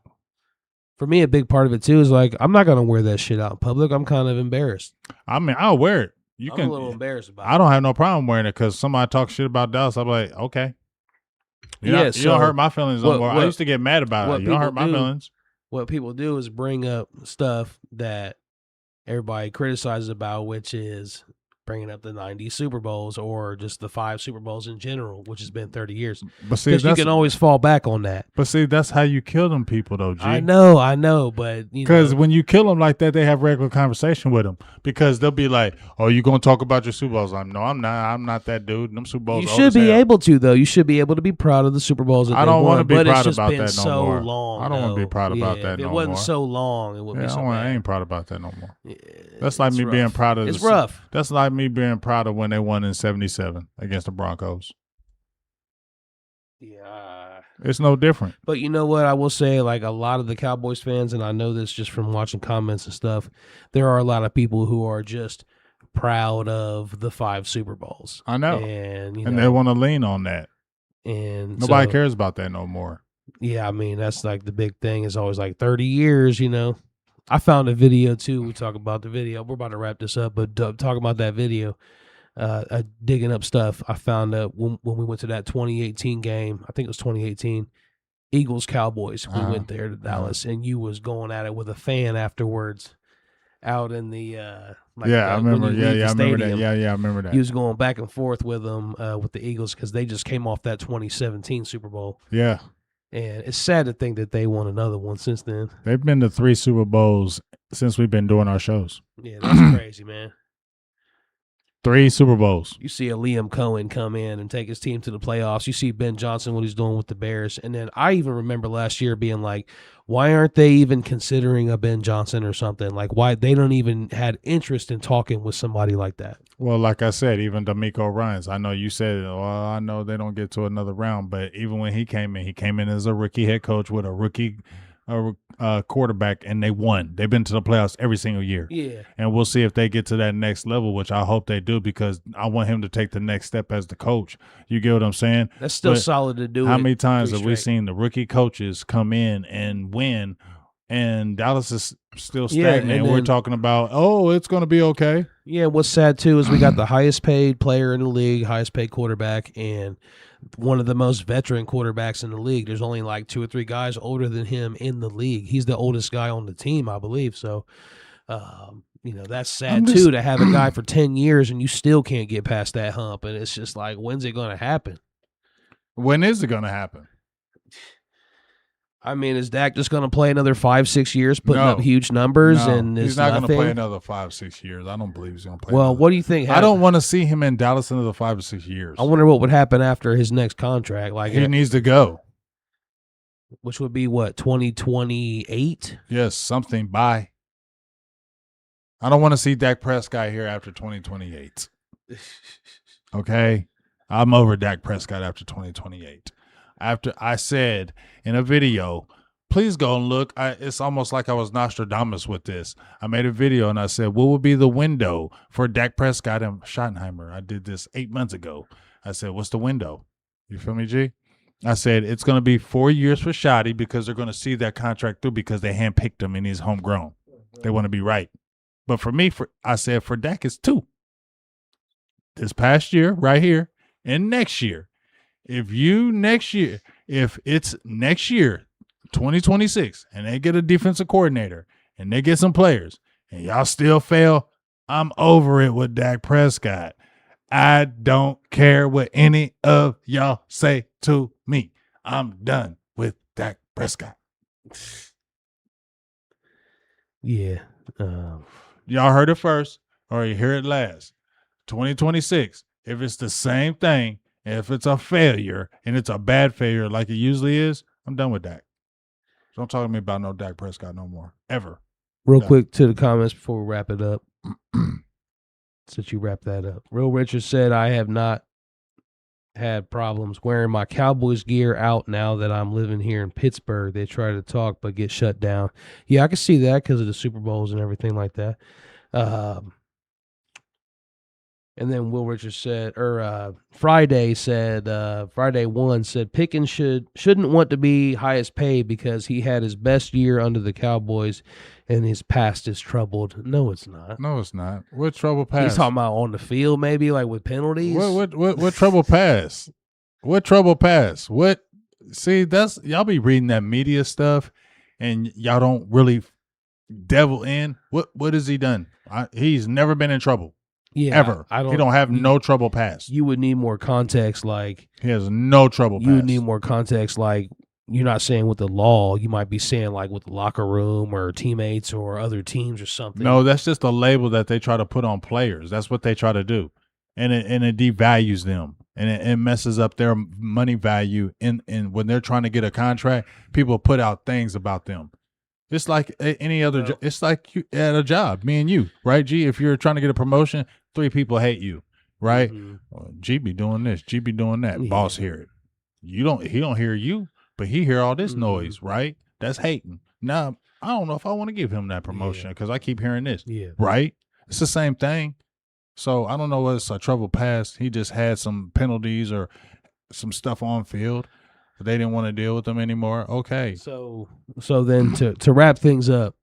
for me, a big part of it too is like I'm not gonna wear that shit out in public. I'm kind of embarrassed. I mean, I'll wear it. I'm a little embarrassed about I don't have no problem wearing it because somebody talks shit about Dallas. I'm like, okay. You don't hurt my feelings no more. I used to get mad about it. You don't hurt my feelings. What people do is bring up stuff that everybody criticizes about, which is bringing up the 90 Super Bowls or just the 5 Super Bowls in general, which has been 30 years. But see, because you can always fall back on that. But see, that's how you kill them people, though, G. I know, but because when you kill them like that, they have regular conversation with them because they'll be like, "Oh, you gonna talk about your Super Bowls?" No, I'm not. I'm not that dude. Them Super Bowls. You should be able to, though. You should be able to be proud of the Super Bowls. That I don't want to be proud about that no so more. Long, I don't want to be proud about that no more. If it wasn't so long, it would be so bad. I ain't proud about that no more. Yeah, that's like me being proud of. It's rough. That's like me being proud of when they won in '77 against the Broncos. Yeah, it's no different. But you know what? I will say, like a lot of the Cowboys fans, and I know this just from watching comments and stuff, there are a lot of people who are just proud of the 5 Super Bowls. I know, and they want to lean on that, and nobody cares about that no more. Yeah, I mean that's like the big thing is always like 30 years. I found a video too. We talk about the video. We're about to wrap this up, but talk about that video. Digging up stuff, I found out when we went to that 2018 game. I think it was 2018, Eagles Cowboys. We went there to Dallas, and you was going at it with a fan afterwards, out in the I remember. I remember that. Yeah, I remember that. He was going back and forth with them with the Eagles because they just came off that 2017 Super Bowl. Yeah, and it's sad to think that they won another one since then. They've been to 3 Super Bowls since we've been doing our shows. Yeah, that's crazy, man. 3 Super Bowls. You see a Liam Cohen come in and take his team to the playoffs. You see Ben Johnson, what he's doing with the Bears. And then I even remember last year being like, why aren't they even considering a Ben Johnson or something? Like, why they don't even had interest in talking with somebody like that? Well, like I said, even D'Amico Ryans, I know you said, well, I know they don't get to another round, but even when he came in as a rookie head coach with a rookie quarterback, and they won. They've been to the playoffs every single year. Yeah. And we'll see if they get to that next level, which I hope they do, because I want him to take the next step as the coach. You get what I'm saying? That's still solid to do. How many times have we seen the rookie coaches come in and win, and Dallas is still stagnant? And we're talking about, oh, it's going to be okay. Yeah, what's sad, too, is we got the highest paid player in the league, highest paid quarterback, and one of the most veteran quarterbacks in the league. There's only like 2 or 3 guys older than him in the league. He's the oldest guy on the team, I believe. So, that's sad too, to have a guy for 10 years and you still can't get past that hump. And it's just like, when's it going to happen? When is it going to happen? I mean, is Dak just going to play another 5-6 years, putting up huge numbers? No, and he's not going to play another 5-6 years. I don't believe he's going to play. Well, what do you think? I don't want to see him in Dallas another 5 or 6 years. I wonder what would happen after his next contract. Like he needs to go, which would be what, 2028? Yes, something. Bye. I don't want to see Dak Prescott here after 2028. Okay, I'm over Dak Prescott after 2028. After I said in a video, please go and look. It's almost like I was Nostradamus with this. I made a video and I said, what would be the window for Dak Prescott and Schottenheimer? I did this 8 months ago. I said, what's the window? You feel me, G? I said, it's going to be 4 years for Shotty because they're going to see that contract through because they handpicked him and he's homegrown. They want to be right. But for me, I said for Dak, it's 2. This past year, right here, and next year. If it's next year, 2026, and they get a defensive coordinator and they get some players and y'all still fail, I'm over it with Dak Prescott. I don't care what any of y'all say to me. I'm done with Dak Prescott. Yeah. Y'all heard it first or you hear it last. 2026, if it's the same thing, if it's a failure and it's a bad failure like it usually is, I'm done with Dak. Don't talk to me about no Dak Prescott no more, ever. Real quick to the comments before we wrap it up. Since you wrap that up. Real Richard said, I have not had problems wearing my Cowboys gear out now that I'm living here in Pittsburgh. They try to talk but get shut down. Yeah, I can see that because of the Super Bowls and everything like that. And then Will Richards said, Friday one said Pickens shouldn't want to be highest paid because he had his best year under the Cowboys, and his past is troubled. No, it's not. No, it's not. What trouble pass? He's talking about on the field, maybe like with penalties. What trouble pass? What trouble pass? What? See, that's y'all be reading that media stuff, and y'all don't really devil in. What has he done? He's never been in trouble. Yeah, ever. He don't have no trouble past. You would need more context. Like he has no trouble. You would need more context. Like you're not saying with the law. You might be saying like with the locker room or teammates or other teams or something. No, that's just a label that they try to put on players. That's what they try to do, and it devalues them, and it messes up their money value. And when they're trying to get a contract, people put out things about them. It's like any other. It's like you at a job. Me and you, right? G, if you're trying to get a promotion, 3 people hate you, right? Mm-hmm. G be doing this, G be doing that. Yeah. Boss hear it. He don't hear you, but he hear all this noise, right? That's hating. Now I don't know if I want to give him that promotion because I keep hearing this. Yeah, right. It's the same thing. So I don't know whether it's a trouble pass. He just had some penalties or some stuff on field. They didn't want to deal with them anymore. Okay. So then to wrap things up,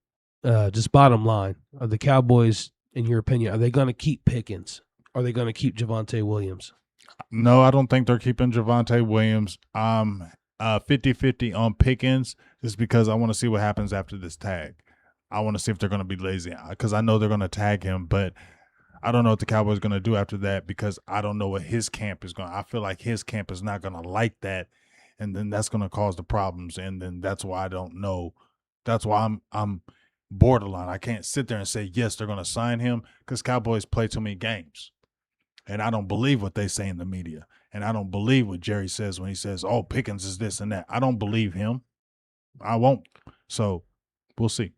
just bottom line, are the Cowboys, in your opinion, are they going to keep Pickens? Are they going to keep Javonte Williams? No, I don't think they're keeping Javonte Williams. 50-50 on Pickens just because I want to see what happens after this tag. I want to see if they're going to be lazy because I know they're going to tag him, but I don't know what the Cowboys are going to do after that because I don't know what his camp is going to. I feel like his camp is not going to like that. And then that's going to cause the problems, and then that's why I don't know. That's why I'm borderline. I can't sit there and say yes, they're going to sign him because Cowboys play too many games, and I don't believe what they say in the media, and I don't believe what Jerry says when he says, "Oh, Pickens is this and that." I don't believe him. I won't. So we'll see.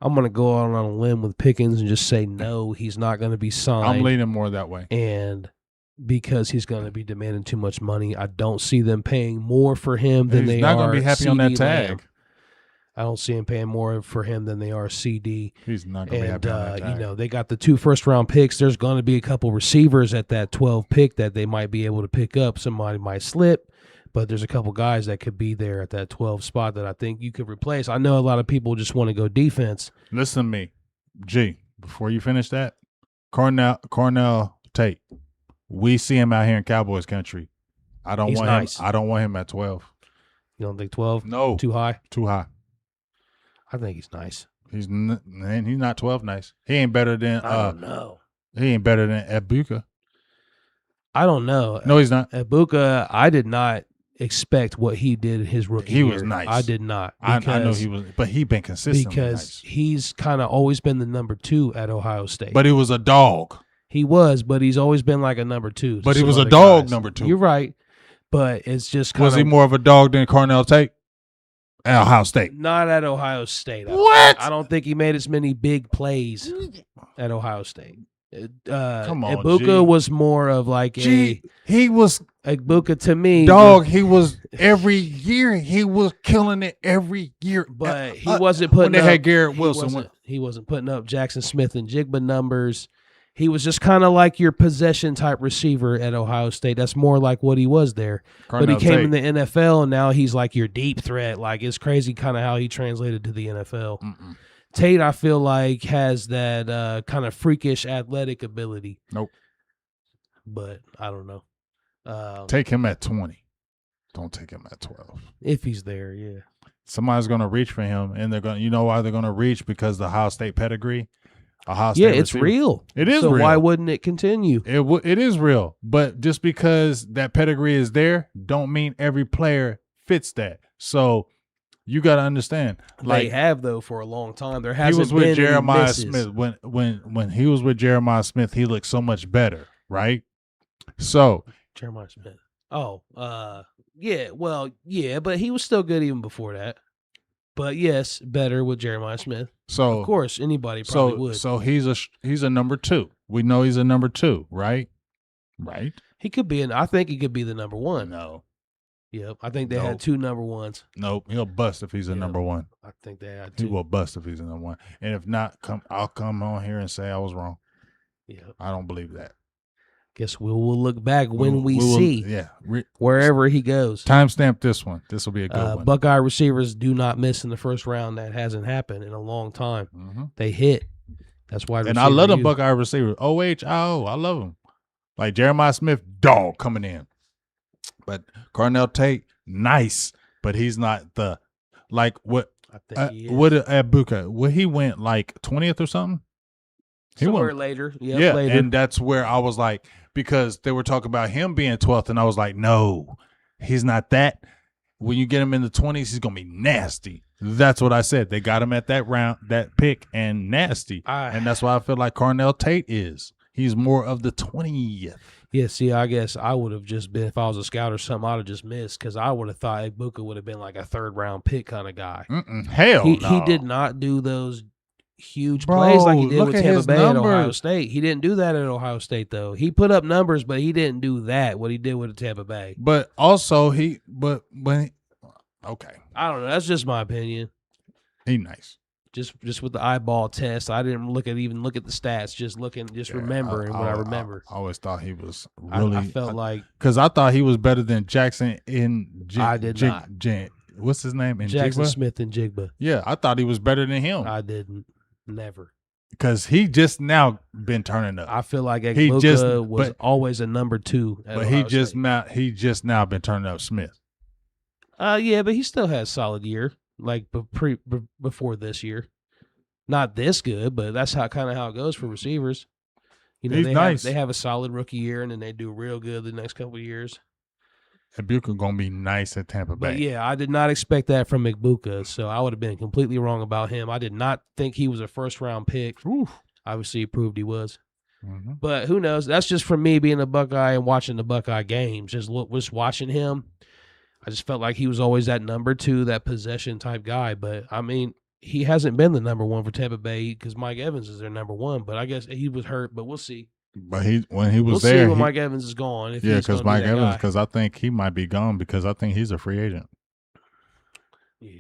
I'm going to go out on a limb with Pickens and just say no, he's not going to be signed. I'm leaning more that way, and because he's going to be demanding too much money. I don't see them paying more for him than they are. He's not going to be happy on that tag. Lamb. I don't see him paying more for him than they are CD. He's not going to be happy on that tag. You know, they got the 2 first-round picks. There's going to be a couple receivers at that 12 pick that they might be able to pick up. Somebody might slip, but there's a couple guys that could be there at that 12 spot that I think you could replace. I know a lot of people just want to go defense. Listen to me, G, before you finish that, Cornell Tate. We see him out here in Cowboys country. I don't want him. I don't want him at 12. You don't think 12? No. Too high? Too high. I think he's nice. He's not 12 nice. He ain't better than I don't know. He ain't better than Ibuka. I don't know. No, he's not. Ibuka, I did not expect what he did in his rookie year. He was nice. I did not. I know he was, but he been consistent. Because he's kind of always been the number 2 at Ohio State. But he was a dog. He was, but he's always been like a number 2. But he was a dog number 2. You're right. But it's just kind of. Was he more of a dog than Cornell Tate? At Ohio State. Not at Ohio State. What? I don't think he made as many big plays at Ohio State. Come on, Ibuka was more of like he was Ibuka to me. Dog, he was every year. He was killing it every year. But he wasn't putting when up. They had Garrett Wilson. He wasn't putting up Jackson Smith and Jigba numbers. He was just kind of like your possession type receiver at Ohio State. That's more like what he was there. But he came in the NFL, and now he's like your deep threat. Like, it's crazy kind of how he translated to the NFL. Tate, I feel like, has that kind of freakish athletic ability. Nope. But I don't know. Take him at 20. Don't take him at 12. If he's there, yeah. Somebody's going to reach for him, and they're going. You know why they're going to reach? Because the Ohio State pedigree. Yeah, it's real. It is so real. Why wouldn't it continue? It is real. But just because that pedigree is there, don't mean every player fits that. So you got to understand. Like, they have, though, for a long time. There hasn't been. He was with been Jeremiah Smith. When he was with Jeremiah Smith, he looked so much better, right? So Jeremiah Smith. Oh, yeah. Well, yeah, but he was still good even before that. But yes, better with Jeremiah Smith. So of course, anybody probably would. So he's a number 2. We know he's a number 2, right? Right. He could be I think he could be the number 1. No. Yep. I think they had 2 number 1s. Nope. He'll bust if he's a number 1. I think they had 2. He will bust if he's a number 1. And if not, I'll come on here and say I was wrong. Yeah. I don't believe that. Guess we'll look back when we will, see. Yeah. Wherever he goes. Timestamp this one. This will be a good one. Buckeye receivers do not miss in the first round. That hasn't happened in a long time. Mm-hmm. They hit. That's why. And I love them Buckeye receivers. OHIO. I love them. Like Jeremiah Smith, dog coming in. But Cornell Tate, nice. But he's not the, like, what? I think he is. What Abuka? Well, he went like 20th or something. Somewhere later. Yep, yeah, later. And that's where I was like, because they were talking about him being 12th, and I was like, no, he's not that. When you get him in the 20s, he's gonna be nasty. That's what I said. They got him at that round, that pick, and nasty. And that's why I feel like Cornell Tate is. He's more of the 20th. Yeah, see, I guess I would have just been, if I was a scout or something, I'd have just missed, because I would have thought Ibuka would have been like a third-round pick kind of guy. Hell no. He did not do those huge plays like he did with Tampa Bay at Ohio State. He didn't do that at Ohio State, though. He put up numbers, but he didn't do that, what he did with Tampa Bay. But also, okay. I don't know. That's just my opinion. He nice. Just with the eyeball test, I didn't look at the stats. Just remembering what I remember. I always thought he was really. I felt like, because I thought he was better than Jackson in. I did not. What's his name? In Jackson Jigba? Smith and Jigba. Yeah, I thought he was better than him. I didn't. Never. Because he just now been turning up. I feel like Egbuka was always a number 2. But he just now been turning up Smith. Yeah, but he still has solid year. Like before this year, not this good, but that's kind of how it goes for receivers. You know, he's nice. They have a solid rookie year, and then they do real good the next couple of years. Egbuka gonna be nice at Tampa Bay. But yeah, I did not expect that from Egbuka, so I would have been completely wrong about him. I did not think he was a first-round pick. Oof. Obviously, he proved he was. Mm-hmm. But who knows? That's just from me being a Buckeye and watching the Buckeye games. Just watching him. I just felt like he was always that number 2, that possession type guy. But, I mean, he hasn't been the number 1 for Tampa Bay because Mike Evans is their number 1. But I guess he was hurt, but we'll see. But when he was we'll there. See when Mike Evans is gone. Yeah, because Mike Evans, because I think he might be gone because I think he's a free agent. Yeah.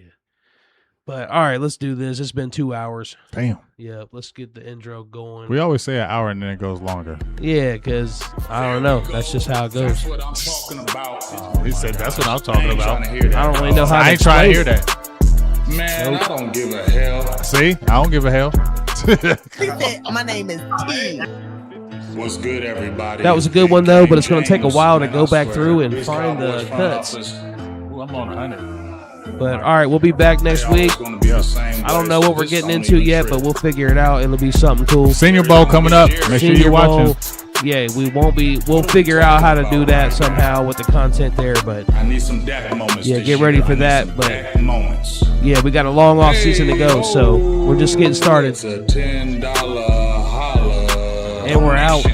But, all right, let's do this. It's been 2 hours. Damn. Yeah, let's get the intro going. We always say an hour and then it goes longer. Yeah, because I don't know. That's just how it goes. That's what I'm talking about. He said, that's what I'm talking about. I don't really know how I ain't trying to hear that. Man, I don't give a hell. See? I don't give a hell. He said, my name is T. What's good, everybody? That was a good one, though, but it's going to take a while to go back through and find the cuts. Ooh, I'm on 100. But, all right, we'll be back next week. I don't know what we're getting into yet, but we'll figure it out. It'll be something cool. Senior Bowl coming up. Make sure you're watching. Yeah, we'll figure out how to do that somehow with the content there. But I need some Dak moments. Yeah, get ready for that. But yeah, we got a long off season to go, so we're just getting started. It's a $10 holla. And we're out.